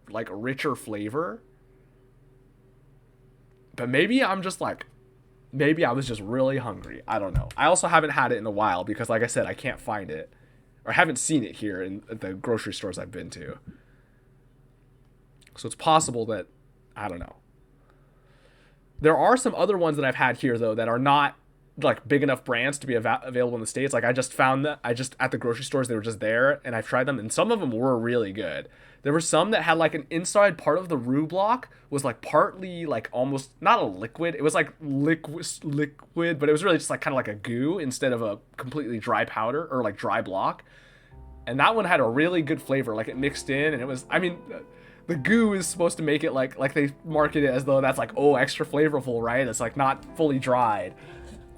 like richer flavor. But maybe I'm just like, maybe I was just really hungry. I don't know. I also haven't had it in a while because, like I said, I can't find it. Or haven't seen it here in the grocery stores I've been to. So it's possible that, I don't know. There are some other ones that I've had here, though, that are not like big enough brands to be available in the States. Like I just found that, at the grocery stores, they were just there, and I've tried them, and some of them were really good. There were some that had like an inside part of the roux block was like partly like almost not a liquid. It was like liquid, but it was really just like kind of like a goo instead of a completely dry powder or like dry block. And that one had a really good flavor. Like it mixed in, and it was, I mean, the goo is supposed to make it like they market it as though that's like, oh, extra flavorful, right? It's like not fully dried.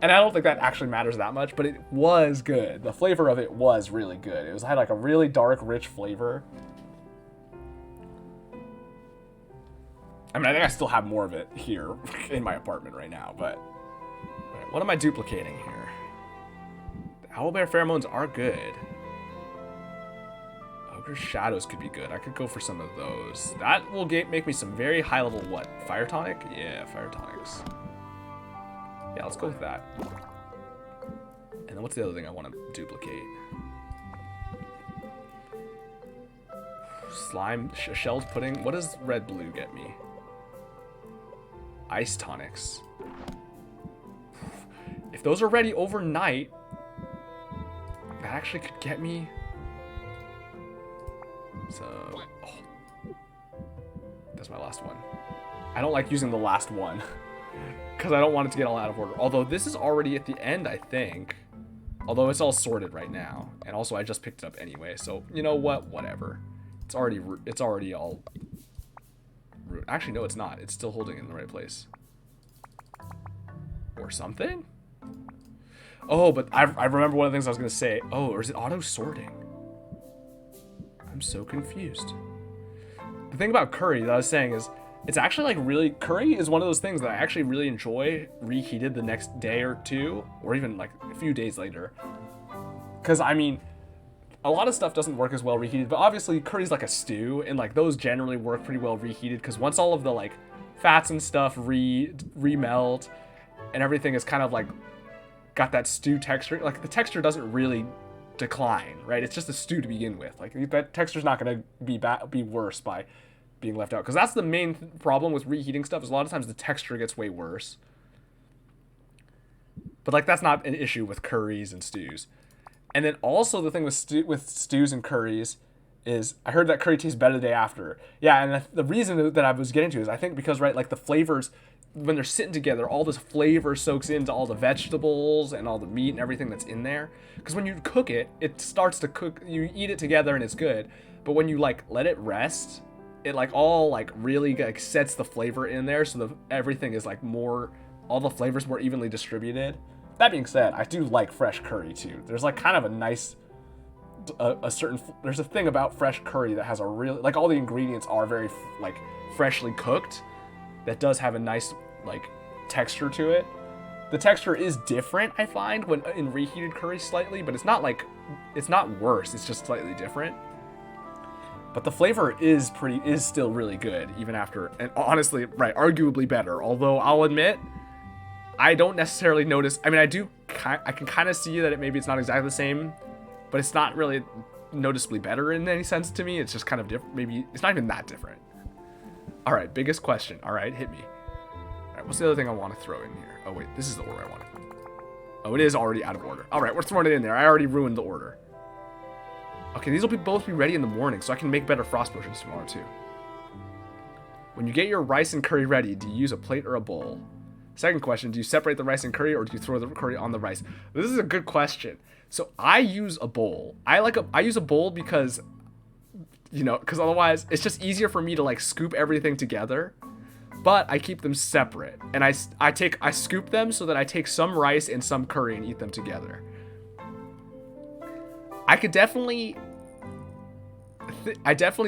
And I don't think that actually matters that much, but it was good. The flavor of it was really good. It had like a really dark, rich flavor. I mean, I think I still have more of it here in my apartment right now, but right, what am I duplicating here? The owlbear pheromones are good. Ogre shadows could be good. I could go for some of those. That will make me some very high level what? Fire tonic? Yeah, fire tonics. Yeah, let's go with that. And then what's the other thing I want to duplicate? Slime, shelled pudding. What does red blue get me? Ice tonics. If those are ready overnight, that actually could get me. So, oh, that's my last one. I don't like using the last one because I don't want it to get all out of order. Although this is already at the end, I think. Although it's all sorted right now, and also I just picked it up anyway. So you know what? Whatever. It's already all. Actually, no, it's not. It's still holding it in the right place. Or something? Oh, but I remember one of the things I was going to say. Oh, or is it auto-sorting? I'm so confused. The thing about curry that I was saying is, it's actually like really, curry is one of those things that I actually really enjoy reheated the next day or two, or even like a few days later. Because, I mean, a lot of stuff doesn't work as well reheated, but obviously curry's like a stew, and like those generally work pretty well reheated, because once all of the like fats and stuff remelt, and everything is kind of like got that stew texture, like the texture doesn't really decline, right? It's just a stew to begin with. Like that texture's not going to be worse by being left out, because that's the main problem with reheating stuff, is a lot of times the texture gets way worse. But like that's not an issue with curries and stews. And then also the thing with stews and curries is I heard that curry tastes better the day after. Yeah, and the reason that I was getting to is I think because, right, like the flavors, when they're sitting together, all this flavor soaks into all the vegetables and all the meat and everything that's in there. Because when you cook it, it starts to cook, you eat it together and it's good. But when you like let it rest, it like all like really like sets the flavor in there, so everything is like more, all the flavors more evenly distributed. That being said, I do like fresh curry too. There's like kind of a nice, there's a thing about fresh curry that has a really, like all the ingredients are very like freshly cooked. That does have a nice like texture to it. The texture is different, I find, when in reheated curry slightly, but it's not like, it's not worse. It's just slightly different. But the flavor is still really good even after, and honestly, right, arguably better. Although I'll admit, I don't necessarily notice. I mean, I can kind of see that maybe it's not exactly the same, but it's not really noticeably better in any sense to me. It's just kind of different. Maybe it's not even that different. All right, biggest question. All right, hit me. All right, what's the other thing I want to throw in here? Oh wait, this is the order I want. Oh, it is already out of order. All right, we're throwing it in there. I already ruined the order. Okay, these will both be ready in the morning, so I can make better frost potions tomorrow too. When you get your rice and curry ready, do you use a plate or a bowl? Second question, do you separate the rice and curry, or do you throw the curry on the rice? This is a good question. So I use a bowl. I use a bowl because, you know, because otherwise it's just easier for me to like scoop everything together. But I keep them separate, and I scoop them so that I take some rice and some curry and eat them together. I definitely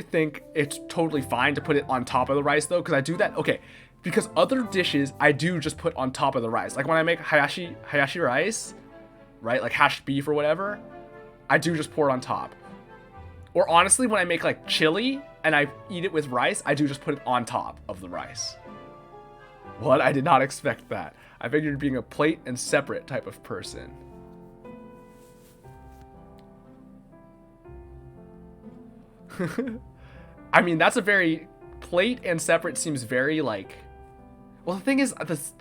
think it's totally fine to put it on top of the rice though, because I do that. Okay, because other dishes I do just put on top of the rice. Like when I make hayashi rice, right? Like hashed beef or whatever, I do just pour it on top. Or honestly, when I make like chili and I eat it with rice, I do just put it on top of the rice. What? I did not expect that. I figured being a plate and separate type of person. I mean, that's a very... Plate and separate seems very, like... Well, the thing is,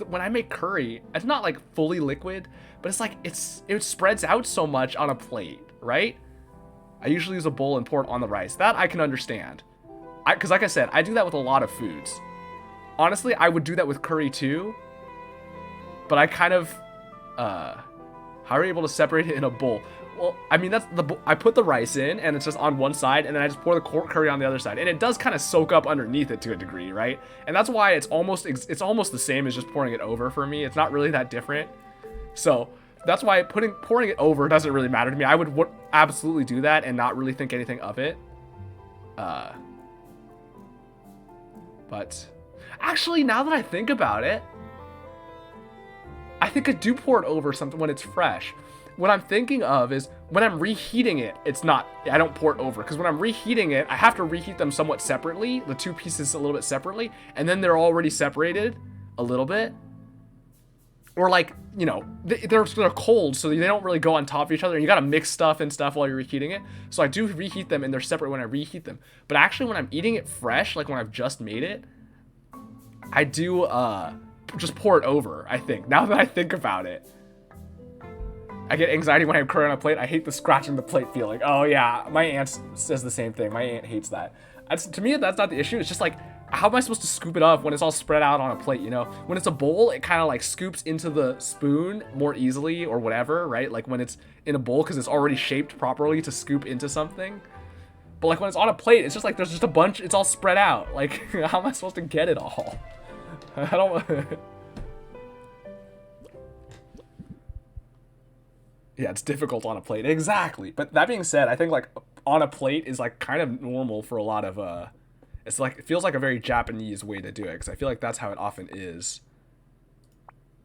when I make curry, it's not, like, fully liquid, but it's, like, it spreads out so much on a plate, right? I usually use a bowl and pour it on the rice. That I can understand. Because, like I said, I do that with a lot of foods. Honestly, I would do that with curry, too. But I kind of... how are you able to separate it in a bowl? Well, I mean, I put the rice in, and it's just on one side, and then I just pour the curry on the other side, and it does kind of soak up underneath it to a degree, right? And that's why it's almost the same as just pouring it over for me. It's not really that different. So that's why pouring it over doesn't really matter to me. I would absolutely do that and not really think anything of it. But actually, now that I think about it, I think I do pour it over something when it's fresh. What I'm thinking of is when I'm reheating it, I don't pour it over, because when I'm reheating it, I have to reheat them somewhat separately, the two pieces a little bit separately, and then they're already separated a little bit. Or like, you know, they're cold, so they don't really go on top of each other, and you gotta mix stuff and stuff while you're reheating it. So I do reheat them, and they're separate when I reheat them. But actually, when I'm eating it fresh, like when I've just made it, I do just pour it over, I think, now that I think about it. I get anxiety when I have curry on a plate. I hate the scratching the plate feeling. Oh yeah, my aunt says the same thing. My aunt hates that. To me, that's not the issue. It's just like, how am I supposed to scoop it up when it's all spread out on a plate, you know? When it's a bowl, it kind of like scoops into the spoon more easily or whatever, right? Like when it's in a bowl, because it's already shaped properly to scoop into something. But like when it's on a plate, it's just like there's just a bunch, it's all spread out. Like, how am I supposed to get it all? I don't... Yeah, it's difficult on a plate. Exactly. But that being said, I think like on a plate is like kind of normal for a lot of it's like, it feels like a very Japanese way to do it, because I feel like that's how it often is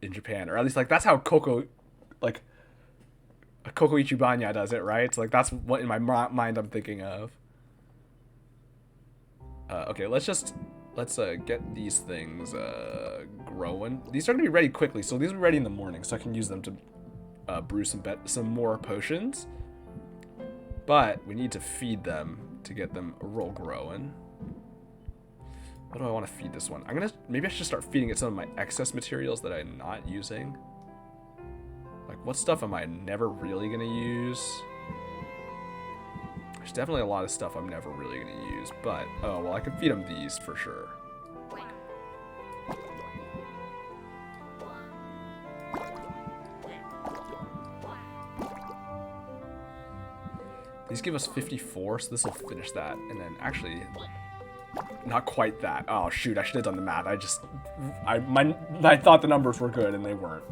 in Japan, or at least like that's how Koko Ichibanya does it, right? So like that's what in my mind I'm thinking of. Okay, let's get these things growing. These are gonna be ready quickly, so these will be ready in the morning, so I can use them to brew some more potions. But we need to feed them to get them real growing. What do I want to feed this one? Maybe I should start feeding it some of my excess materials that I'm not using. Like, what stuff am I never really gonna use? There's definitely a lot of stuff I'm never really gonna use, but oh well, I can feed them these for sure. These give us 54, so this will finish that. And then actually, not quite that. Oh shoot, I should have done the math. I thought the numbers were good and they weren't.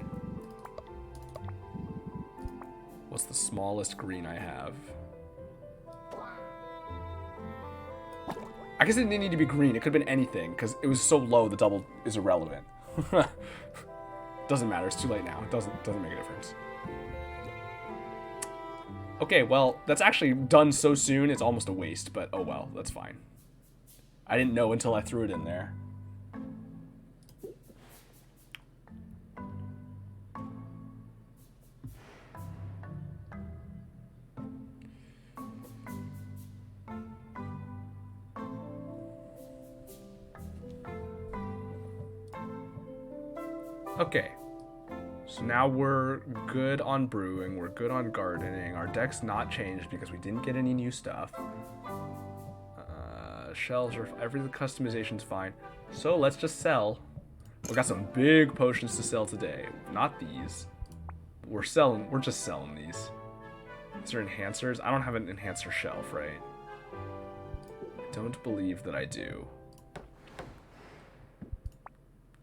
What's the smallest green I have? I guess it didn't need to be green. It could have been anything, because it was so low, the double is irrelevant. Doesn't matter, it's too late now. It doesn't make a difference. Okay, well, that's actually done so soon, it's almost a waste, but oh well, that's fine. I didn't know until I threw it in there. Okay. So now we're good on brewing. We're good on gardening. Our deck's not changed because we didn't get any new stuff. Shelves are... Every customization's fine. So let's just sell. We got some big potions to sell today. Not these. We're just selling these. Is there enhancers? I don't have an enhancer shelf, right? I don't believe that I do.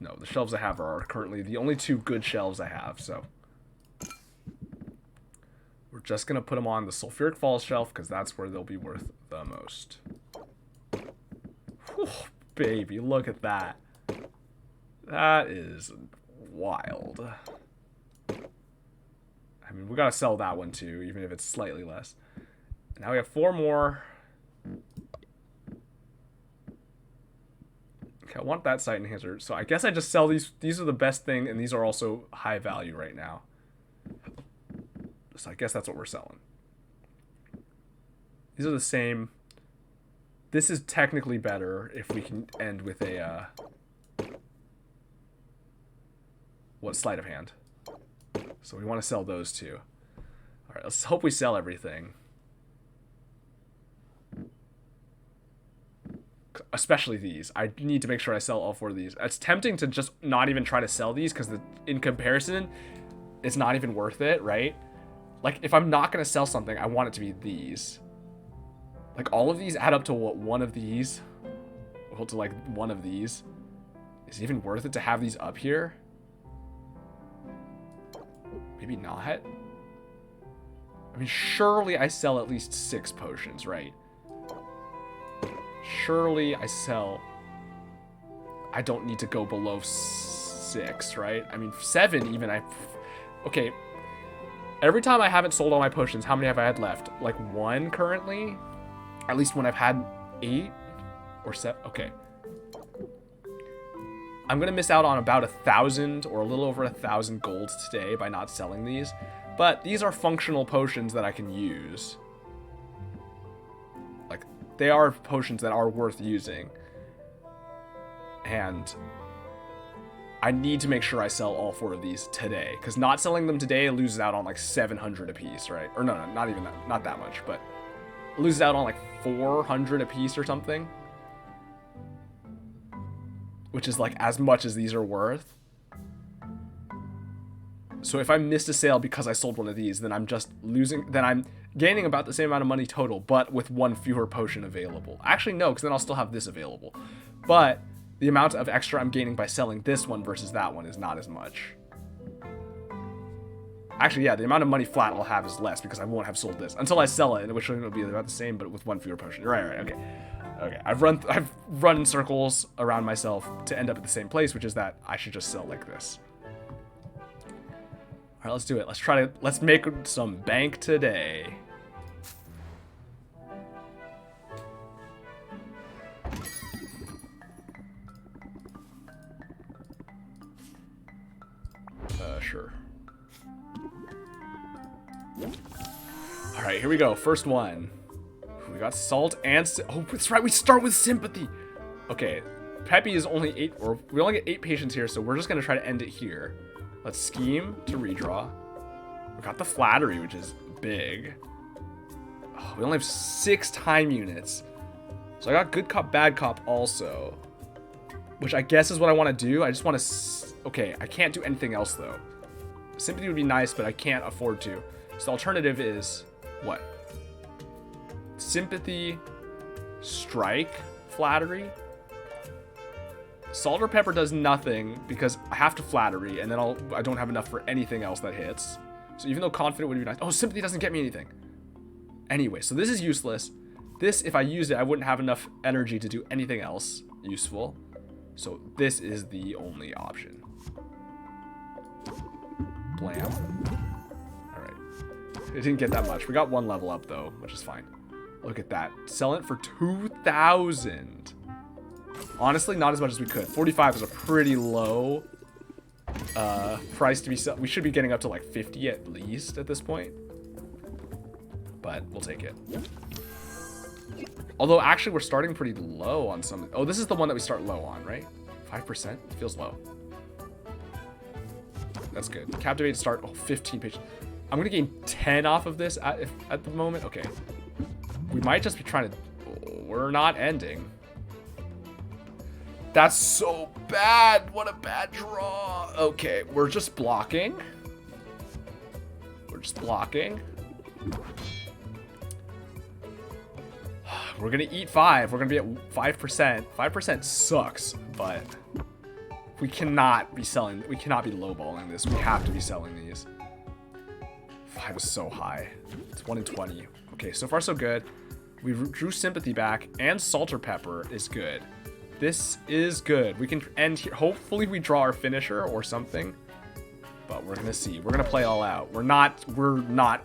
No, the shelves I have are currently the only 2 good shelves I have, so. We're just going to put them on the Sulfuric Falls shelf because that's where they'll be worth the most. Whew, baby, look at that. That is wild. I mean, we gotta sell that one too, even if it's slightly less. Now we have 4 more. Okay, I want that site enhancer. So I guess I just sell these. These are the best thing, and these are also high value right now. So I guess that's what we're selling. These are the same. This is technically better if we can end with a, sleight of hand. So we want to sell those two. All right, let's hope we sell everything. Especially these. I need to make sure I sell all 4 of these. It's tempting to just not even try to sell these because in comparison, it's not even worth it, right? Like, if I'm not going to sell something, I want it to be these. Like, all of these add up to what, 1 of these? Well, to, like, 1 of these. Is it even worth it to have these up here? Maybe not. I mean, surely I sell at least 6 potions, right? Surely I sell... I don't need to go below 6, right? I mean, 7 even, okay. Every time I haven't sold all my potions, how many have I had left? Like 1 currently? At least when I've had 8? Or 7? Okay. I'm going to miss out on about 1,000 or a little over 1,000 gold today by not selling these. But these are functional potions that I can use. Like, they are potions that are worth using. And I need to make sure I sell all 4 of these today. Because not selling them today, it loses out on like 700 a piece, right? Or no, not even that. Not that much, but it loses out on like 400 a piece or something. Which is like as much as these are worth. So if I missed a sale because I sold 1 of these, then I'm just losing, then I'm gaining about the same amount of money total, but with 1 fewer potion available. Actually, no, because then I'll still have this available. But the amount of extra I'm gaining by selling this one versus that one is not as much. Actually, yeah, the amount of money flat I'll have is less because I won't have sold this until I sell it, which will be about the same, but with 1 fewer potion. Right, okay. Okay, I've run in circles around myself to end up at the same place, which is that I should just sell like this. All right, let's do it. Let's make some bank today. Sure. All right, here we go. First one. We got salt and... Oh, that's right. We start with sympathy. Okay. Peppy is only 8... Or we only get 8 patients here, so we're just going to try to end it here. Let's scheme to redraw. We got the flattery, which is big. Oh, we only have 6 time units. So I got good cop, bad cop also. Which I guess is what I want to do. I just want to... Okay, I can't do anything else, though. Sympathy would be nice, but I can't afford to. So the alternative is... What? Sympathy, strike, flattery. Salt or pepper does nothing because I have to flattery, and then I don't have enough for anything else that hits. So even though confident would be nice, oh, sympathy doesn't get me anything. Anyway, so this is useless. This, if I used it, I wouldn't have enough energy to do anything else useful. So this is the only option. Blam. All right. It didn't get that much. We got 1 level up though, which is fine. Look at that. Selling it for 2,000. Honestly, not as much as we could. 45 is a pretty low price to be sell. We should be getting up to like 50 at least at this point. But we'll take it. Although actually we're starting pretty low on some. Oh, this is the one that we start low on, right? 5%? Feels low. That's good. Captivate start. Oh, 15 pages. I'm going to gain 10 off of this at the moment. Okay. We might just be trying to... We're not ending. That's so bad. What a bad draw. Okay, we're just blocking. We're just blocking. We're going to eat 5. We're going to be at 5%. 5% sucks, but we cannot be selling. We cannot be lowballing this. We have to be selling these. 5 is so high. It's 1 in 20. Okay, so far so good. We drew sympathy back, and Salter Pepper is good. This is good. We can end here. Hopefully we draw our finisher or something. But we're gonna see. We're gonna play all out. We're not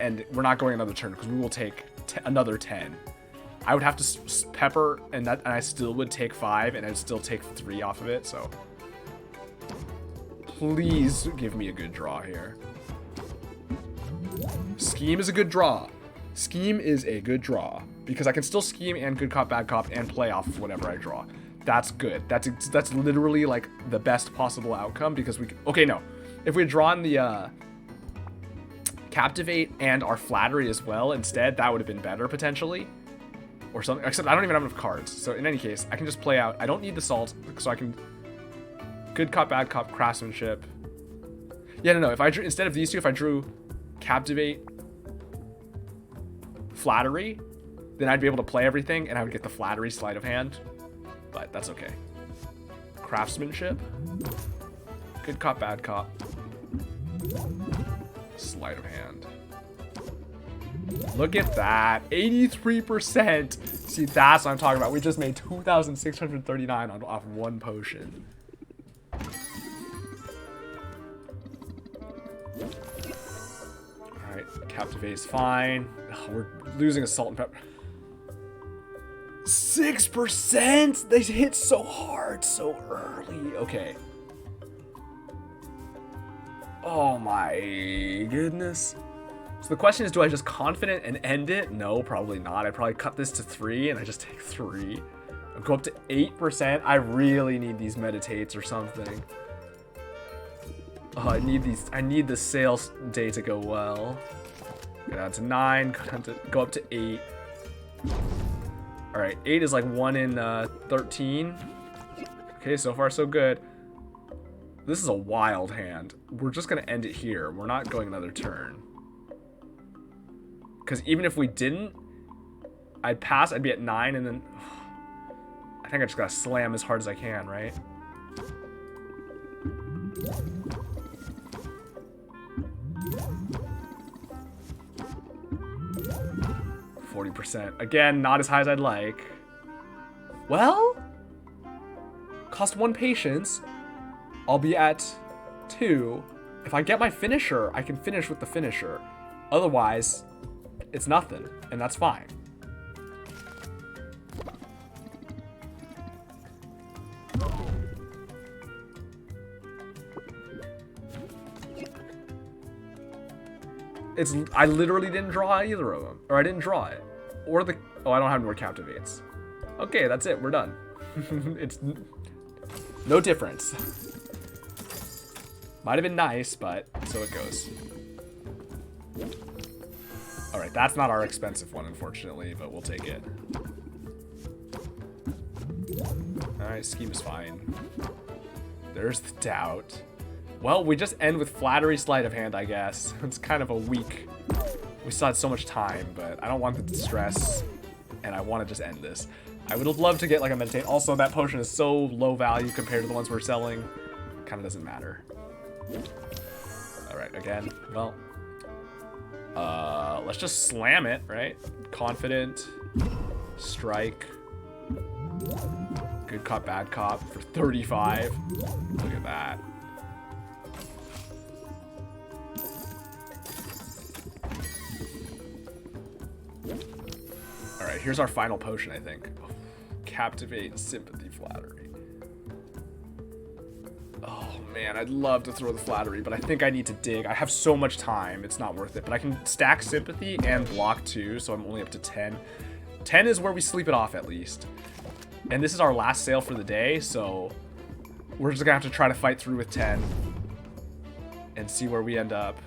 ending. We're not going another turn because we will take another 10. I would have to pepper, and I still would take 5, and I'd still take 3 off of it. So please give me a good draw here. Scheme is a good draw. Scheme is a good draw because I can still scheme and good cop, bad cop, and play off of whatever I draw. That's good. That's literally like the best possible outcome because we. Okay, no. If we had drawn the Captivate and our Flattery as well instead, that would have been better potentially. Or something. Except I don't even have enough cards. So in any case, I can just play out. I don't need the Salt, so I can good cop, bad cop, Craftsmanship. Yeah, no. If I drew instead of these two, if I drew Captivate, Flattery, then I'd be able to play everything, and I would get the Flattery sleight of hand. But that's okay. Craftsmanship. Good cop, bad cop. Sleight of hand. Look at that. 83%. See, that's what I'm talking about. We just made 2,639 off one potion. Alright, Captivate is fine. Ugh, we're losing a Salt and Pepper. 6%? They hit so hard so early. Okay. Oh my goodness. So the question is, do I just confident and end it? No, probably not. I'd probably cut this to 3 and I just take 3. I'll go up to 8%. I really need these meditates or something. Oh, I need these. I need the sales day to go well. Go down to 9. Go up to 8. All right, 8 is like 1 in 13. Okay, so far so good. This is a wild hand. We're just gonna end it here. We're not going another turn. Because even if we didn't, I'd pass. I'd be at 9, and then I think I just gotta slam as hard as I can, right? %. Again, not as high as I'd like. Well, cost 1 patience. I'll be at 2. If I get my finisher, I can finish with the finisher. Otherwise, it's nothing, and that's fine. I literally didn't draw either of them. Or I didn't draw it. Or the... Oh, I don't have any more Captivates. Okay, that's it. We're done. It's... No difference. Might have been nice, but so it goes. Alright, that's not our expensive one, unfortunately, but we'll take it. Alright, scheme is fine. There's the doubt. Well, we just end with Flattery, Sleight of Hand, I guess. It's kind of a weak... We still had so much time, but I don't want the stress, and I want to just end this. I would have loved to get like a Meditate. Also, that potion is so low value compared to the ones we're selling. Kind of doesn't matter. Alright, again, well... let's just slam it, right? Confident. Strike. Good cop, bad cop for 35. Look at that. Alright, here's our final potion, I think. Oh, Captivate, Sympathy, Flattery. Oh man, I'd love to throw the Flattery, but I think I need to dig. I have so much time, it's not worth it. But I can stack Sympathy and block 2, so I'm only up to 10. 10 is where we sleep it off, at least. And this is our last sale for the day, so we're just gonna have to try to fight through with 10. and see where we end up.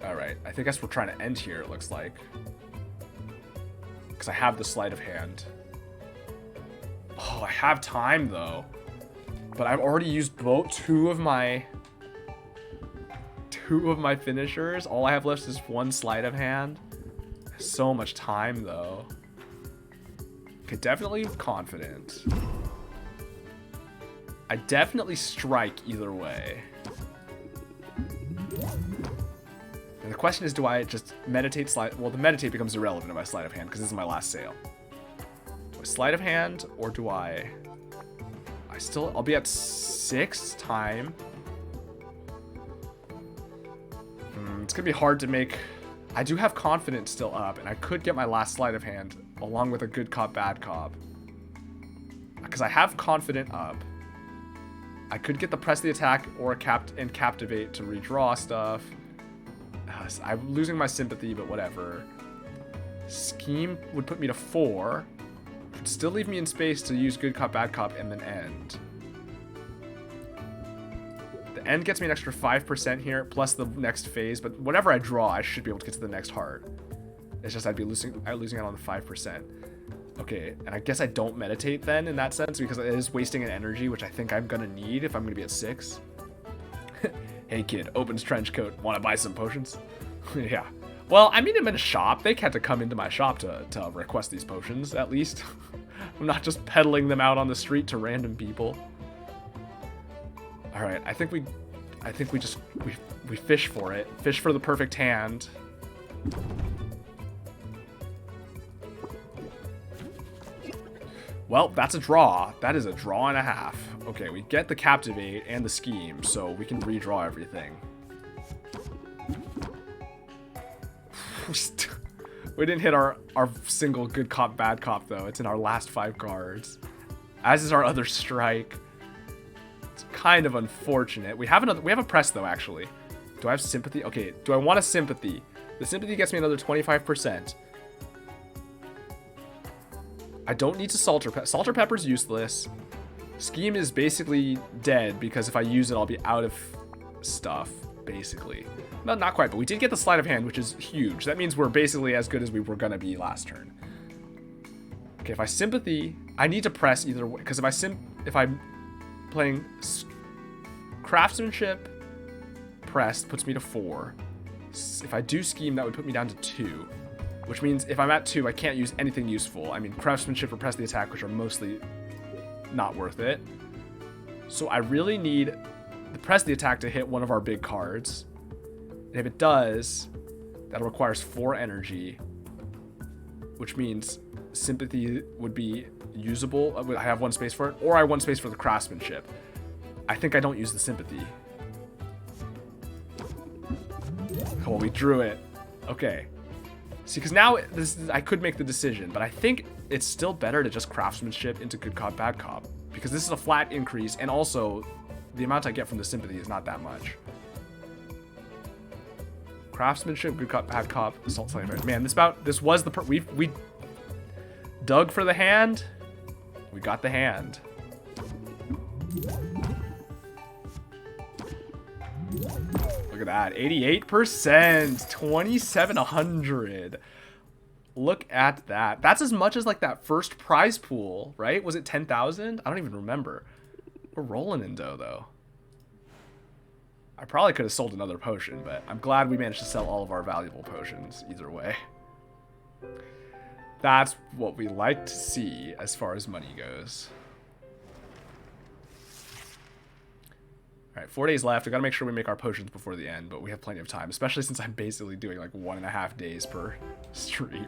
Alright, I guess we're trying to end here, it looks like. Because I have the sleight of hand. Oh, I have time, though. But I've already used both two of my finishers. All I have left is one sleight of hand. So much time, though. Okay, definitely confident. I definitely strike either way. And the question is, do I just meditate slide? Well, the meditate becomes irrelevant in my sleight of hand because this is my last sale. Do I sleight of hand or do I I'll be at 6 time. It's gonna be hard to make. I do have confidence still up, and I could get my last sleight of hand along with a good cop, bad cop. Because I have confident up. I could get the press the attack or a captivate to redraw stuff. I'm losing my sympathy, but whatever. Scheme would put me to 4. Would still leave me in space to use good cop, bad cop, and then end. The end gets me an extra 5% here, plus the next phase, but whatever I draw, I should be able to get to the next heart. It's just I'd be losing out on the 5%. Okay, and I guess I don't meditate then in that sense, because it is wasting an energy, which I think I'm gonna need if I'm gonna be at 6. Hey kid, opens trench coat, wanna buy some potions? Yeah. Well, I mean, I'm in a shop. They had to come into my shop to request these potions, at least. I'm not just peddling them out on the street to random people. All right, I think we fish for it. Fish for the perfect hand. Well, that's a draw. That is a draw and a half. Okay, we get the captivate and the scheme, so we can redraw everything. We didn't hit our single good cop, bad cop, though. It's in our last 5 cards. As is our other strike. It's kind of unfortunate. We have a press, though, actually. Do I have sympathy? Okay, do I want a sympathy? The sympathy gets me another 25%. I don't need to Salter Pepper. Salter Pepper's useless. Scheme is basically dead because if I use it, I'll be out of stuff, basically. No, not quite, but we did get the sleight of hand, which is huge. That means we're basically as good as we were gonna be last turn. Okay, if I sympathy, I need to press either way, because if I'm playing craftsmanship, press puts me to 4. If I do scheme, that would put me down to 2. Which means if I'm at 2, I can't use anything useful. I mean, craftsmanship or press the attack, which are mostly not worth it. So I really need the press the attack to hit one of our big cards. And if it does, that requires 4 energy. Which means sympathy would be usable. I have 1 space for it. Or I have 1 space for the craftsmanship. I think I don't use the sympathy. Oh, we drew it. Okay. See, because now I could make the decision, but I think it's still better to just craftsmanship into good cop, bad cop, because this is a flat increase, and also the amount I get from the sympathy is not that much. Craftsmanship, good cop, bad cop, assault sniper. Man, this was the we dug for the hand. We got the hand. Look at that, 88%, 2,700. Look at that. That's as much as like that first prize pool, right? Was it 10,000? I don't even remember. We're rolling in dough, though. I probably could have sold another potion, but I'm glad we managed to sell all of our valuable potions either way. That's what we like to see as far as money goes. All right, 4 days left. We gotta make sure we make our potions before the end, but we have plenty of time, especially since I'm basically doing like 1.5 days per stream.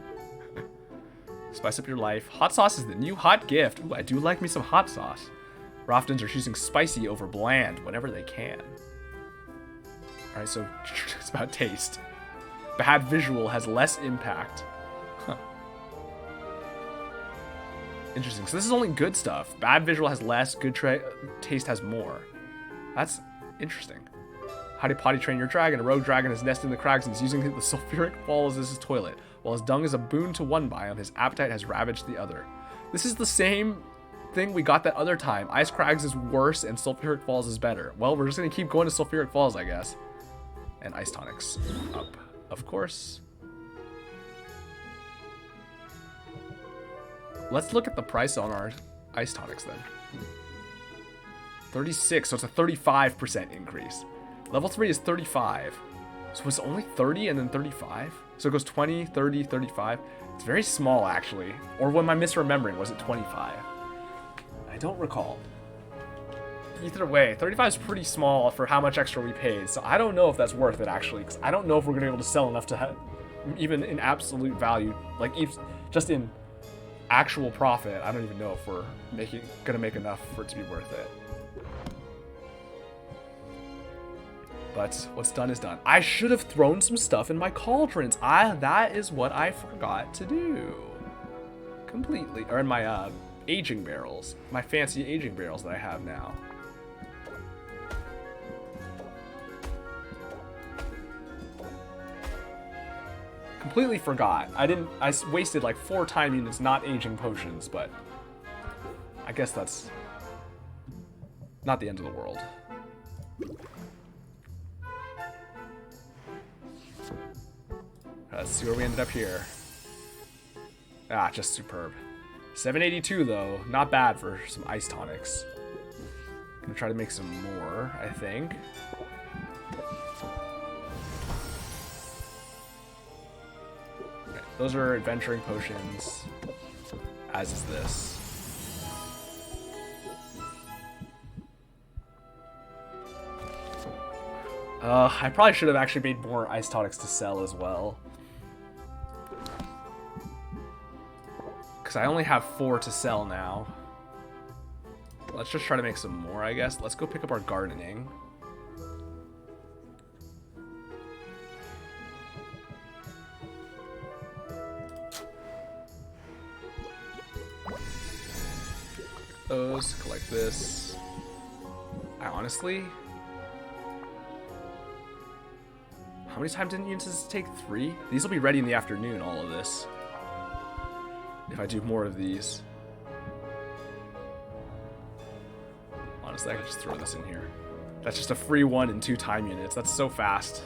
Spice up your life. Hot sauce is the new hot gift. Ooh, I do like me some hot sauce. Raftons are choosing spicy over bland whenever they can. All right, so it's about taste. Bad visual has less impact. Huh. Interesting. So this is only good stuff. Bad visual has less, good taste has more. That's interesting. How do you potty train your dragon? A rogue dragon is nesting in the crags and is using the sulfuric falls as his toilet. While his dung is a boon to one biome, his appetite has ravaged the other. This is the same thing we got that other time. Ice Crags is worse and Sulfuric Falls is better. Well, we're just going to keep going to Sulfuric Falls, I guess. And Ice Tonics up, of course. Let's look at the price on our Ice Tonics then. 36, so it's a 35% increase. Level 3 is 35. So it's only 30 and then 35? So it goes 20, 30, 35. It's very small, actually. Or am I misremembering? Was it 25? I don't recall. Either way, 35 is pretty small for how much extra we paid. So I don't know if that's worth it, actually. Because I don't know if we're going to be able to sell enough to have, even in absolute value, like just in actual profit, I don't even know if we're gonna make enough for it to be worth it. But what's done is done. I should have thrown some stuff in my cauldrons. That is what I forgot to do. Completely. Or in my aging barrels. My fancy aging barrels that I have now. Completely forgot. I wasted like 4 time units not aging potions, but I guess that's not the end of the world. Let's see where we ended up here. Ah, just superb. 782 though, not bad for some ice tonics. Gonna try to make some more, I think. Okay, those are adventuring potions, as is this. I probably should have actually made more ice tonics to sell as well. Because I only have 4 to sell now. Let's just try to make some more, I guess. Let's go pick up our gardening. Those, collect this. I honestly... How many time units does this take? 3? These will be ready in the afternoon, all of this. If I do more of these. Honestly, I could just throw this in here. That's just a free 1 and 2 time units. That's so fast.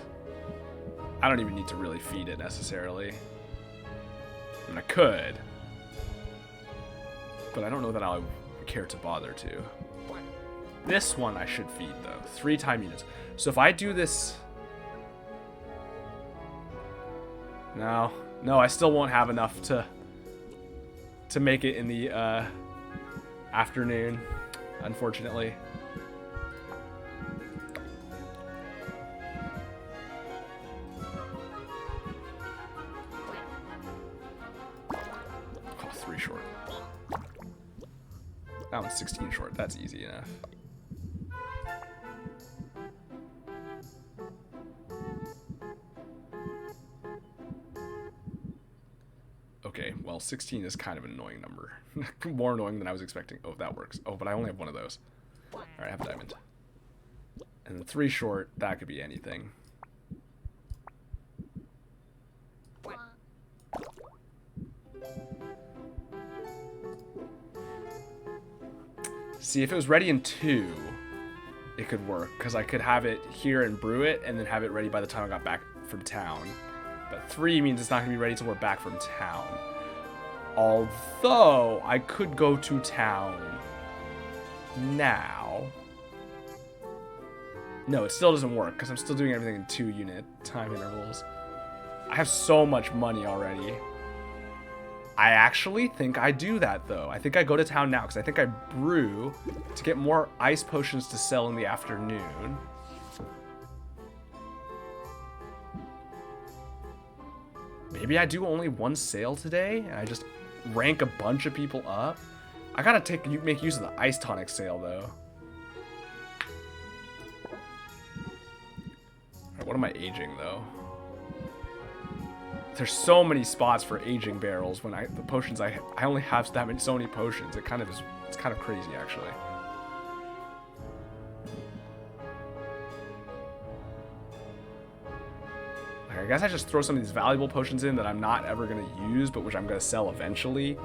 I don't even need to really feed it necessarily. I mean, I could. But I don't know that I'll care to bother to. This one I should feed, though. 3 time units. So if I do this... No, I still won't have enough to make it in the afternoon, unfortunately. Oh, 3 short. That one's 16 short. That's easy enough. Okay, well, 16 is kind of an annoying number. More annoying than I was expecting. Oh, that works. Oh, but I only have 1 of those. Alright, I have a diamond. And then 3 short, that could be anything. See, if it was ready in 2, it could work. Because I could have it here and brew it, and then have it ready by the time I got back from town. But 3 means it's not going to be ready till we're back from town. Although, I could go to town now. No, it still doesn't work, because I'm still doing everything in 2 unit time intervals. I have so much money already. I actually think I do that, though. I think I go to town now, because I think I brew to get more ice potions to sell in the afternoon. Maybe I do only 1 sale today, and I just rank a bunch of people up. I gotta make use of the ice tonic sale, though. Alright, what am I aging, though? There's so many spots for aging barrels when the potions I only have so many potions. It's kind of crazy, actually. I guess I just throw some of these valuable potions in that I'm not ever going to use, but which I'm going to sell eventually.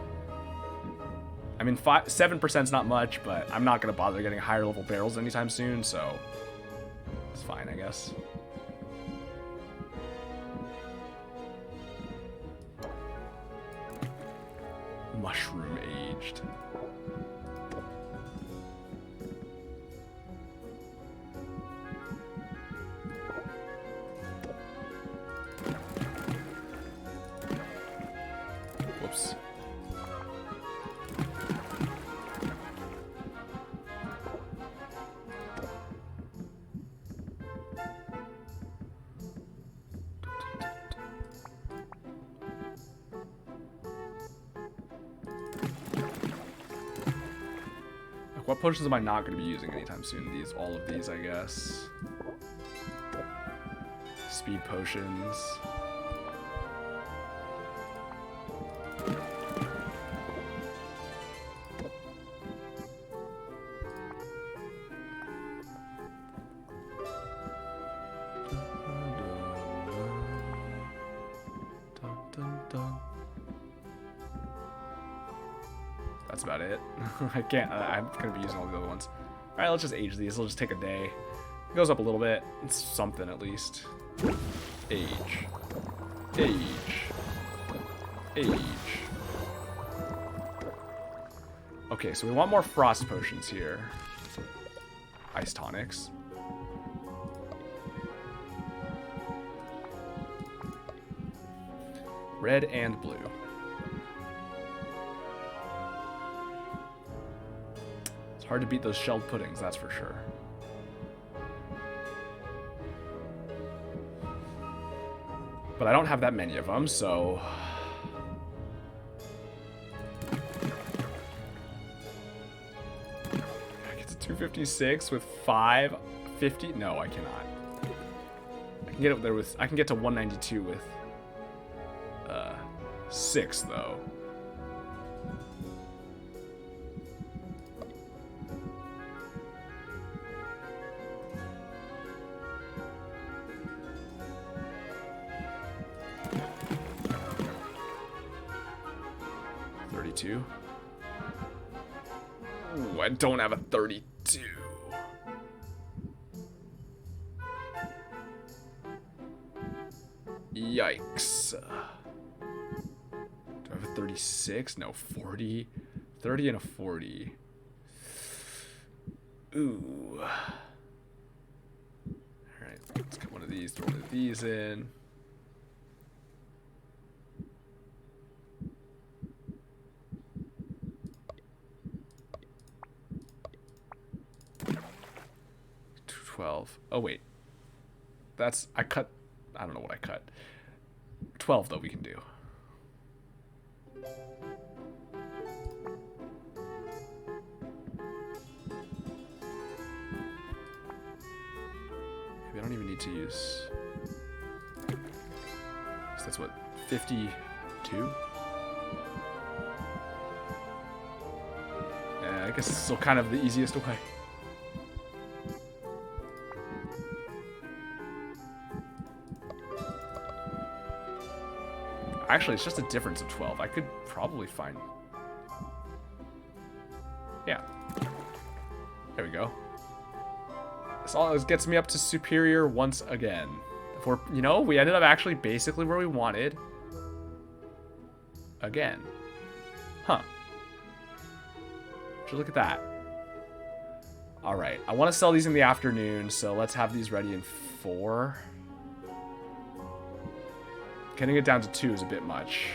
I mean, 7% is not much, but I'm not going to bother getting higher level barrels anytime soon, so it's fine, I guess. Mushroom aged. Whoops. What potions am I not going to be using anytime soon? All of these, I guess. Speed potions. That's about it. I can't, I'm going to be using all the other ones. Alright, let's just age these. It'll just take a day. It goes up a little bit. It's something at least. Age. Age. Age. Okay, so we want more frost potions here. Ice tonics. Red and blue. It's hard to beat those shelled puddings, that's for sure. But I don't have that many of them, so... I get to 256 with 550? No, I cannot. I can get up there with... I can get to 192 with... 6, though. Ooh, I don't have a 32. Yikes. Do I have a 36? No, 40. 30 and a 40. Ooh. Alright, let's get one of these, throw one of these in. Oh, wait. That's... I cut... I don't know what I cut. 12, though, we can do. Maybe I don't even need to use... So that's what? 52? I guess it's still kind of the easiest way. Actually, it's just a difference of 12. I could probably find... Yeah. There we go. This all gets me up to superior once again. If we're, you know, we ended up actually basically where we wanted. Again. Huh. Would you look at that? Alright, I want to sell these in the afternoon, so let's have these ready in 4. Getting it down to 2 is a bit much.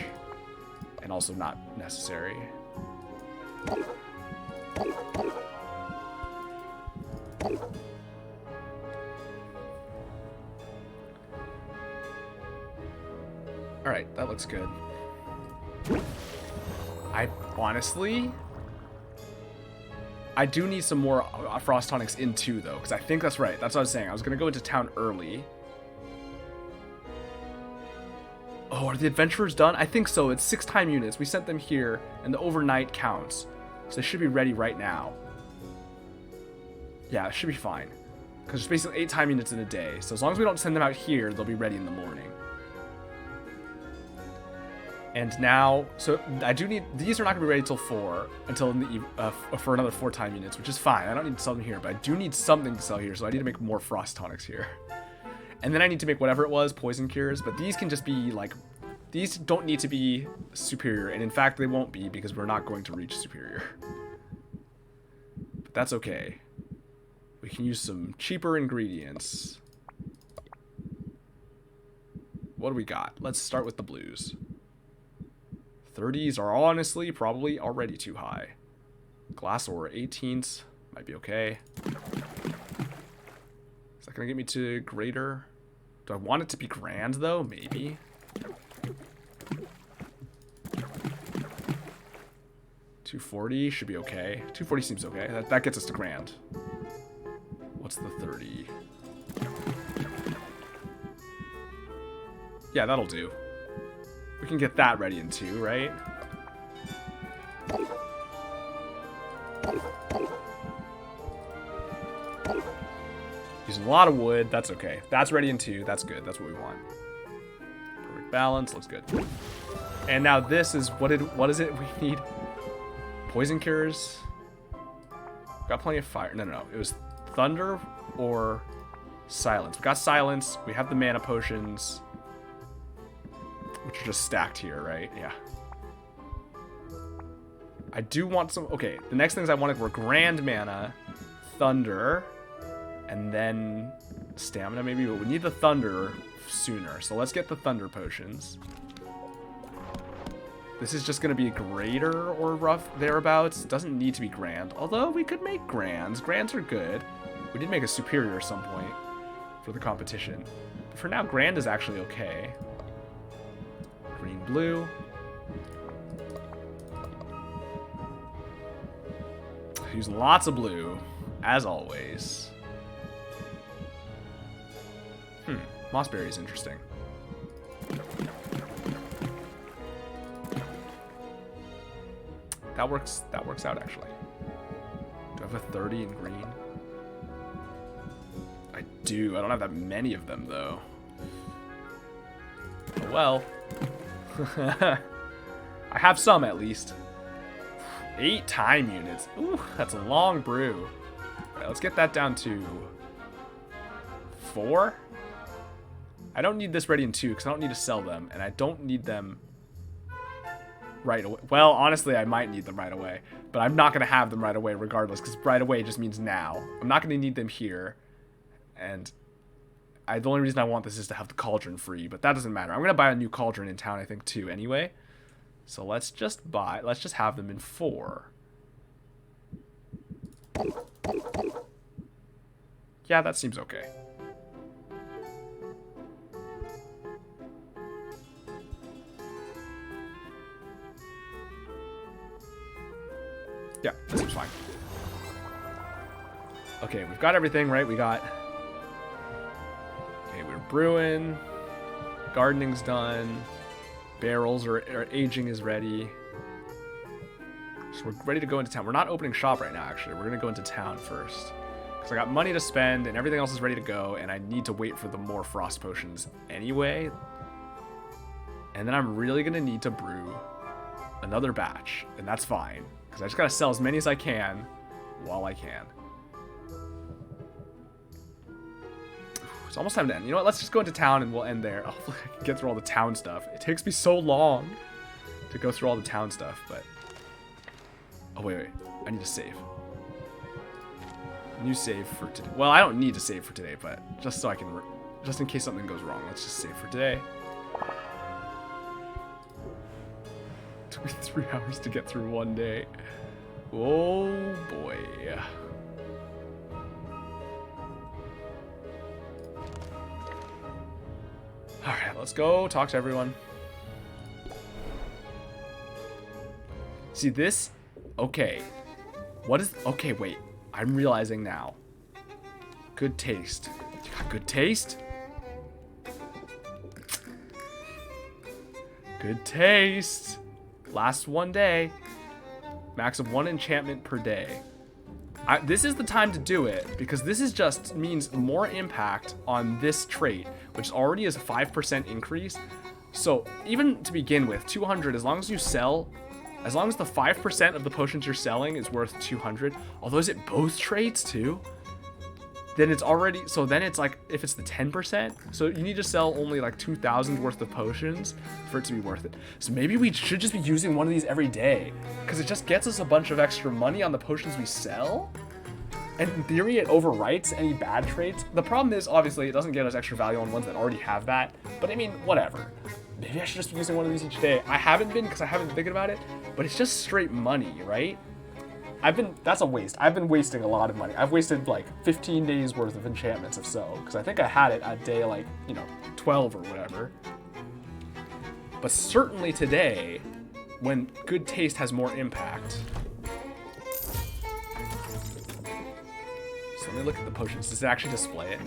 And also not necessary. Alright, that looks good. I honestly... I do need some more frost tonics in 2, though, because I think that's right. That's what I was saying. I was going to go into town early. Oh, are the adventurers done? I think so. It's 6 time units. We sent them here, and the overnight counts. So they should be ready right now. Yeah, it should be fine. Because there's basically 8 time units in a day. So as long as we don't send them out here, they'll be ready in the morning. And now, so I do need, these are not gonna be ready until 4, until in the, for another 4 time units, which is fine. I don't need to sell them here, but I do need something to sell here, so I need to make more frost tonics here. And then I need to make whatever it was, poison cures, but these can just be like, these don't need to be superior, and in fact they won't be because we're not going to reach superior. But that's okay. We can use some cheaper ingredients. What do we got? Let's start with the blues. 30s are honestly probably already too high. Glass ore 18s might be okay. Is that gonna get me to greater? Do I want it to be grand though? Maybe. 240 should be okay. 240 seems okay. That gets us to grand. What's the 30? Yeah, that'll do. We can get that ready in 2, right? Using a lot of wood, that's okay. That's ready in 2, that's good. That's what we want. Perfect balance, looks good. And now this is, what is it we need? Poison cures. Got plenty of fire. No. It was thunder or silence. We got silence. We have the mana potions, which are just stacked here, right? Yeah. I do want some... Okay, the next things I wanted were grand mana, thunder, and then stamina maybe, but we need the thunder sooner. So let's get the thunder potions. This is just going to be greater or rough thereabouts. It doesn't need to be grand, although we could make grands. Grands are good. We did make a superior at some point for the competition. But for now, grand is actually okay. Green, blue. Using lots of blue, as always. Mossberry is interesting. That works out, actually. Do I have a 30 in green? I do. I don't have that many of them, though. Oh, well. I have some, at least. 8 time units. Ooh, that's a long brew. Alright, let's get that down to 4. I don't need this ready in 2, because I don't need to sell them, and I don't need them right away. Well, honestly, I might need them right away, but I'm not going to have them right away regardless, because right away just means now. I'm not going to need them here, and the only reason I want this is to have the cauldron free, but that doesn't matter. I'm going to buy a new cauldron in town, I think, too, anyway. So let's just have them in 4. Yeah, that seems okay. Yeah, that seems fine. Okay, we've got everything, right? Okay, we're brewing. Gardening's done. Barrels or aging is ready. So we're ready to go into town. We're not opening shop right now, actually. We're going to go into town first. Because I got money to spend and everything else is ready to go. And I need to wait for the more frost potions anyway. And then I'm really going to need to brew another batch. And that's fine. Because I just got to sell as many as I can while I can. It's almost time to end. You know what? Let's just go into town and we'll end there. Hopefully I can get through all the town stuff. It takes me so long to go through all the town stuff, but... Oh, wait. I need to save. New save for today. Well, I don't need to save for today, but just so I can... Just in case something goes wrong, let's just save for today. It took me 3 hours to get through one day. Oh, boy. Alright, let's go talk to everyone. See this? Okay. What is... Okay, wait. I'm realizing now. Good taste. You got good taste? Good taste. Lasts 1 day. Max of 1 enchantment per day. This is the time to do it, because this is just means more impact on this trait, which already is a 5% increase. So even to begin with, 200, as long as you sell, as long as the 5% of the potions you're selling is worth 200, although is it both traits too? Then it's already, so then it's like, if it's the 10%, so you need to sell only like 2,000 worth of potions for it to be worth it. So maybe we should just be using one of these every day, because it just gets us a bunch of extra money on the potions we sell. And in theory, it overwrites any bad traits. The problem is, obviously, it doesn't get us extra value on ones that already have that. But I mean, whatever. Maybe I should just be using one of these each day. I haven't been, because I haven't been thinking about it. But it's just straight money, right? That's a waste. I've been wasting a lot of money. I've wasted like 15 days worth of enchantments if so. Because I think I had it at day like, 12 or whatever. But certainly today, when good taste has more impact. Let me look at the potions. Does it actually display it?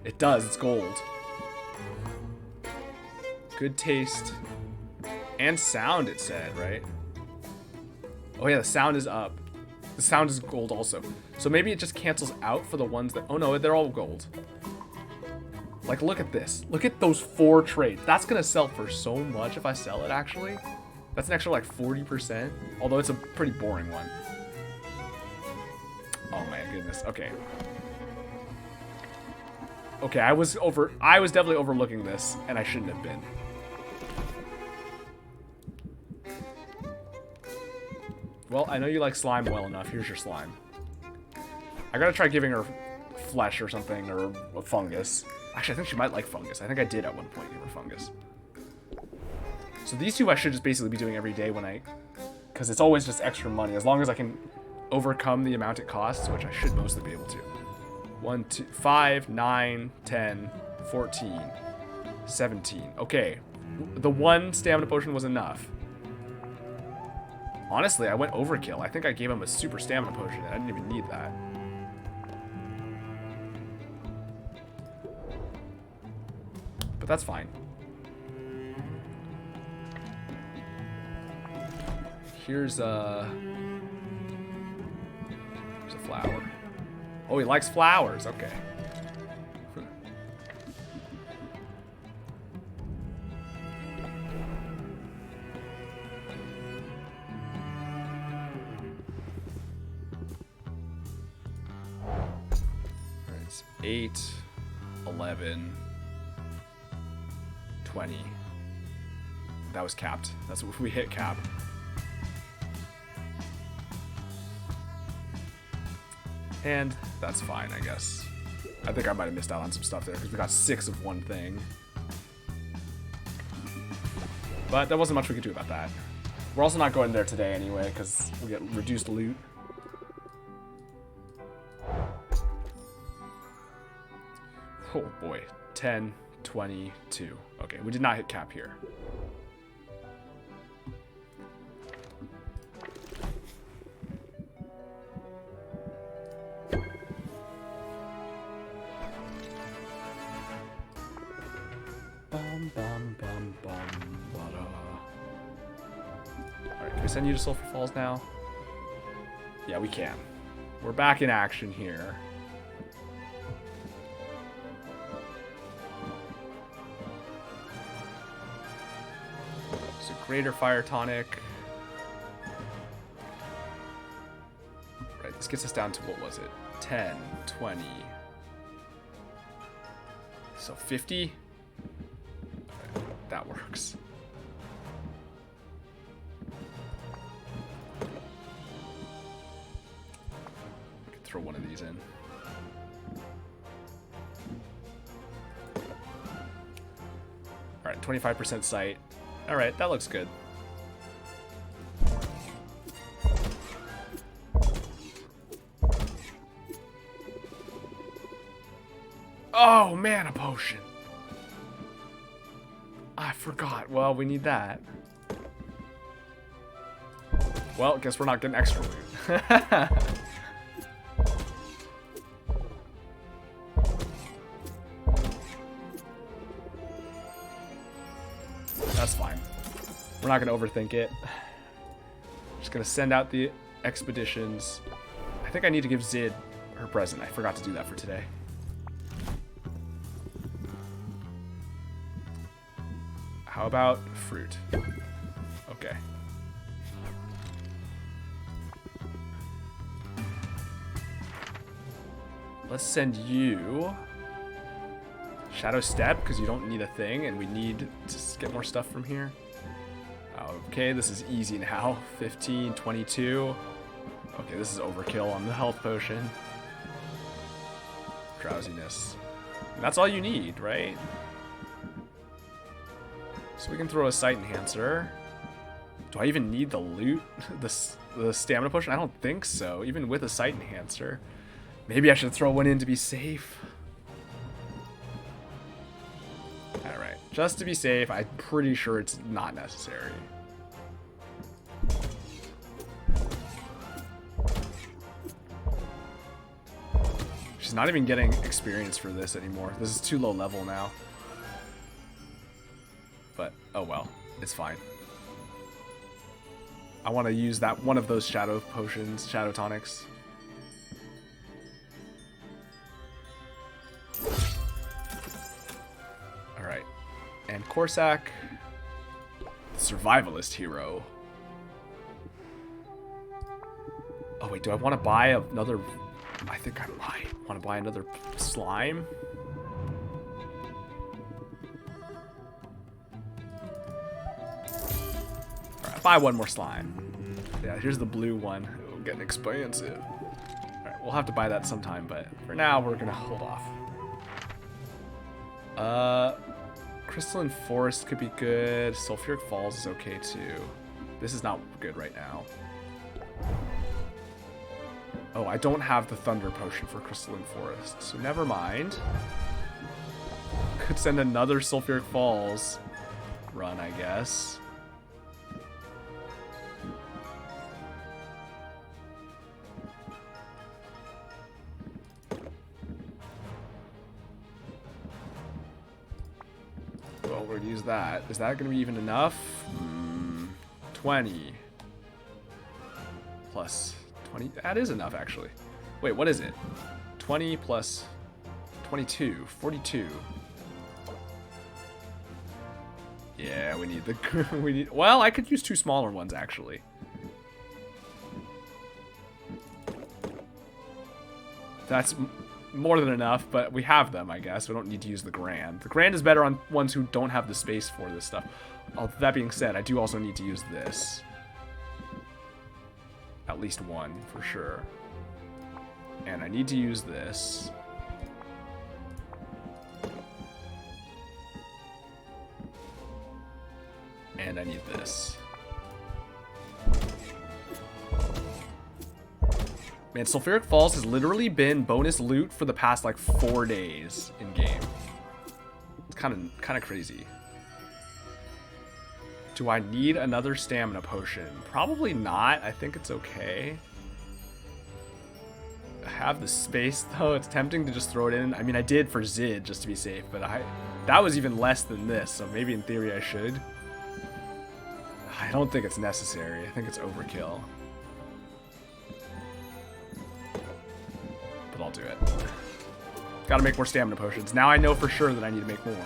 It does. It's gold. Good taste. And sound, it said, right? Oh yeah, the sound is up. The sound is gold also. So maybe it just cancels out for the ones that... Oh no, they're all gold. Like, look at this. Look at those 4 traits. That's going to sell for so much if I sell it, actually. That's an extra, like, 40%. Although it's a pretty boring one. Oh my goodness. Okay. Okay, I was definitely overlooking this, and I shouldn't have been. Well, I know you like slime well enough. Here's your slime. I gotta try giving her flesh or something, or a fungus. Actually, I think she might like fungus. I think I did at one point give her fungus. So these two I should just basically be doing every day when because it's always just extra money, as long as I can overcome the amount it costs, which I should mostly be able to. 1, 2, 5, 9, 10, 14, 17. Okay, the 1 stamina potion was enough. Honestly, I went overkill. I think I gave him a super stamina potion, and I didn't even need that. But that's fine. Here's a flower. Oh, he likes flowers. Okay. It's 8, 11, 20. That was capped. That's what we hit cap. And that's fine, I guess. I think I might have missed out on some stuff there because we got 6 of one thing. But there wasn't much we could do about that. We're also not going there today anyway because we get reduced loot. Oh boy. 10, 22. Okay, we did not hit cap here. Alright, can we send you to Sulphur Falls now? Yeah, we can. We're back in action here. So greater fire tonic. Right, this gets us down to, what was it? 10, 20. So 50? That works. We could throw one of these in. Alright, 25% sight. Alright, that looks good. Oh, mana potion. I forgot. Well, we need that. Well, guess we're not getting extra loot. That's fine. We're not going to overthink it. Just going to send out the expeditions. I think I need to give Zid her present. I forgot to do that for today. How about fruit? Okay. Let's send you Shadow Step, because you don't need a thing, and we need to get more stuff from here. Okay, this is easy now. 15, 22. Okay, this is overkill on the health potion. Drowsiness. And that's all you need, right? So we can throw a sight enhancer. Do I even need the loot? the stamina potion? I don't think so, even with a sight enhancer. Maybe I should throw one in to be safe. Alright, just to be safe, I'm pretty sure it's not necessary. She's not even getting experience for this anymore. This is too low level now. But, oh well, it's fine. I want to use that one of those shadow potions, shadow tonics. Alright. And Corsac, survivalist hero. Oh wait, do I want to buy another... I think I might want to buy another slime. Alright, buy one more slime. Yeah, here's the blue one. It'll get expensive. Alright, we'll have to buy that sometime, but for now we're gonna hold off. Crystalline Forest could be good. Sulfuric Falls is okay too. This is not good right now. Oh, I don't have the Thunder Potion for Crystalline Forest, so never mind. Could send another Sulfuric Falls run, I guess. Well, we're gonna use that. Is that gonna be even enough? 20 plus 20. That is enough, actually. Wait, what is it? 20 plus 22, 42. Yeah, we need the well, I could use two smaller ones actually. That's more than enough, but we have them, I guess. We don't need to use the Grand. The Grand is better on ones who don't have the space for this stuff. That being said, I do also need to use this. At least one, for sure. And I need to use this. And I need this. Man, Sulfuric Falls has literally been bonus loot for the past, like, 4 days in-game. It's kind of crazy. Do I need another stamina potion? Probably not. I think it's okay. I have the space, though. It's tempting to just throw it in. I mean, I did for Zid, just to be safe, but that was even less than this, so maybe in theory I should. I don't think it's necessary. I think it's overkill. But I'll do it. Gotta make more stamina potions. Now I know for sure that I need to make more.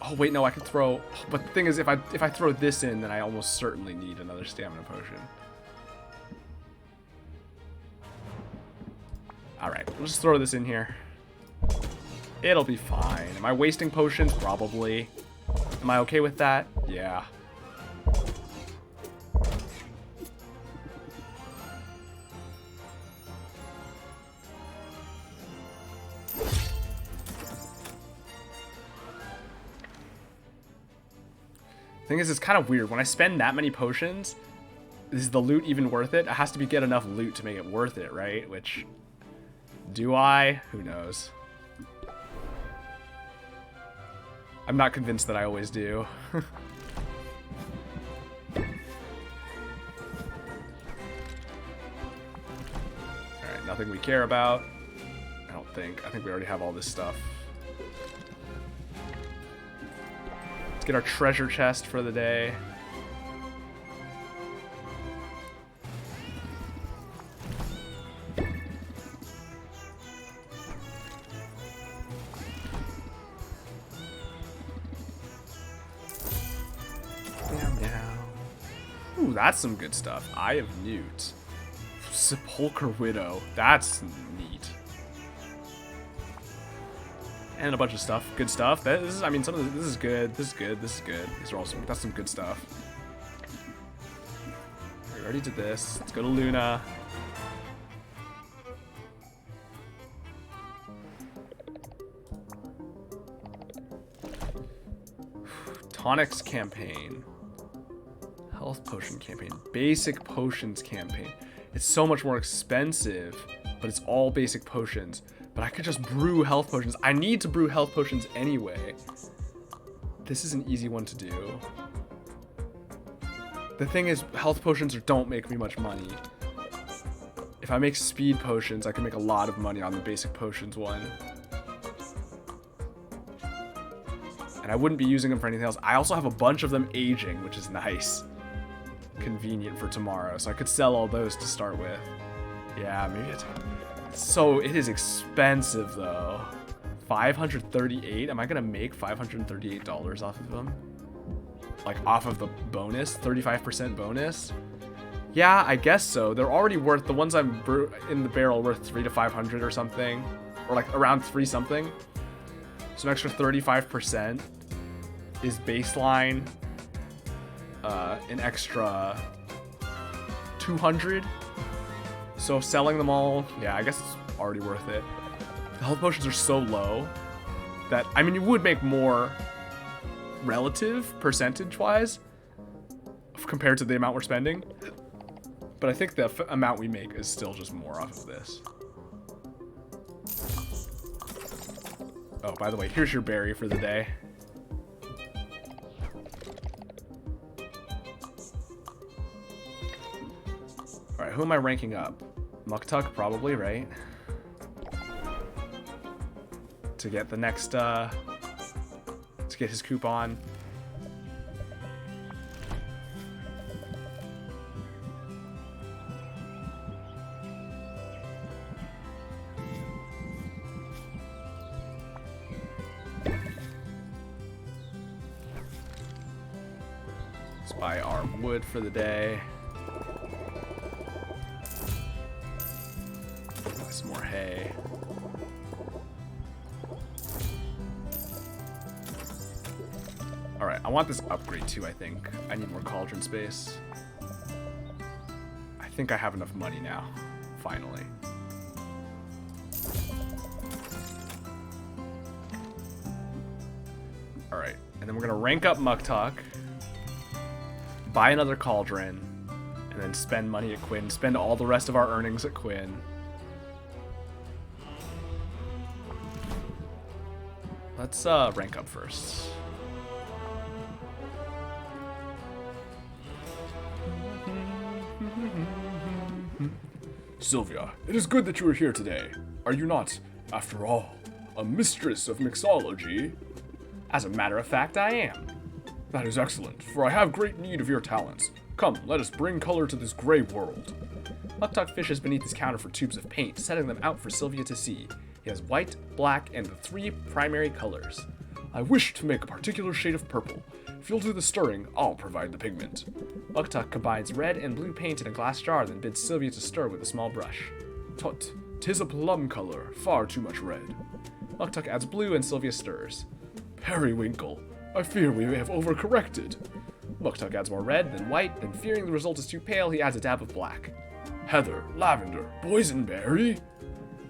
Oh, wait, no, I could throw... But the thing is, if I throw this in, then I almost certainly need another stamina potion. Alright, we'll just throw this in here. It'll be fine. Am I wasting potions? Probably. Am I okay with that? Yeah. Thing is, it's kind of weird. When I spend that many potions, is the loot even worth it? It has to get enough loot to make it worth it, right? Which, do I? Who knows? I'm not convinced that I always do. Alright, nothing we care about. I don't think. I think we already have all this stuff. Let's get our treasure chest for the day. Ooh, that's some good stuff. Eye of Newt. Sepulchre Widow. That's neat. And a bunch of stuff. Good stuff. That is, I mean, some of this is good. This is good. This is good. These are all some, that's some good stuff. We already did this. Let's go to Luna. Tonics campaign. Health potion campaign. Basic potions campaign. It's so much more expensive, but it's all basic potions. But I could just brew health potions. I need to brew health potions anyway. This is an easy one to do. The thing is, health potions don't make me much money. If I make speed potions, I can make a lot of money on the basic potions one. And I wouldn't be using them for anything else. I also have a bunch of them aging, which is nice. Convenient for tomorrow. So I could sell all those to start with. Yeah, maybe it's... So it is expensive though. 538? Am I gonna make $538 off of them? Like off of the bonus? 35% bonus? Yeah, I guess so. They're already worth, the ones I'm in the barrel worth 300 to 500 or something. Or like around 3 something. So an extra 35% is baseline. An extra 200. So selling them all, yeah, I guess it's already worth it. The health potions are so low that, I mean, you would make more relative percentage-wise compared to the amount we're spending. But I think the amount we make is still just more off of this. Oh, by the way, here's your berry for the day. Alright, who am I ranking up? Muktuk, probably, right? To get the next, to get his coupon. Let's buy our wood for the day. Some more hay. Alright, I want this upgrade too, I think. I need more cauldron space. I think I have enough money now, finally. Alright, and then we're gonna rank up Muktuk, buy another cauldron, and then spend money at Quinn, spend all the rest of our earnings at Quinn. Let's rank up first. Sylvia, it is good that you are here today. Are you not, after all, a mistress of mixology? As a matter of fact, I am. That is excellent, for I have great need of your talents. Come, let us bring color to this gray world. Muktuk fishes beneath his counter for tubes of paint, setting them out for Sylvia to see. He has white, black, and the 3 primary colors. I wish to make a particular shade of purple. If you'll do the stirring, I'll provide the pigment. Muktuk combines red and blue paint in a glass jar, then bids Sylvia to stir with a small brush. Tut, 'tis a plum color, far too much red. Muktuk adds blue and Sylvia stirs. Periwinkle, I fear we have overcorrected. Muktuk adds more red, then white, then fearing the result is too pale, he adds a dab of black. Heather, lavender, boysenberry?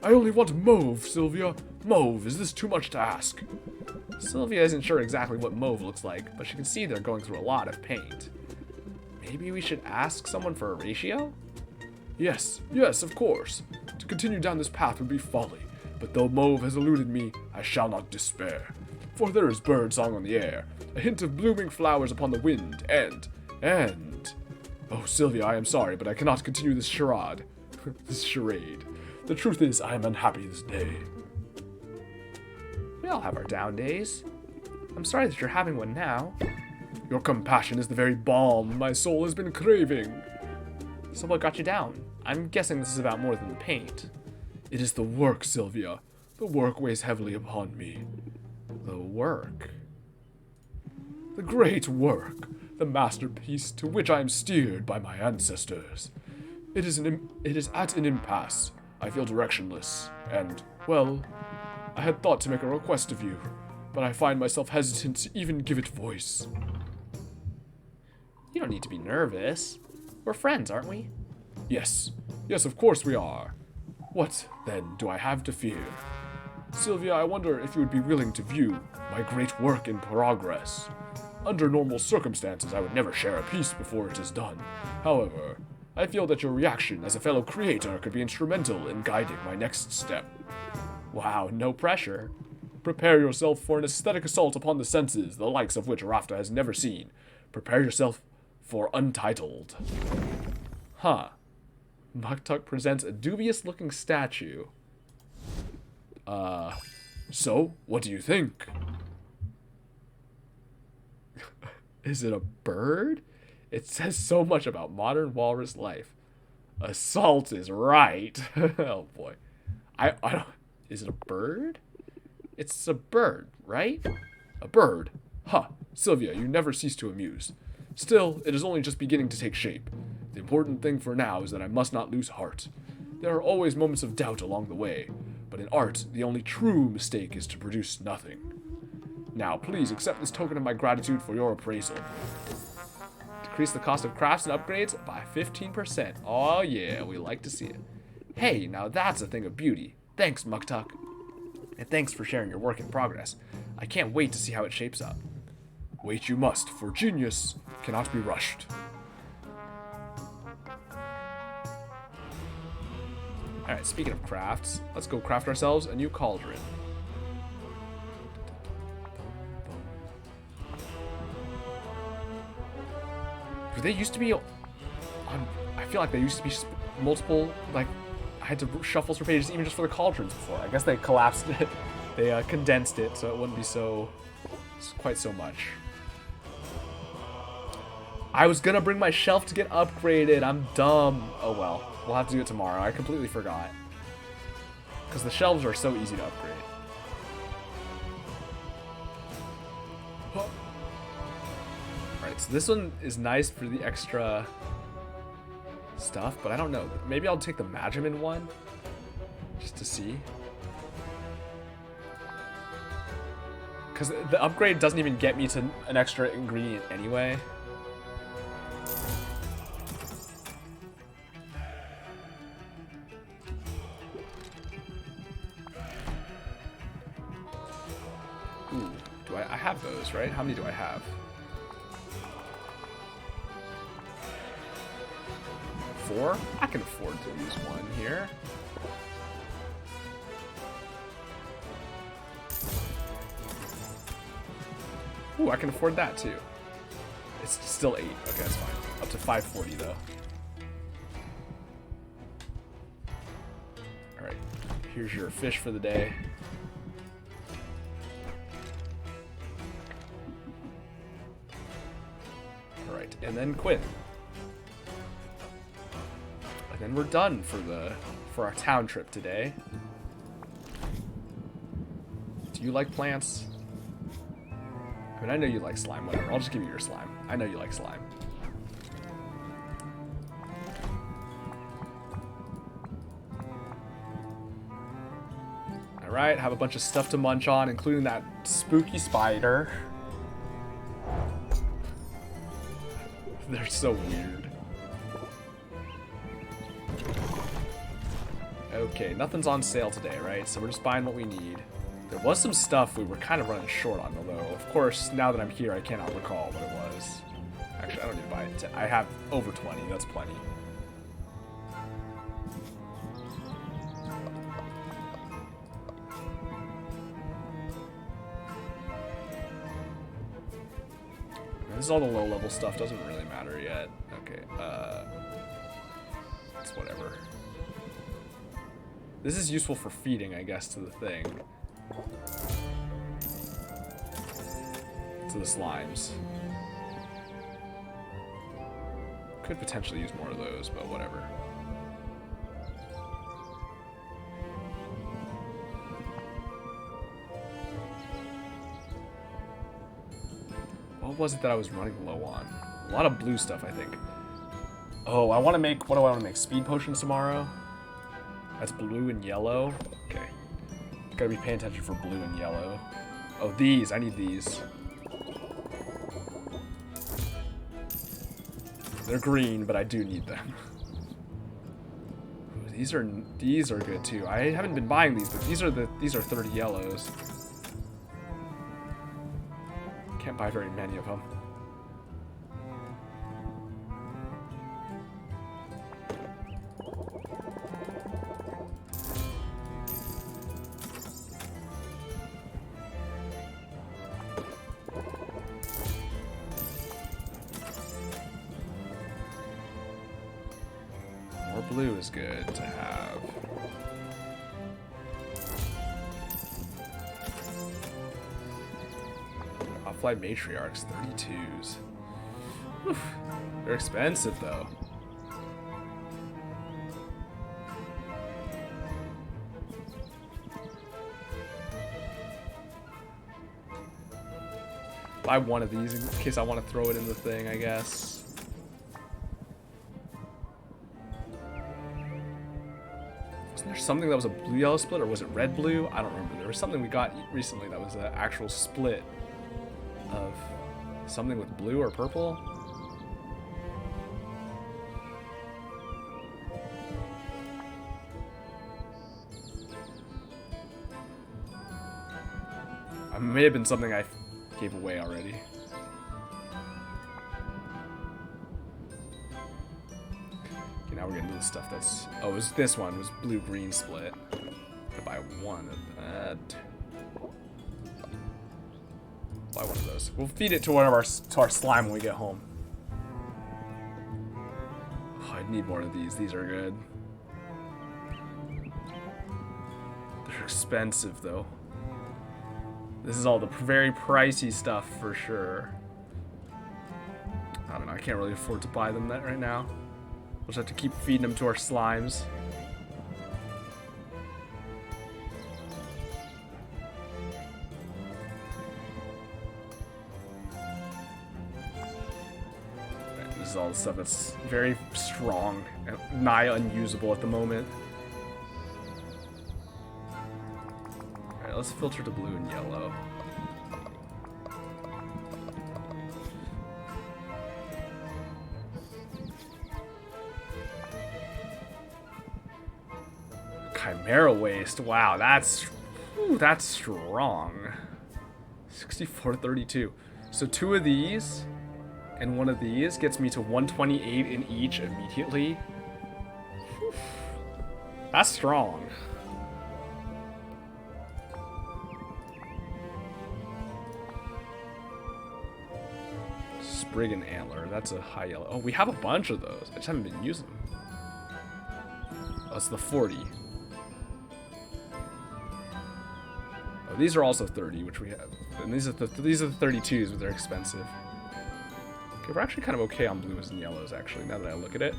I only want mauve, Sylvia. Mauve, is this too much to ask? Sylvia isn't sure exactly what mauve looks like, but she can see they're going through a lot of paint. Maybe we should ask someone for a ratio? Yes, of course. To continue down this path would be folly, but though mauve has eluded me, I shall not despair. For there is birdsong on the air, a hint of blooming flowers upon the wind, and... Oh, Sylvia, I am sorry, but I cannot continue this charade. This charade. The truth is, I am unhappy this day. We all have our down days. I'm sorry that you're having one now. Your compassion is the very balm my soul has been craving. So what got you down? I'm guessing this is about more than the paint. It is the work, Sylvia. The work weighs heavily upon me. The work? The great work. the masterpiece to which I am steered by my ancestors. It is at an impasse. I feel directionless, and, well, I had thought to make a request of you, but I find myself hesitant to even give it voice. You don't need to be nervous. We're friends, aren't we? Yes, of course we are. What, then, do I have to fear? Sylvia, I wonder if you would be willing to view my great work in progress. Under normal circumstances, I would never share a piece before it is done. However, I feel that your reaction as a fellow creator could be instrumental in guiding my next step. Wow, no pressure. Prepare yourself for an aesthetic assault upon the senses, the likes of which Rafta has never seen. Prepare yourself for Untitled. Huh. Muktuk presents a dubious-looking statue. So, what do you think? Is it a bird? It says so much about modern walrus life. Assault is right. Oh boy. I don't... Is it a bird? It's a bird, right? A bird? Ha! Sylvia, you never cease to amuse. Still, it is only just beginning to take shape. The important thing for now is that I must not lose heart. There are always moments of doubt along the way, but in art, the only true mistake is to produce nothing. Now, please accept this token of my gratitude for your appraisal. Decrease the cost of crafts and upgrades by 15%. Oh yeah, we like to see it. Hey, now that's a thing of beauty. Thanks, Muktuk. And thanks for sharing your work in progress. I can't wait to see how it shapes up. Wait you must, for genius cannot be rushed. Alright, speaking of crafts, let's go craft ourselves a new cauldron. Do they used to be on... I feel like they used to be multiple, like, I had to shuffle through pages even just for the cauldrons before. I guess they collapsed it. They condensed it so it wouldn't be quite so much. I was gonna bring my shelf to get upgraded. I'm dumb. Oh well. We'll have to do it tomorrow. I completely forgot. Because the shelves are so easy to upgrade. Alright, so this one is nice for the extra stuff, but I don't know. Maybe I'll take the Majamin one just to see. Because the upgrade doesn't even get me to an extra ingredient anyway. Ooh, I have those, right? How many do I have? 4? I can afford to use one here. Ooh, I can afford that too. It's still 8. Okay, that's fine. Up to 540 though. Alright, here's your fish for the day. Alright, and then Quinn. And then we're done for our town trip today. Do you like plants? I mean, I know you like slime, whatever. I'll just give you your slime. I know you like slime. Alright, have a bunch of stuff to munch on, including that spooky spider. They're so weird. Okay, nothing's on sale today, right? So we're just buying what we need. There was some stuff we were kind of running short on, although, of course, now that I'm here, I cannot recall what it was. Actually, I don't need to buy it. I have over 20. That's plenty. This is all the low-level stuff. Doesn't really matter yet. Okay, it's whatever. This is useful for feeding, I guess, to the thing. To the slimes. Could potentially use more of those, but whatever. What was it that I was running low on? A lot of blue stuff, I think. Oh, I want to make... What do I want to make? Speed potions tomorrow? That's blue and yellow. Okay. Gotta be paying attention for blue and yellow. Oh, these. I need these. They're green, but I do need them. Ooh, these are good too. I haven't been buying these, but these are 30 yellows. Can't buy very many of them. More blue is good to have. Offline matriarchs, 32s. Whew. They're expensive though. Buy one of these in case I want to throw it in the thing, I guess. Wasn't there something that was a blue-yellow split, or was it red-blue? I don't remember. There was something we got recently that was an actual split of something with blue or purple. It may have been something I gave away already. Okay, now we're getting to the stuff that's... Oh, it was this one. It was blue-green split. Could buy one of that. Buy one of those. We'll feed it to one of our slime when we get home. Oh, I need more of these. These are good. They're expensive, though. This is all the very pricey stuff for sure. I don't know. I can't really afford to buy them that right now. We'll just have to keep feeding them to our slimes. Right, this is all the stuff that's very strong and nigh unusable at the moment. Alright, let's filter to blue and yellow. Chimera waste. Wow, that's strong. 6432. So two of these and one of these gets me to 128 in each immediately. Whew. That's strong. Sprig and antler. That's a high yellow. Oh, we have a bunch of those. I just haven't been using them. Oh, it's the 40. Oh, these are also 30, which we have. And these are the 32s, but they're expensive. Okay, we're actually kind of okay on blues and yellows, actually, now that I look at it.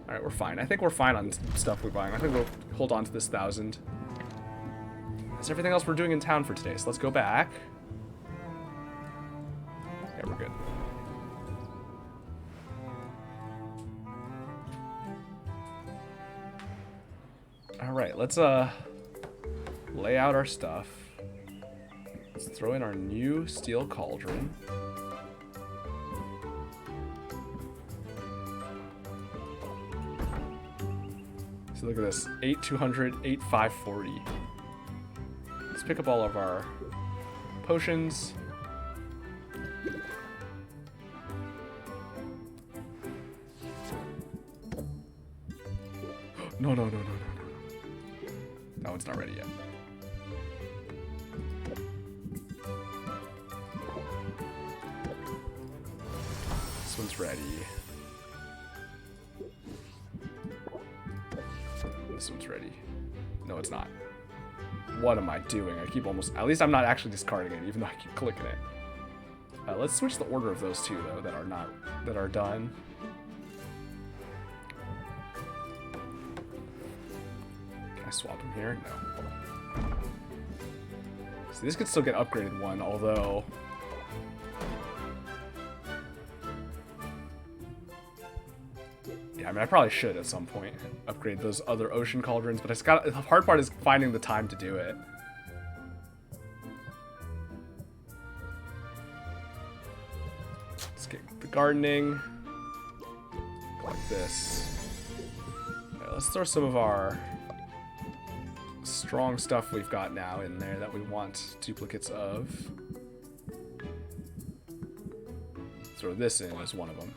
Alright, we're fine. I think we're fine on stuff we're buying. I think we'll hold on to this 1,000. That's everything else we're doing in town for today, so let's go back. Yeah, we're good. Alright, let's lay out our stuff. Let's throw in our new steel cauldron. So look at this, 8,200, 8,540. Let's pick up all of our potions. No. That one's not ready yet. This one's ready. This one's ready. No, it's not. What am I doing? I keep almost... At least I'm not actually discarding it, even though I keep clicking it. Let's switch the order of those two, though, that are done. Can I swap them here? No. So this could still get upgraded one, although... Yeah, I mean, I probably should at some point upgrade those other ocean cauldrons, but the hard part is finding the time to do it. Let's get the gardening. Like this. Right, let's throw some of our strong stuff we've got now in there that we want duplicates of. Throw this in as one of them.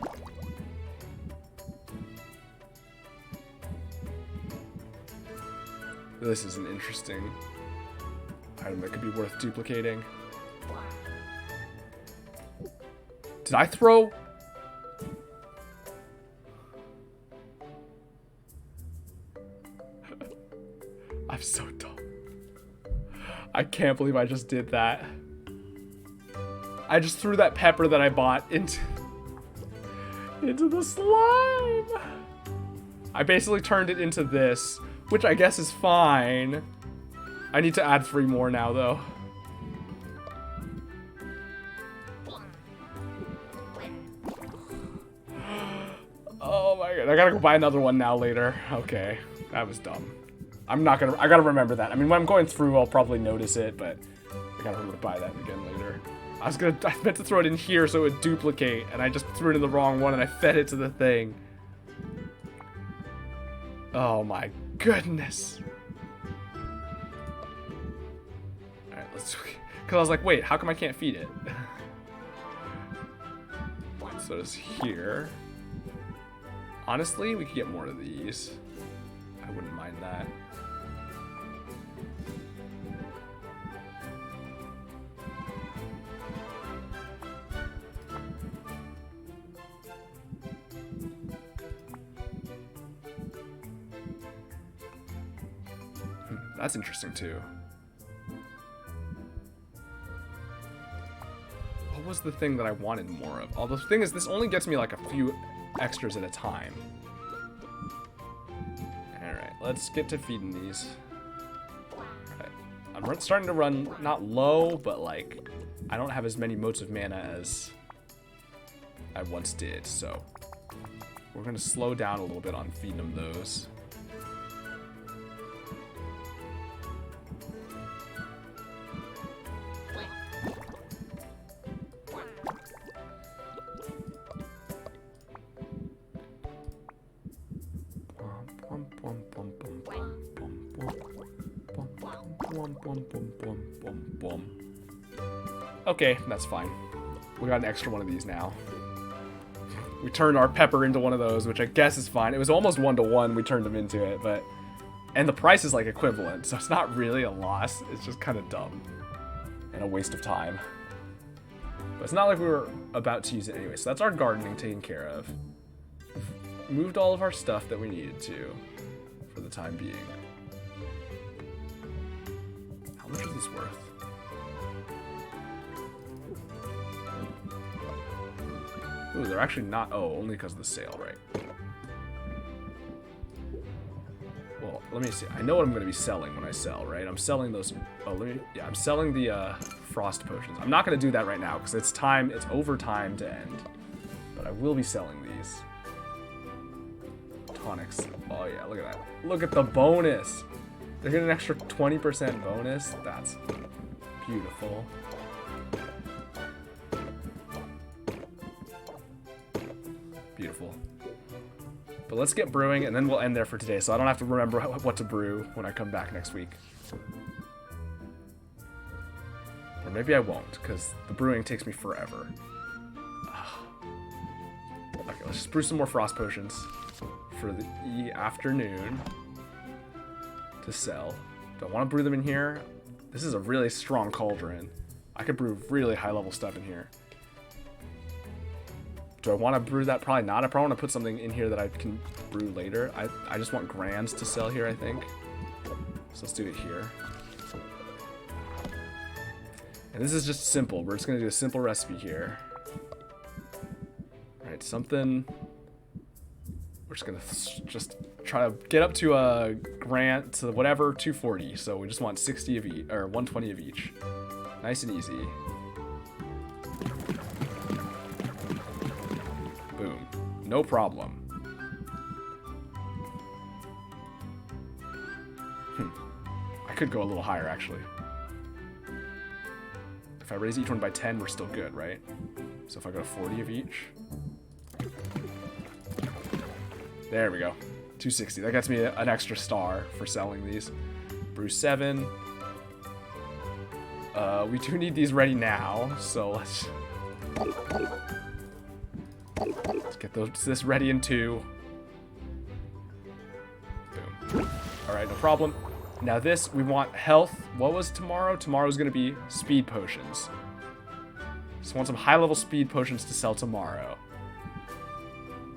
This is an interesting item that could be worth duplicating. Did I throw? I'm so dumb. I can't believe I just did that. I just threw that pepper that I bought into the slime. I basically turned it into this, which I guess is fine. I need to add 3 more now, though. Oh my god, I gotta go buy another one now later. Okay, that was dumb. I gotta remember that. I mean, when I'm going through, I'll probably notice it, but I gotta remember to buy that again later. I meant to throw it in here so it would duplicate, and I just threw it in the wrong one, and I fed it to the thing. Oh my goodness. Alright, let's... Because I was like, wait, how come I can't feed it? So it's here. Honestly, we could get more of these. I wouldn't mind that. That's interesting too. What was the thing that I wanted more of? Although the thing is, this only gets me like a few extras at a time. Alright, let's get to feeding these. Right. I'm starting to run, not low, but like, I don't have as many motes of mana as I once did, so we're going to slow down a little bit on feeding them those. Okay, that's fine. We got an extra one of these now. We turned our pepper into one of those, which I guess is fine. It was almost 1-to-1 we turned them into it, but... And the price is like equivalent, so it's not really a loss. It's just kind of dumb. And a waste of time. But it's not like we were about to use it anyway, so that's our gardening taken care of. Moved all of our stuff that we needed to, for the time being. How much are these worth? Ooh, they're actually not... Oh, only because of the sale, right? Well, let me see. I know what I'm going to be selling when I sell, right? I'm selling those... Oh, let me... Yeah, I'm selling the frost potions. I'm not going to do that right now because it's time... It's over time to end. But I will be selling these. Tonics. Oh, yeah, look at that. Look at the bonus. They're getting an extra 20% bonus. That's beautiful. Beautiful. But let's get brewing, and then we'll end there for today, so I don't have to remember what to brew when I come back next week. Or maybe I won't, because the brewing takes me forever. Okay, let's just brew some more frost potions for the afternoon to sell. Do I want to brew them in here? This is a really strong cauldron. I could brew really high-level stuff in here. Do I want to brew that? Probably not. I probably want to put something in here that I can brew later. I just want grands to sell here, I think. So let's do it here. And this is just simple. We're just going to do a simple recipe here. Alright, something... We're just going to just try to get up to a grand, to whatever, 240. So we just want 60 of each, or 120 of each. Nice and easy. Boom. No problem. I could go a little higher, actually. If I raise each one by 10, we're still good, right? So if I go to 40 of each. There we go. 260. That gets me an extra star for selling these. Brew 7. We do need these ready now, so let's get this ready in 2. Boom. Alright, no problem. Now this, we want health. What was tomorrow? Tomorrow's going to be speed potions. So I want some high-level speed potions to sell tomorrow.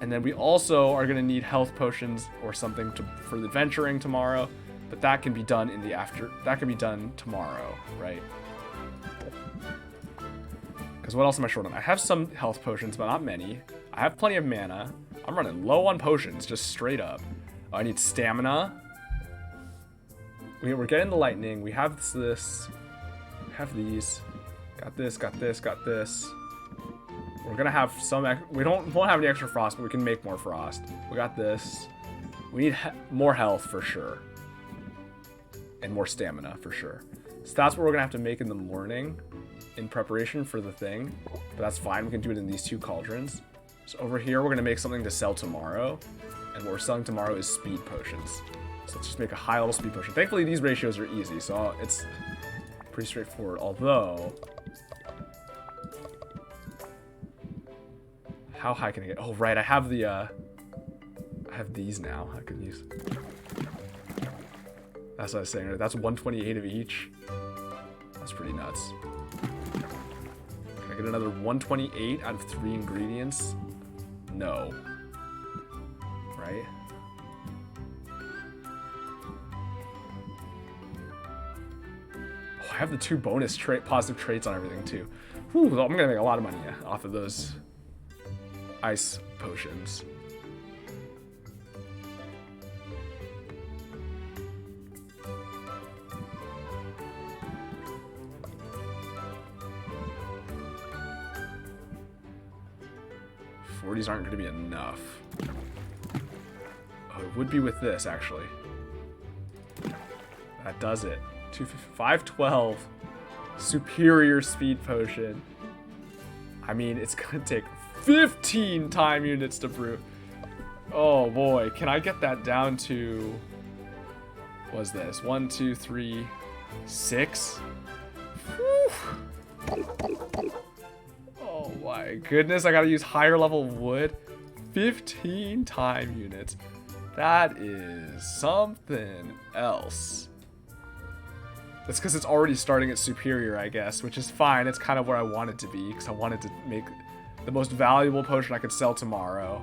And then we also are going to need health potions or something for the adventuring tomorrow. But that can be done in the that can be done tomorrow, right? Because what else am I short on? I have some health potions, but not many. I have plenty of mana. I'm running low on potions, just straight up. I need stamina. We're getting the lightning. We have this. We have these. Got this, got this, got this. We're gonna have some. We won't have any extra frost, but we can make more frost. We got this. We need more health for sure. And more stamina for sure. So that's what we're gonna have to make in the morning in preparation for the thing. But that's fine. We can do it in these 2 cauldrons. So over here, we're gonna make something to sell tomorrow. And what we're selling tomorrow is speed potions. So let's just make a high-level speed potion. Thankfully, these ratios are easy, so it's pretty straightforward. Although, how high can I get? Oh, right, I have the, I have these now. I can use. That's what I was saying. Right? That's 128 of each. That's pretty nuts. Can I get another 128 out of 3 ingredients? No. Right? I have the 2 bonus positive traits on everything too. Whew, I'm gonna make a lot of money off of those ice potions. $40s aren't gonna be enough. Oh, it would be with this actually. That does it. 512 superior speed potion. I mean, it's gonna take 15 time units to brew. Oh boy, can I get that down to, what was this? 1, 2, 3, 6? Whew. Oh my goodness, I gotta use higher level wood. 15 time units. That is something else. That's because it's already starting at superior, I guess, which is fine. It's kind of where I want it to be, because I wanted to make the most valuable potion I could sell tomorrow.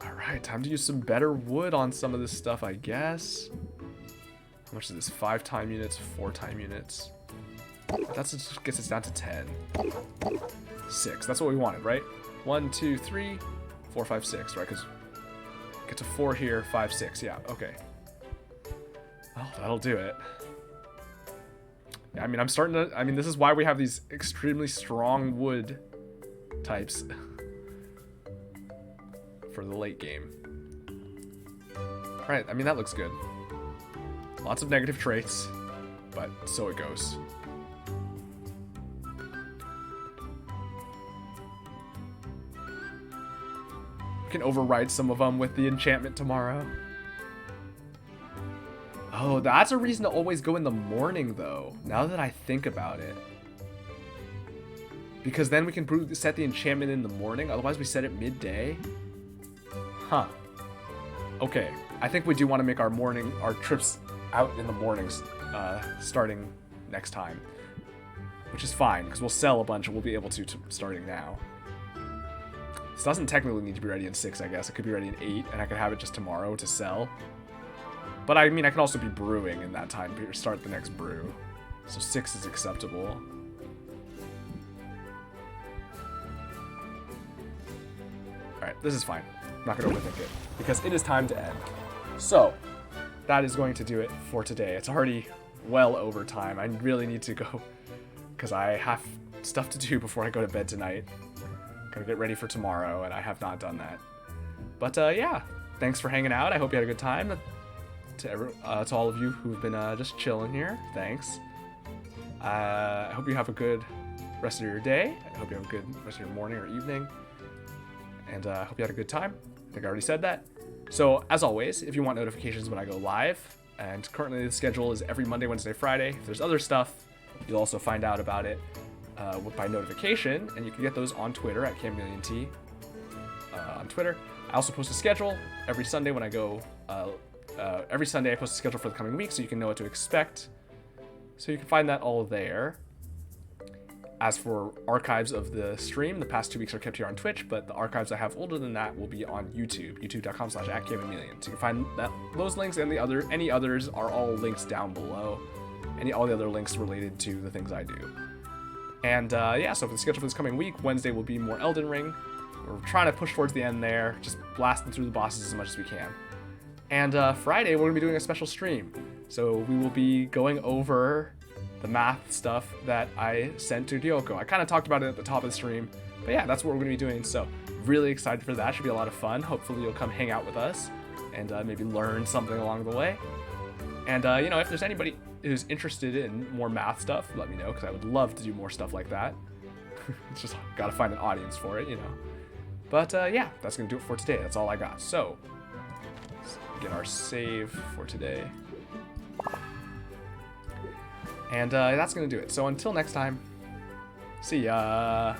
Alright, time to use some better wood on some of this stuff, I guess. How much is this? 5 time units, 4 time units. That just gets us down to 10. 6, that's what we wanted, right? 1, 2, 3, 4, 5, 6, right? Because get to 4 here, 5, 6. Yeah, okay. Well, that'll do it. Yeah, I mean, I'm starting to... I mean, this is why we have these extremely strong wood types for the late game. Alright, I mean, that looks good. Lots of negative traits, but so it goes. We can override some of them with the enchantment tomorrow. Oh, that's a reason to always go in the morning, though, now that I think about it. Because then we can set the enchantment in the morning, otherwise we set it midday. Huh. Okay, I think we do want to make our trips out in the mornings starting next time. Which is fine, because we'll sell a bunch and we'll be able to starting now. This doesn't technically need to be ready in 6, I guess. It could be ready in 8, and I could have it just tomorrow to sell. But I mean, I can also be brewing in that time period, start the next brew. So 6 is acceptable. Alright, this is fine. I'm not going to overthink it, because it is time to end. So, that is going to do it for today. It's already well over time. I really need to go because I have stuff to do before I go to bed tonight. Gotta get ready for tomorrow, and I have not done that. But yeah, thanks for hanging out. I hope you had a good time. To all of you who've been just chilling here, thanks. I hope you have a good rest of your day. I hope you have a good rest of your morning or evening. And I hope you had a good time. I think I already said that. So, as always, if you want notifications when I go live, and currently the schedule is every Monday, Wednesday, Friday. If there's other stuff, you'll also find out about it by notification, and you can get those on Twitter at CamMillionT on Twitter. I also post a schedule every Sunday when I go. Every Sunday I post a schedule for the coming week, so you can know what to expect. So you can find that all there. As for archives of the stream, the past 2 weeks are kept here on Twitch, but the archives I have older than that will be on YouTube, youtube.com/@CamMillion. So you can find those links and any others are all links down below. All the other links related to the things I do. And yeah, so for the schedule for this coming week, Wednesday will be more Elden Ring. We're trying to push towards the end there, just blasting through the bosses as much as we can. And Friday, we're going to be doing a special stream. So we will be going over the math stuff that I sent to Ryoko. I kind of talked about it at the top of the stream, but yeah, that's what we're going to be doing. So really excited for that. Should be a lot of fun. Hopefully you'll come hang out with us and maybe learn something along the way. And you know, if there's anybody who's interested in more math stuff, let me know, because I would love to do more stuff like that. It's just got to find an audience for it, you know. But yeah, that's going to do it for today. That's all I got. So let's get our save for today. And that's going to do it. So until next time, see ya.